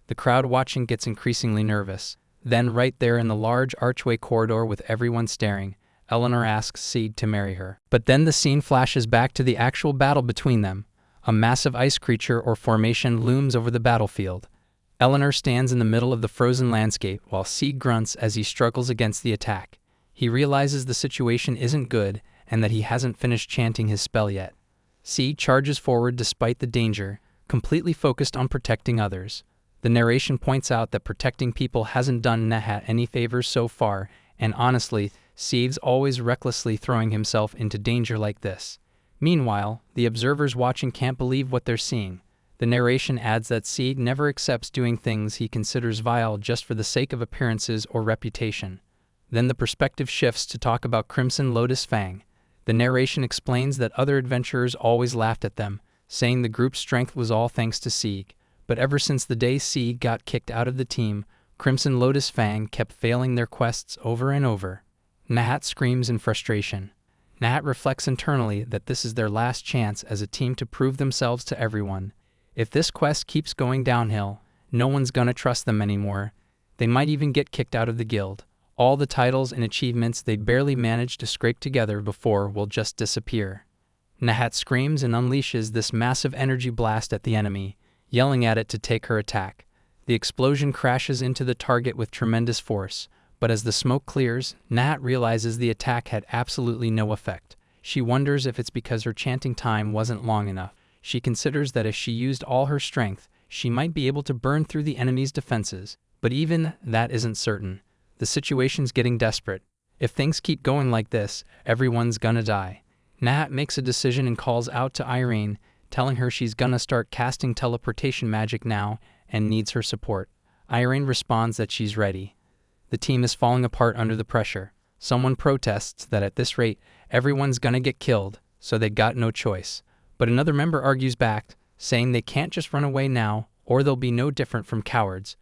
The crowd watching gets increasingly nervous. Then right there in the large archway corridor with everyone staring, Eleanor asks Seed to marry her. But then the scene flashes back to the actual battle between them. A massive ice creature or formation looms over the battlefield. Eleanor stands in the middle of the frozen landscape while Seed grunts as he struggles against the attack. He realizes the situation isn't good and that he hasn't finished chanting his spell yet. Seed charges forward despite the danger, completely focused on protecting others. The narration points out that protecting people hasn't done Nahat any favors so far, and honestly, Seed's always recklessly throwing himself into danger like this. Meanwhile, the observers watching can't believe what they're seeing. The narration adds that Seed never accepts doing things he considers vile just for the sake of appearances or reputation. Then the perspective shifts to talk about Crimson Lotus Fang. The narration explains that other adventurers always laughed at them, saying the group's strength was all thanks to Seed. But ever since the day Seed got kicked out of the team, Crimson Lotus Fang kept failing their quests over and over. Nahat screams in frustration. Nahat reflects internally that this is their last chance as a team to prove themselves to everyone. If this quest keeps going downhill, no one's gonna trust them anymore. They might even get kicked out of the guild. All the titles and achievements they barely managed to scrape together before will just disappear. Nahat screams and unleashes this massive energy blast at the enemy, yelling at it to take her attack. The explosion crashes into the target with tremendous force, but as the smoke clears, Nahat realizes the attack had absolutely no effect. She wonders if it's because her chanting time wasn't long enough. She considers that if she used all her strength, she might be able to burn through the enemy's defenses, but even that isn't certain. The situation's getting desperate. If things keep going like this, everyone's gonna die. Nahat makes a decision and calls out to Irene, telling her she's gonna start casting teleportation magic now and needs her support. Irene responds that she's ready. The team is falling apart under the pressure. Someone protests that at this rate, everyone's gonna get killed, so they got no choice. But another member argues back, saying they can't just run away now, or they'll be no different from cowards,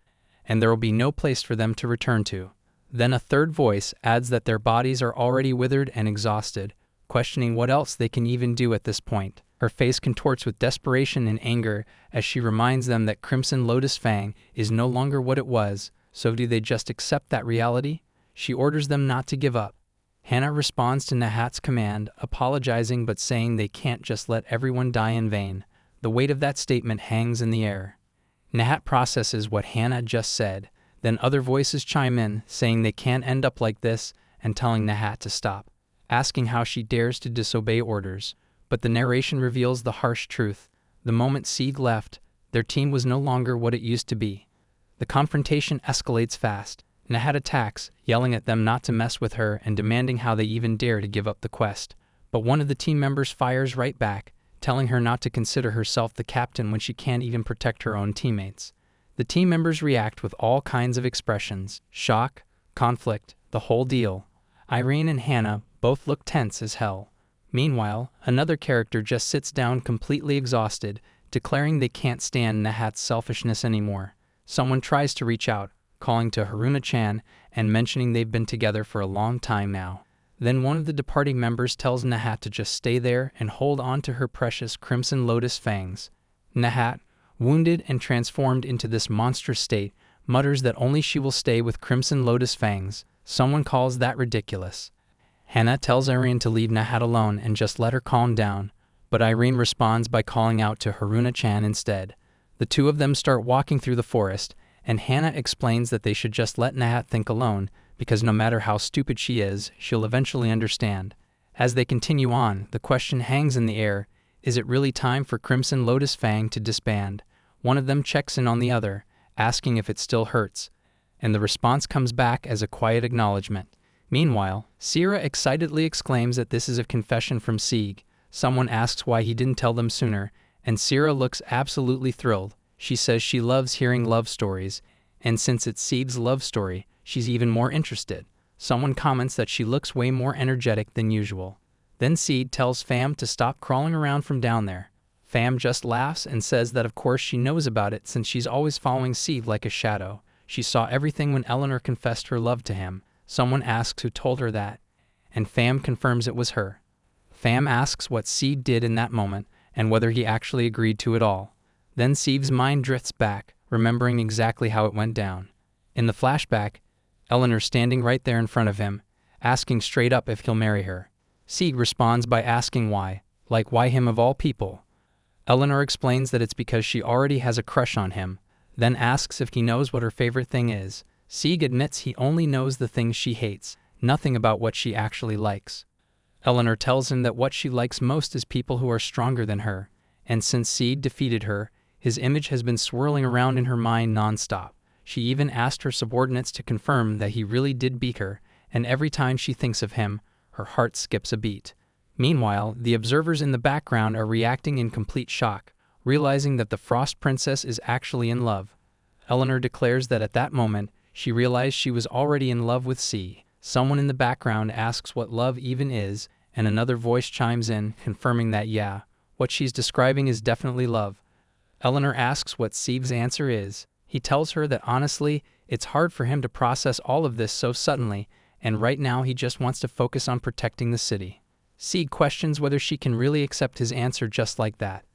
and there will be no place for them to return to. Then a third voice adds that their bodies are already withered and exhausted, questioning what else they can even do at this point. Her face contorts with desperation and anger as she reminds them that Crimson Lotus Fang is no longer what it was, so do they just accept that reality? She orders them not to give up. Hannah responds to Nahat's command, apologizing but saying they can't just let everyone die in vain. The weight of that statement hangs in the air. Nahat processes what Hannah just said, then other voices chime in, saying they can't end up like this and telling Nahat to stop, asking how she dares to disobey orders. But the narration reveals the harsh truth. The moment Seed left, their team was no longer what it used to be. The confrontation escalates fast. Nahat attacks, yelling at them not to mess with her and demanding how they even dare to give up the quest. But one of the team members fires right back, telling her not to consider herself the captain when she can't even protect her own teammates. The team members react with all kinds of expressions: shock, conflict, the whole deal. Irene and Hannah both look tense as hell. Meanwhile, another character just sits down completely exhausted, declaring they can't stand Nahat's selfishness anymore. Someone tries to reach out, calling to Haruna-chan and mentioning they've been together for a long time now. Then one of the departing members tells Nahat to just stay there and hold on to her precious Crimson Lotus fangs. Nahat, wounded and transformed into this monstrous state, mutters that only she will stay with Crimson Lotus fangs. Someone calls that ridiculous. Hannah tells Irene to leave Nahat alone and just let her calm down, but Irene responds by calling out to Haruna-chan instead. The two of them start walking through the forest, and Hannah explains that they should just let Nahat think alone, because no matter how stupid she is, she'll eventually understand. As they continue on, the question hangs in the air: is it really time for Crimson Lotus Fang to disband? One of them checks in on the other, asking if it still hurts, and the response comes back as a quiet acknowledgement. Meanwhile, Sierra excitedly exclaims that this is a confession from Sieg. Someone asks why he didn't tell them sooner, and Sierra looks absolutely thrilled. She says she loves hearing love stories, and since it's Sieg's love story, she's even more interested. Someone comments that she looks way more energetic than usual. Then Sieg tells Pham to stop crawling around from down there. Pham just laughs and says that of course she knows about it since she's always following Sieg like a shadow. She saw everything when Eleanor confessed her love to him. Someone asks who told her that, and Pham confirms it was her. Fam asks what Seed did in that moment and whether he actually agreed to it all. Then Seed's mind drifts back, remembering exactly how it went down. In the flashback, Eleanor standing right there in front of him, asking straight up if he'll marry her. Seed responds by asking why, like why him of all people. Eleanor explains that it's because she already has a crush on him, then asks if he knows what her favorite thing is. Seed admits he only knows the things she hates, nothing about what she actually likes. Eleanor tells him that what she likes most is people who are stronger than her, and since Seed defeated her, his image has been swirling around in her mind non-stop. She even asked her subordinates to confirm that he really did beat her, and every time she thinks of him, her heart skips a beat. Meanwhile, the observers in the background are reacting in complete shock, realizing that the Frost Princess is actually in love. Eleanor declares that at that moment, she realized she was already in love with C. Someone in the background asks what love even is, and another voice chimes in, confirming that yeah, what she's describing is definitely love. Eleanor asks what Seed's answer is. He tells her that honestly, it's hard for him to process all of this so suddenly, and right now he just wants to focus on protecting the city. Seed questions whether she can really accept his answer just like that.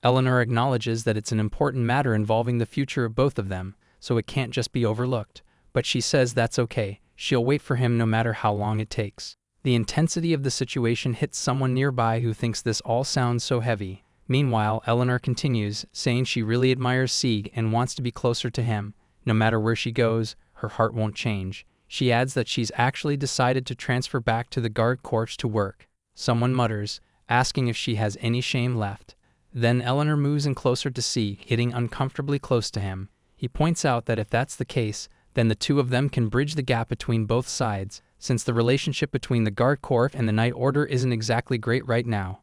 Eleanor acknowledges that it's an important matter involving the future of both of them, so it can't just be overlooked. But she says that's okay, she'll wait for him no matter how long it takes. The intensity of the situation hits someone nearby who thinks this all sounds so heavy. Meanwhile, Eleanor continues, saying she really admires Sieg and wants to be closer to him. No matter where she goes, her heart won't change. She adds that she's actually decided to transfer back to the guard corps to work. Someone mutters, asking if she has any shame left. Then Eleanor moves in closer to Sieg, getting uncomfortably close to him. He points out that if that's the case, then the two of them can bridge the gap between both sides, since the relationship between the guard corps and the Night Order isn't exactly great right now.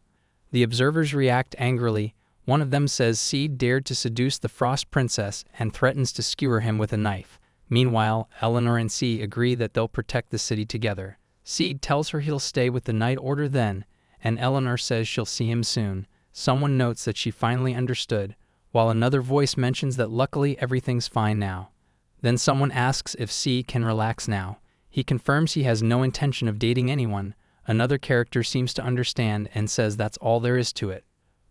The observers react angrily. One of them says Seed dared to seduce the Frost Princess and threatens to skewer him with a knife. Meanwhile, Eleanor and C agree that they'll protect the city together. Seed tells her he'll stay with the Night Order then, and Eleanor says she'll see him soon. Someone notes that she finally understood, while another voice mentions that luckily everything's fine now. Then someone asks if C can relax now. He confirms he has no intention of dating anyone. Another character seems to understand and says that's all there is to it.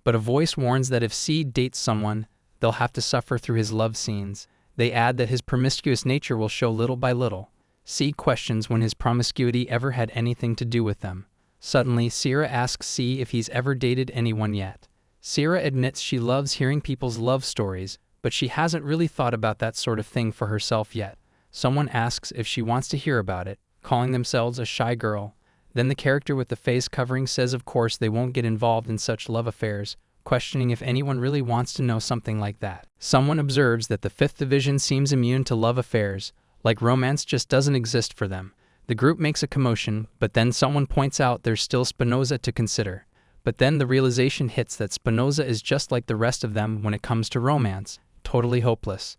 But a voice warns that if Seed dates someone, they'll have to suffer through his love scenes. They add that his promiscuous nature will show little by little. Seed questions when his promiscuity ever had anything to do with them. Suddenly, Sierra asks C if he's ever dated anyone yet. Sierra admits she loves hearing people's love stories, but she hasn't really thought about that sort of thing for herself yet. Someone asks if she wants to hear about it, calling themselves a shy girl. Then the character with the face covering says of course they won't get involved in such love affairs, questioning if anyone really wants to know something like that. Someone observes that the 5th Division seems immune to love affairs, like romance just doesn't exist for them. The group makes a commotion, but then someone points out there's still Spinoza to consider. But then the realization hits that Spinoza is just like the rest of them when it comes to romance, totally hopeless.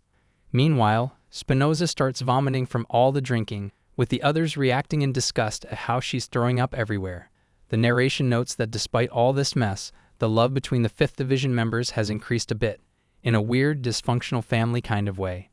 Meanwhile, Spinoza starts vomiting from all the drinking, with the others reacting in disgust at how she's throwing up everywhere. The narration notes that despite all this mess, the love between the 5th Division members has increased a bit, in a weird, dysfunctional family kind of way.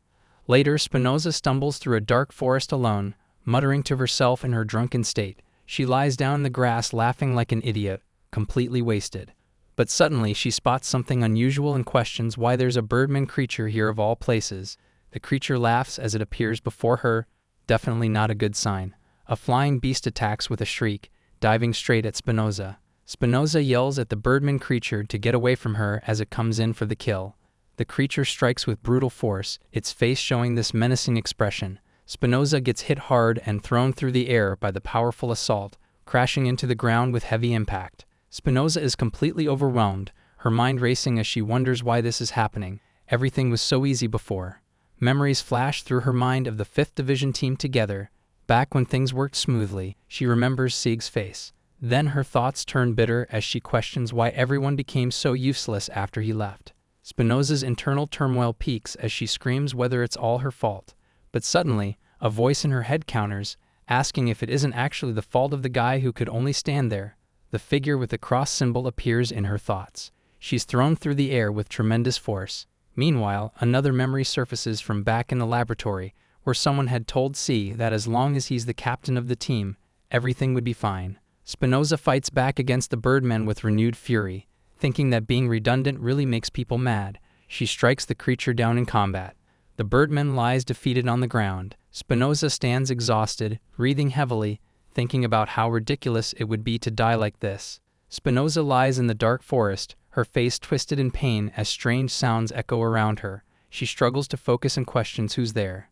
Later, Spinoza stumbles through a dark forest alone, muttering to herself in her drunken state. She lies down in the grass laughing like an idiot, completely wasted. But suddenly she spots something unusual and questions why there's a birdman creature here of all places. The creature laughs as it appears before her. Definitely not a good sign. A flying beast attacks with a shriek, diving straight at Spinoza. Spinoza yells at the birdman creature to get away from her as it comes in for the kill. The creature strikes with brutal force, its face showing this menacing expression. Spinoza gets hit hard and thrown through the air by the powerful assault, crashing into the ground with heavy impact. Spinoza is completely overwhelmed, her mind racing as she wonders why this is happening. Everything was so easy before. Memories flash through her mind of the 5th Division team together. Back when things worked smoothly, she remembers Sieg's face. Then her thoughts turn bitter as she questions why everyone became so useless after he left. Spinoza's internal turmoil peaks as she screams whether it's all her fault. But suddenly, a voice in her head counters, asking if it isn't actually the fault of the guy who could only stand there. The figure with the cross symbol appears in her thoughts. She's thrown through the air with tremendous force. Meanwhile, another memory surfaces from back in the laboratory, where someone had told C that as long as he's the captain of the team, everything would be fine. Spinoza fights back against the birdmen with renewed fury. Thinking that being redundant really makes people mad, she strikes the creature down in combat. The birdman lies defeated on the ground. Spinoza stands exhausted, breathing heavily, thinking about how ridiculous it would be to die like this. Spinoza lies in the dark forest, her face twisted in pain as strange sounds echo around her. She struggles to focus and questions who's there.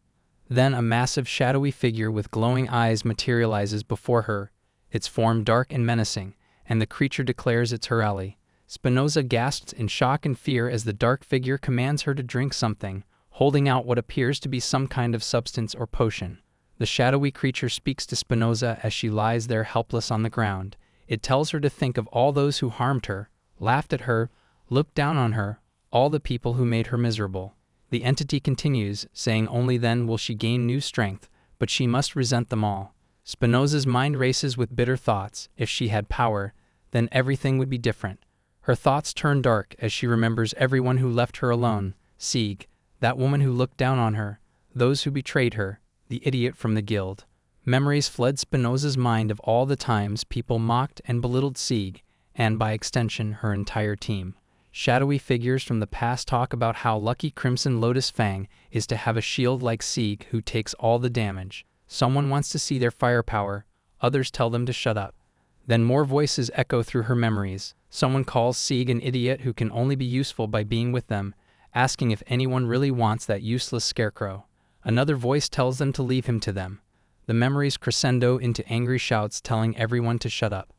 Then a massive shadowy figure with glowing eyes materializes before her, its form dark and menacing, and the creature declares it's her ally. Spinoza gasps in shock and fear as the dark figure commands her to drink something, holding out what appears to be some kind of substance or potion. The shadowy creature speaks to Spinoza as she lies there helpless on the ground. It tells her to think of all those who harmed her, laughed at her, looked down on her, all the people who made her miserable. The entity continues, saying only then will she gain new strength, but she must resent them all. Spinoza's mind races with bitter thoughts. If she had power, then everything would be different. Her thoughts turn dark as she remembers everyone who left her alone. Sieg, that woman who looked down on her, those who betrayed her, the idiot from the guild. Memories flood Spinoza's mind of all the times people mocked and belittled Sieg, and by extension her entire team. Shadowy figures from the past talk about how lucky Crimson Lotus Fang is to have a shield like Sieg who takes all the damage. Someone wants to see their firepower, others tell them to shut up. Then more voices echo through her memories. Someone calls Sieg an idiot who can only be useful by being with them, asking if anyone really wants that useless scarecrow. Another voice tells them to leave him to them. The memories crescendo into angry shouts telling everyone to shut up.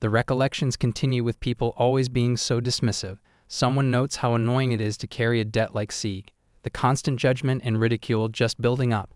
The recollections continue with people always being so dismissive. Someone notes how annoying it is to carry a debt like Sieg. The constant judgment and ridicule just building up.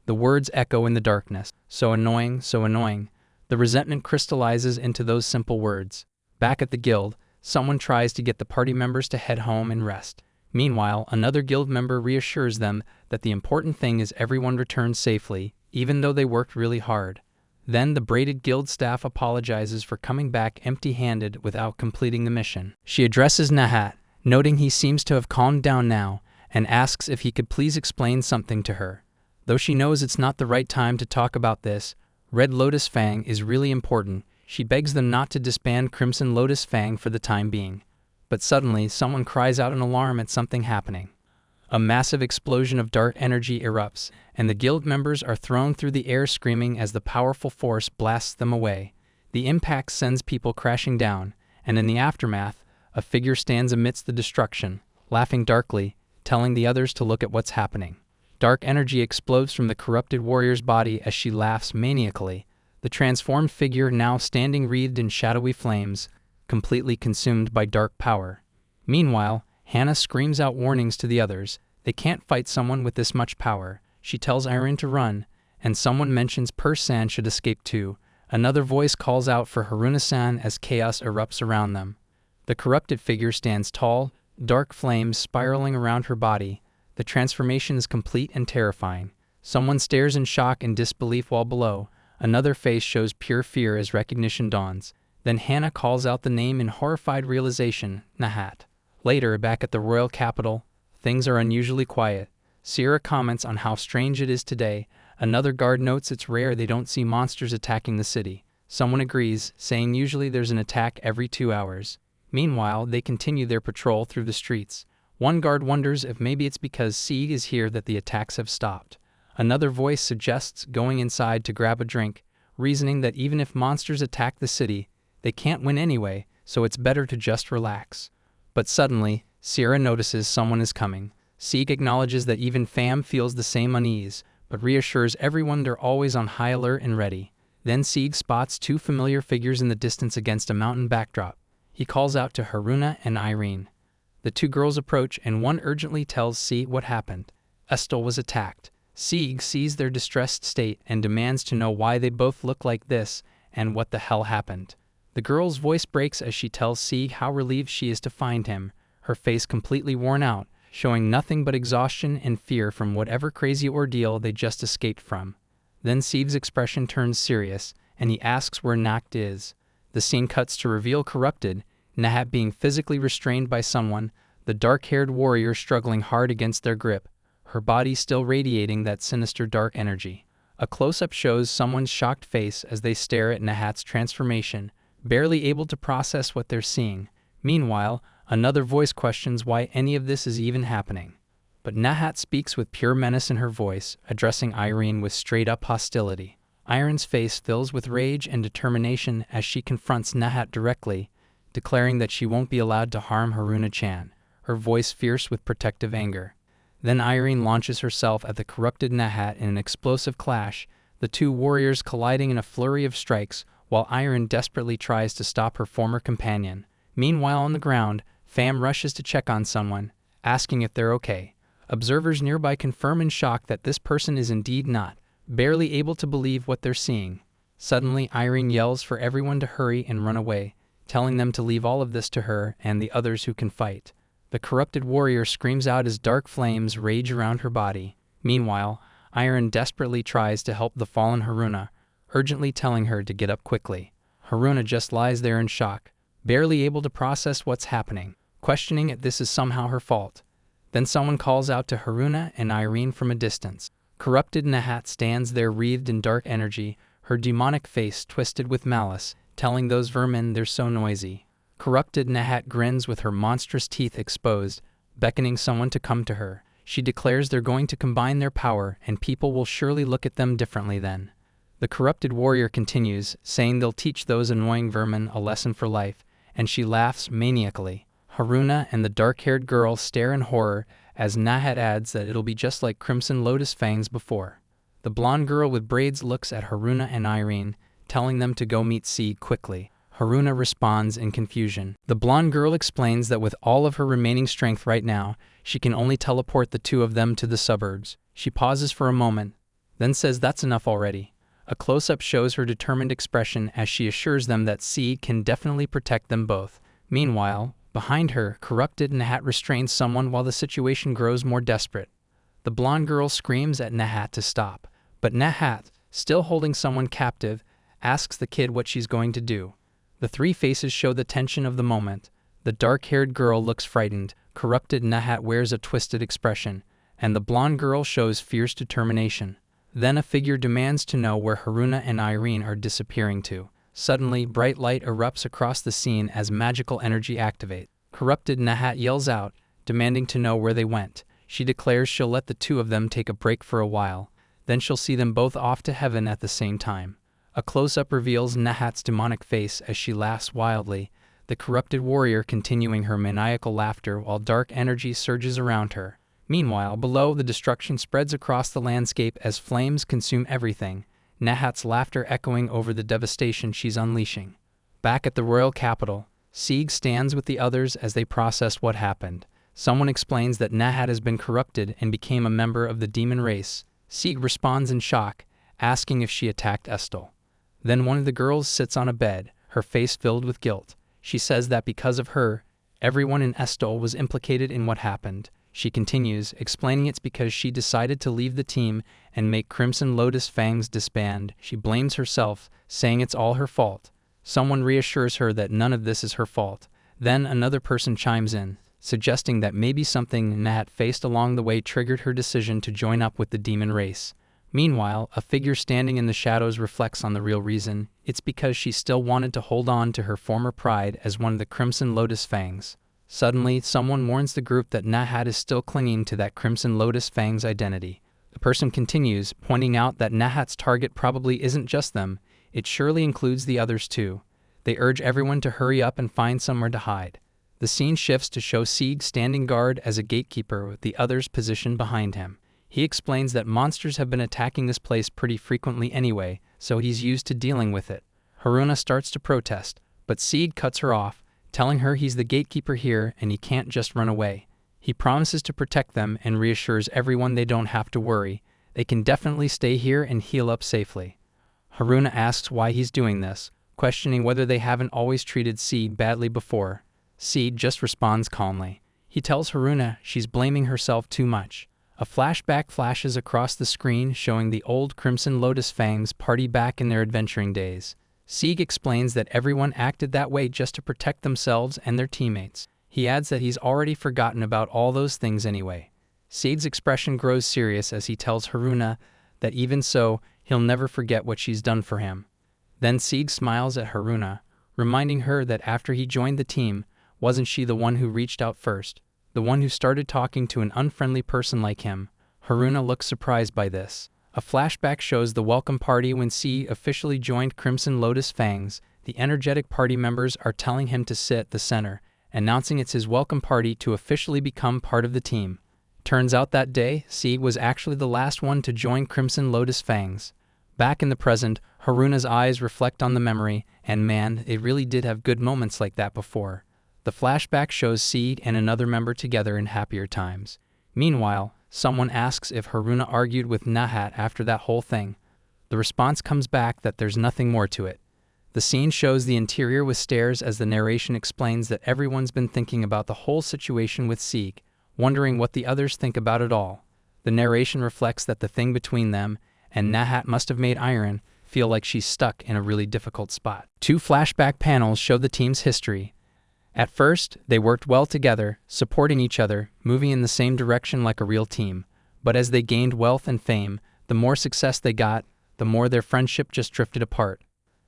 The words echo in the darkness. So annoying, so annoying. The resentment crystallizes into those simple words. Back at the guild, someone tries to get the party members to head home and rest. Meanwhile, another guild member reassures them that the important thing is everyone returns safely, even though they worked really hard. Then the braided guild staff apologizes for coming back empty-handed without completing the mission. She addresses Nahat, noting he seems to have calmed down now, and asks if he could please explain something to her. Though she knows it's not the right time to talk about this, Red Lotus Fang is really important. She begs them not to disband Crimson Lotus Fang for the time being. But suddenly, someone cries out in alarm at something happening. A massive explosion of dark energy erupts, and the guild members are thrown through the air screaming as the powerful force blasts them away. The impact sends people crashing down, and in the aftermath, a figure stands amidst the destruction, laughing darkly, telling the others to look at what's happening. Dark energy explodes from the corrupted warrior's body as she laughs maniacally, the transformed figure now standing wreathed in shadowy flames, completely consumed by dark power. Meanwhile, Hannah screams out warnings to the others. They can't fight someone with this much power. She tells Irene to run, and someone mentions Purse-san should escape too. Another voice calls out for Haruna-san as chaos erupts around them. The corrupted figure stands tall, dark flames spiraling around her body. The transformation is complete and terrifying. Someone stares in shock and disbelief while below. Another face shows pure fear as recognition dawns. Then Hannah calls out the name in horrified realization, Nahat. Later, back at the royal capital, things are unusually quiet. Sierra comments on how strange it is today. Another guard notes it's rare they don't see monsters attacking the city. Someone agrees, saying usually there's an attack every 2 hours. Meanwhile, they continue their patrol through the streets. One guard wonders if maybe it's because Sieg is here that the attacks have stopped. Another voice suggests going inside to grab a drink, reasoning that even if monsters attack the city, they can't win anyway, so it's better to just relax. But suddenly, Sierra notices someone is coming. Sieg acknowledges that even Fam feels the same unease, but reassures everyone they're always on high alert and ready. Then Sieg spots two familiar figures in the distance against a mountain backdrop. He calls out to Haruna and Irene. The two girls approach and one urgently tells Sieg what happened. Estel was attacked. Sieg sees their distressed state and demands to know why they both look like this and what the hell happened. The girl's voice breaks as she tells Sieg how relieved she is to find him, her face completely worn out, showing nothing but exhaustion and fear from whatever crazy ordeal they just escaped from. Then Sieg's expression turns serious, and he asks where Nacht is. The scene cuts to reveal Corrupted, Nahat being physically restrained by someone, the dark-haired warrior struggling hard against their grip, her body still radiating that sinister dark energy. A close-up shows someone's shocked face as they stare at Nahat's transformation, barely able to process what they're seeing. Meanwhile, another voice questions why any of this is even happening. But Nahat speaks with pure menace in her voice, addressing Irene with straight-up hostility. Irene's face fills with rage and determination as she confronts Nahat directly, declaring that she won't be allowed to harm Haruna-chan, her voice fierce with protective anger. Then Irene launches herself at the corrupted Nahat in an explosive clash, the two warriors colliding in a flurry of strikes, while Irene desperately tries to stop her former companion. Meanwhile on the ground, Pham rushes to check on someone, asking if they're okay. Observers nearby confirm in shock that this person is indeed not, barely able to believe what they're seeing. Suddenly, Irene yells for everyone to hurry and run away, telling them to leave all of this to her and the others who can fight. The corrupted warrior screams out as dark flames rage around her body. Meanwhile, Irene desperately tries to help the fallen Haruna, urgently telling her to get up quickly. Haruna just lies there in shock, barely able to process what's happening, questioning if this is somehow her fault. Then someone calls out to Haruna and Irene from a distance. Corrupted Nahat stands there wreathed in dark energy, her demonic face twisted with malice, telling those vermin they're so noisy. Corrupted Nahat grins with her monstrous teeth exposed, beckoning someone to come to her. She declares they're going to combine their power and people will surely look at them differently then. The corrupted warrior continues, saying they'll teach those annoying vermin a lesson for life, and she laughs maniacally. Haruna and the dark-haired girl stare in horror as Nahat adds that it'll be just like Crimson Lotus Fangs before. The blonde girl with braids looks at Haruna and Irene, telling them to go meet Seed quickly. Haruna responds in confusion. The blonde girl explains that with all of her remaining strength right now, she can only teleport the two of them to the suburbs. She pauses for a moment, then says that's enough already. A close-up shows her determined expression as she assures them that Seed can definitely protect them both. Meanwhile, behind her, corrupted Nahat restrains someone while the situation grows more desperate. The blonde girl screams at Nahat to stop, but Nahat, still holding someone captive, asks the kid what she's going to do. The three faces show the tension of the moment. The dark-haired girl looks frightened, corrupted Nahat wears a twisted expression, and the blonde girl shows fierce determination. Then a figure demands to know where Haruna and Irene are disappearing to. Suddenly, bright light erupts across the scene as magical energy activates. Corrupted Nahat yells out, demanding to know where they went. She declares she'll let the two of them take a break for a while, then she'll see them both off to heaven at the same time. A close-up reveals Nahat's demonic face as she laughs wildly, the corrupted warrior continuing her maniacal laughter while dark energy surges around her. Meanwhile, below, the destruction spreads across the landscape as flames consume everything, Nahat's laughter echoing over the devastation she's unleashing. Back at the royal capital, Sieg stands with the others as they process what happened. Someone explains that Nahat has been corrupted and became a member of the demon race. Sieg responds in shock, asking if she attacked Estel. Then one of the girls sits on a bed, her face filled with guilt. She says that because of her, everyone in Estel was implicated in what happened. She continues, explaining it's because she decided to leave the team and make Crimson Lotus Fangs disband. She blames herself, saying it's all her fault. Someone reassures her that none of this is her fault. Then another person chimes in, suggesting that maybe something Nahat faced along the way triggered her decision to join up with the demon race. Meanwhile, a figure standing in the shadows reflects on the real reason. It's because she still wanted to hold on to her former pride as one of the Crimson Lotus Fangs. Suddenly, someone warns the group that Nahat is still clinging to that Crimson Lotus Fang's identity. The person continues, pointing out that Nahat's target probably isn't just them, it surely includes the others too. They urge everyone to hurry up and find somewhere to hide. The scene shifts to show Sieg standing guard as a gatekeeper with the others positioned behind him. He explains that monsters have been attacking this place pretty frequently anyway, so he's used to dealing with it. Haruna starts to protest, but Sieg cuts her off, telling her he's the gatekeeper here and he can't just run away. He promises to protect them and reassures everyone they don't have to worry. They can definitely stay here and heal up safely. Haruna asks why he's doing this, questioning whether they haven't always treated Sieg badly before. Sieg just responds calmly. He tells Haruna she's blaming herself too much. A flashback flashes across the screen showing the old Crimson Lotus Fangs party back in their adventuring days. Sieg explains that everyone acted that way just to protect themselves and their teammates. He adds that he's already forgotten about all those things anyway. Sieg's expression grows serious as he tells Haruna that even so, He'll never forget what she's done for him. Then Sieg smiles at Haruna, reminding her that after he joined the team, wasn't she the one who reached out first, the one who started talking to an unfriendly person like him? Haruna looks surprised by this. A flashback shows the welcome party when Sieg officially joined Crimson Lotus Fangs. The energetic party members are telling him to sit at the center, announcing it's his welcome party to officially become part of the team. Turns out that day, Sieg was actually the last one to join Crimson Lotus Fangs. Back in the present, Haruna's eyes reflect on the memory, and man, it really did have good moments like that before. The flashback shows Sieg and another member together in happier times. Meanwhile, someone asks if Haruna argued with Nahat after that whole thing. The response comes back that there's nothing more to it. The scene shows the interior with stairs as the narration explains that everyone's been thinking about the whole situation with Sieg, wondering what the others think about it all. The narration reflects that the thing between them and Nahat must have made Iron feel like she's stuck in a really difficult spot. 2 flashback panels show the team's history. At first, they worked well together, supporting each other, moving in the same direction like a real team. But as they gained wealth and fame, the more success they got, the more their friendship just drifted apart.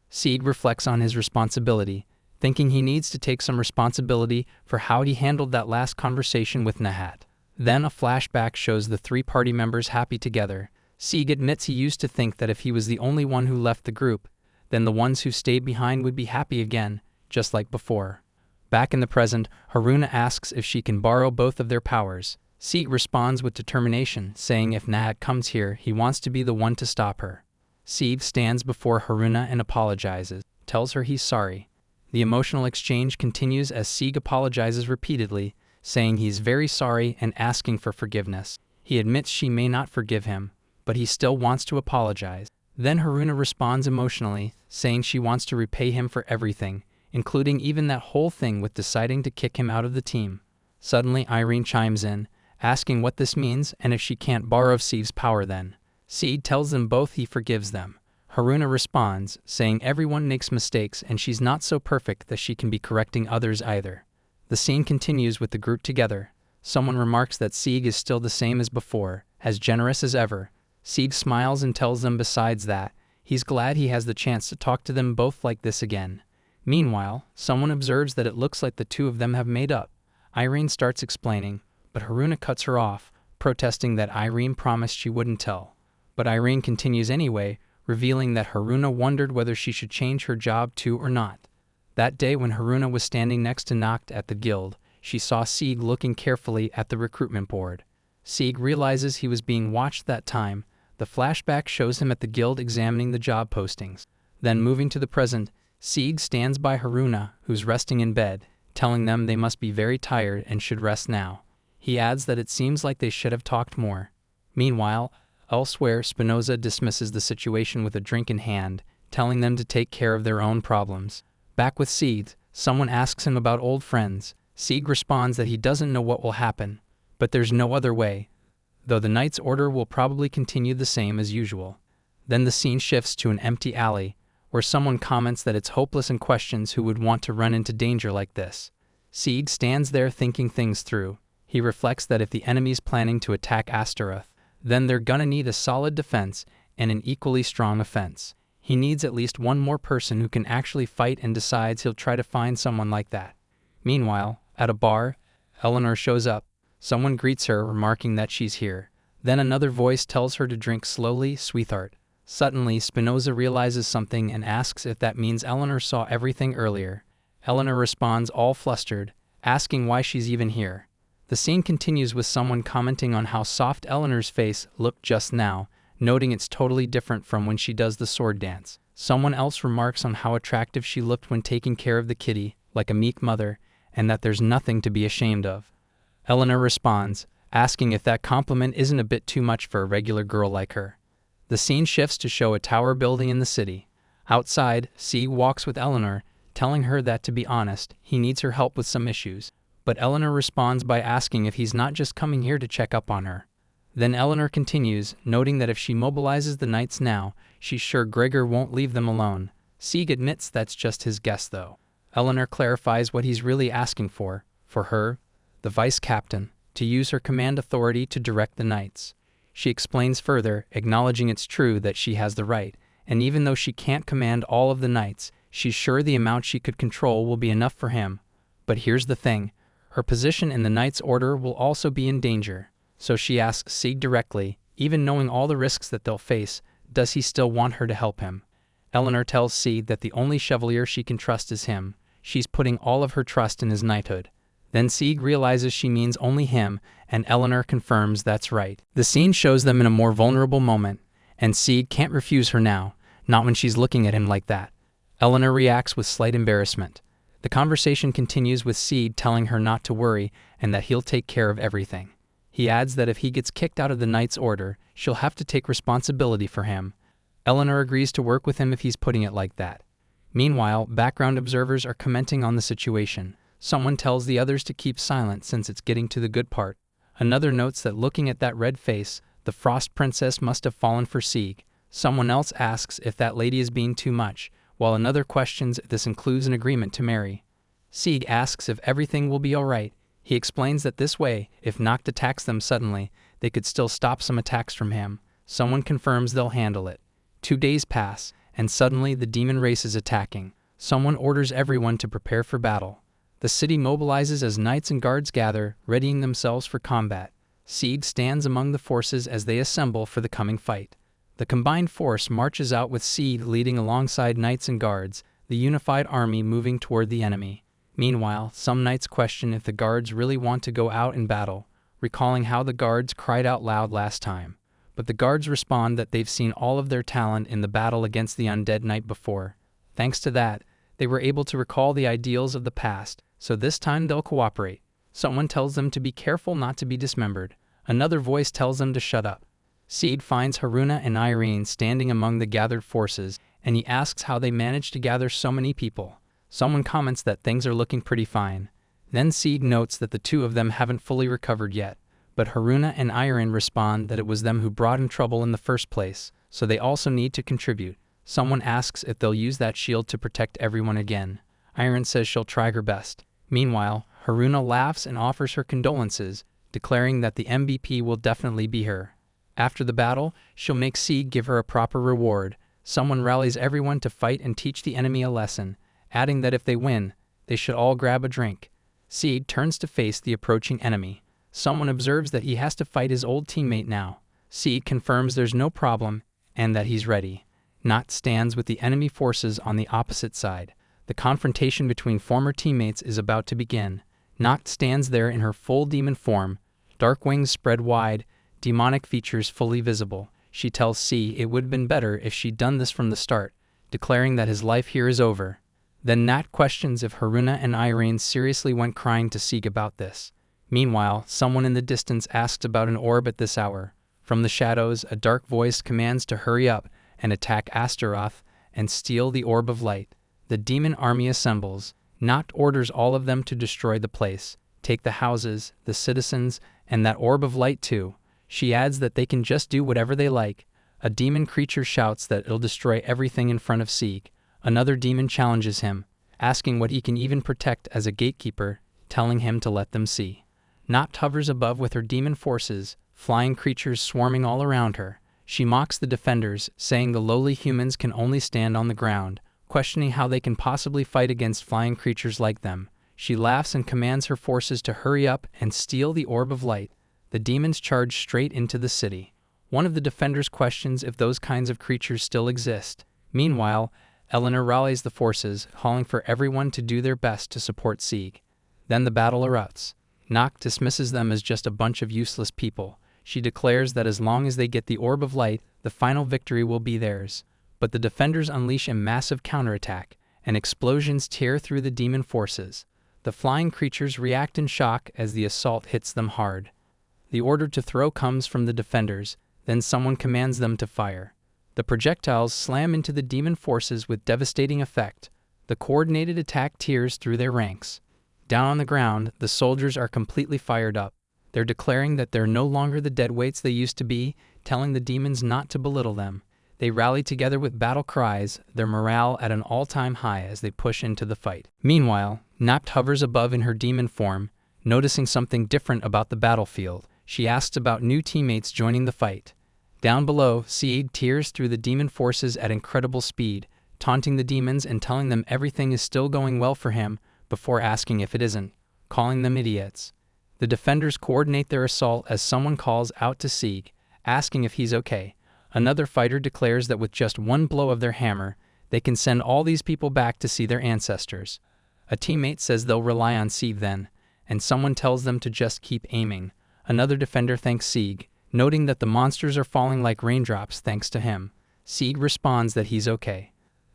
Sieg reflects on his responsibility, thinking he needs to take some responsibility for how he handled that last conversation with Nahat. Then a flashback shows the 3 party members happy together. Sieg admits he used to think that if he was the only one who left the group, then the ones who stayed behind would be happy again, just like before. Back in the present, Haruna asks if she can borrow both of their powers. Sieg responds with determination, saying if Nahat comes here, he wants to be the one to stop her. Sieg stands before Haruna and apologizes, tells her he's sorry. The emotional exchange continues as Sieg apologizes repeatedly, saying he's very sorry and asking for forgiveness. He admits she may not forgive him, but he still wants to apologize. Then Haruna responds emotionally, saying she wants to repay him for everything, including even that whole thing with deciding to kick him out of the team. Suddenly Irene chimes in, asking what this means and if she can't borrow Sieg's power then. Sieg tells them both he forgives them. Haruna responds, saying everyone makes mistakes and she's not so perfect that she can be correcting others either. The scene continues with the group together. Someone remarks that Sieg is still the same as before, as generous as ever. Sieg smiles and tells them besides that, he's glad he has the chance to talk to them both like this again. Meanwhile, someone observes that it looks like the 2 of them have made up. Irene starts explaining, but Haruna cuts her off, protesting that Irene promised she wouldn't tell. But Irene continues anyway, revealing that Haruna wondered whether she should change her job too or not. That day when Haruna was standing next to Nacht at the guild, she saw Sieg looking carefully at the recruitment board. Sieg realizes he was being watched that time. The flashback shows him at the guild examining the job postings. Then moving to the present, Sieg stands by Haruna, who's resting in bed, telling them they must be very tired and should rest now. He adds that it seems like they should have talked more. Meanwhile, elsewhere, Spinoza dismisses the situation with a drink in hand, telling them to take care of their own problems. Back with Sieg, someone asks him about old friends. Sieg responds that he doesn't know what will happen, but there's no other way, though the night's order will probably continue the same as usual. Then the scene shifts to an empty alley, where someone comments that it's hopeless and questions who would want to run into danger like this. Sieg stands there thinking things through. He reflects that if the enemy's planning to attack Astaroth, then they're gonna need a solid defense and an equally strong offense. He needs at least one more person who can actually fight and decides he'll try to find someone like that. Meanwhile, at a bar, Eleanor shows up. Someone greets her, remarking that she's here. Then another voice tells her to drink slowly, sweetheart. Suddenly, Spinoza realizes something and asks if that means Eleanor saw everything earlier. Eleanor responds all flustered, asking why she's even here. The scene continues with someone commenting on how soft Eleanor's face looked just now, noting it's totally different from when she does the sword dance. Someone else remarks on how attractive she looked when taking care of the kitty, like a meek mother, and that there's nothing to be ashamed of. Eleanor responds, asking if that compliment isn't a bit too much for a regular girl like her. The scene shifts to show a tower building in the city. Outside, Sieg walks with Eleanor, telling her that to be honest, he needs her help with some issues. But Eleanor responds by asking if he's not just coming here to check up on her. Then Eleanor continues, noting that if she mobilizes the knights now, she's sure Gregor won't leave them alone. Sieg admits that's just his guess though. Eleanor clarifies what he's really asking for her, the vice captain, to use her command authority to direct the knights. She explains further, acknowledging it's true that she has the right, and even though she can't command all of the knights, she's sure the amount she could control will be enough for him. But here's the thing, her position in the Knights' Order will also be in danger, so she asks Sieg directly, even knowing all the risks that they'll face, does he still want her to help him? Eleanor tells Sieg that the only chevalier she can trust is him. She's putting all of her trust in his knighthood. Then Sieg realizes she means only him, and Eleanor confirms that's right. The scene shows them in a more vulnerable moment, and Sieg can't refuse her now, not when she's looking at him like that. Eleanor reacts with slight embarrassment. The conversation continues with Sieg telling her not to worry and that he'll take care of everything. He adds that if he gets kicked out of the Knight's Order, she'll have to take responsibility for him. Eleanor agrees to work with him if he's putting it like that. Meanwhile, background observers are commenting on the situation. Someone tells the others to keep silent since it's getting to the good part. Another notes that looking at that red face, the Frost Princess must have fallen for Sieg. Someone else asks if that lady is being too much, while another questions if this includes an agreement to marry. Sieg asks if everything will be alright. He explains that this way, if Nacht attacks them suddenly, they could still stop some attacks from him. Someone confirms they'll handle it. 2 days pass, and suddenly the demon race is attacking. Someone orders everyone to prepare for battle. The city mobilizes as knights and guards gather, readying themselves for combat. Sieg stands among the forces as they assemble for the coming fight. The combined force marches out with Sieg leading alongside knights and guards, the unified army moving toward the enemy. Meanwhile, some knights question if the guards really want to go out in battle, recalling how the guards cried out loud last time. But the guards respond that they've seen all of their talent in the battle against the undead knight before. Thanks to that, they were able to recall the ideals of the past, so this time they'll cooperate. Someone tells them to be careful not to be dismembered. Another voice tells them to shut up. Sieg finds Haruna and Irene standing among the gathered forces, and he asks how they managed to gather so many people. Someone comments that things are looking pretty fine. Then Sieg notes that the two of them haven't fully recovered yet, but Haruna and Irene respond that it was them who brought in trouble in the first place, so they also need to contribute. Someone asks if they'll use that shield to protect everyone again. Irene says she'll try her best. Meanwhile, Haruna laughs and offers her condolences, declaring that the MVP will definitely be her. After the battle, she'll make Sieg give her a proper reward. Someone rallies everyone to fight and teach the enemy a lesson, adding that if they win, they should all grab a drink. Sieg turns to face the approaching enemy. Someone observes that he has to fight his old teammate now. Sieg confirms there's no problem and that he's ready. Nacht stands with the enemy forces on the opposite side. The confrontation between former teammates is about to begin. Nacht stands there in her full demon form, dark wings spread wide, demonic features fully visible. She tells Sieg it would have been better if she'd done this from the start, declaring that his life here is over. Then Nacht questions if Haruna and Irene seriously went crying to Sieg about this. Meanwhile, someone in the distance asks about an orb at this hour. From the shadows, a dark voice commands to hurry up and attack Astaroth and steal the orb of light. The demon army assembles. Nacht orders all of them to destroy the place, take the houses, the citizens, and that orb of light too. She adds that they can just do whatever they like. A demon creature shouts that it'll destroy everything in front of Sieg. Another demon challenges him, asking what he can even protect as a gatekeeper, telling him to let them see. Nacht hovers above with her demon forces, flying creatures swarming all around her. She mocks the defenders, saying the lowly humans can only stand on the ground, questioning how they can possibly fight against flying creatures like them. She laughs and commands her forces to hurry up and steal the orb of light. The demons charge straight into the city. One of the defenders questions if those kinds of creatures still exist. Meanwhile, Eleanor rallies the forces, calling for everyone to do their best to support Sieg. Then the battle erupts. Nacht dismisses them as just a bunch of useless people. She declares that as long as they get the orb of light, the final victory will be theirs. But the defenders unleash a massive counterattack, and explosions tear through the demon forces. The flying creatures react in shock as the assault hits them hard. The order to throw comes from the defenders, then someone commands them to fire. The projectiles slam into the demon forces with devastating effect. The coordinated attack tears through their ranks. Down on the ground, the soldiers are completely fired up. They're declaring that they're no longer the deadweights they used to be, telling the demons not to belittle them. They rally together with battle cries, their morale at an all-time high as they push into the fight. Meanwhile, Nacht hovers above in her demon form, noticing something different about the battlefield. She asks about new teammates joining the fight. Down below, Sieg tears through the demon forces at incredible speed, taunting the demons and telling them everything is still going well for him, before asking if it isn't, calling them idiots. The defenders coordinate their assault as someone calls out to Sieg, asking if he's okay. Another fighter declares that with just one blow of their hammer, they can send all these people back to see their ancestors. A teammate says they'll rely on Sieg then, and someone tells them to just keep aiming. Another defender thanks Sieg, noting that the monsters are falling like raindrops thanks to him. Sieg responds that he's okay.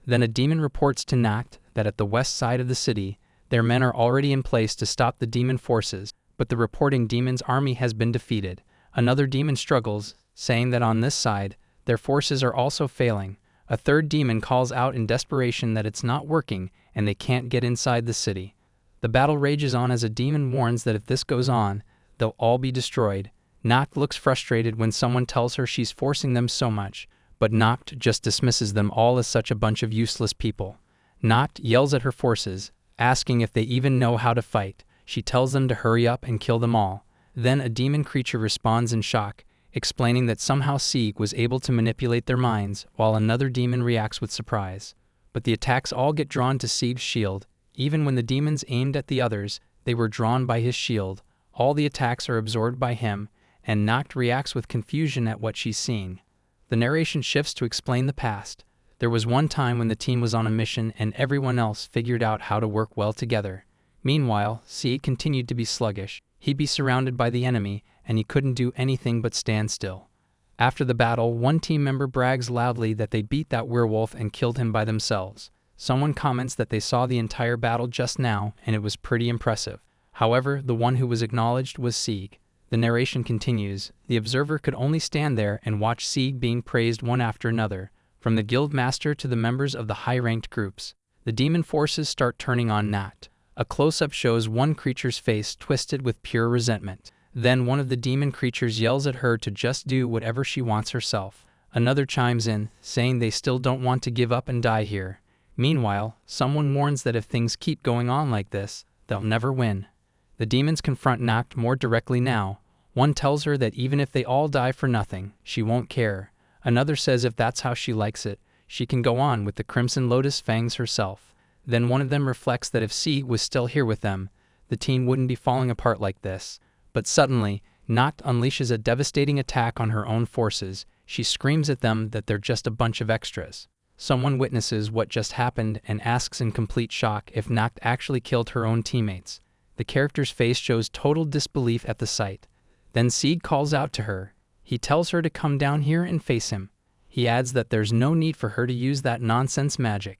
Then a demon reports to Nacht that at the west side of the city, their men are already in place to stop the demon forces, but the reporting demon's army has been defeated. Another demon struggles, saying that on this side, their forces are also failing. A third demon calls out in desperation that it's not working and they can't get inside the city. The battle rages on as a demon warns that if this goes on, they'll all be destroyed. Nacht looks frustrated when someone tells her she's forcing them so much, but Nacht just dismisses them all as such a bunch of useless people. Nacht yells at her forces, asking if they even know how to fight. She tells them to hurry up and kill them all. Then a demon creature responds in shock, explaining that somehow Sieg was able to manipulate their minds, while another demon reacts with surprise. But the attacks all get drawn to Sieg's shield. Even when the demons aimed at the others, they were drawn by his shield. All the attacks are absorbed by him, and Nacht reacts with confusion at what she's seeing. The narration shifts to explain the past. There was one time when the team was on a mission and everyone else figured out how to work well together. Meanwhile, Sieg continued to be sluggish. He'd be surrounded by the enemy, and he couldn't do anything but stand still. After the battle, one team member brags loudly that they beat that werewolf and killed him by themselves. Someone comments that they saw the entire battle just now, and it was pretty impressive. However, the one who was acknowledged was Sieg. The narration continues. The observer could only stand there and watch Sieg being praised one after another, from the guild master to the members of the high-ranked groups. The demon forces start turning on Nacht. A close-up shows one creature's face twisted with pure resentment. Then one of the demon creatures yells at her to just do whatever she wants herself. Another chimes in, saying they still don't want to give up and die here. Meanwhile, someone warns that if things keep going on like this, they'll never win. The demons confront Nacht more directly now. One tells her that even if they all die for nothing, she won't care. Another says if that's how she likes it, she can go on with the Crimson Lotus Fangs herself. Then one of them reflects that if Sieg was still here with them, the team wouldn't be falling apart like this. But suddenly, Nacht unleashes a devastating attack on her own forces. She screams at them that they're just a bunch of extras. Someone witnesses what just happened and asks in complete shock if Nacht actually killed her own teammates. The character's face shows total disbelief at the sight. Then Sieg calls out to her. He tells her to come down here and face him. He adds that there's no need for her to use that nonsense magic.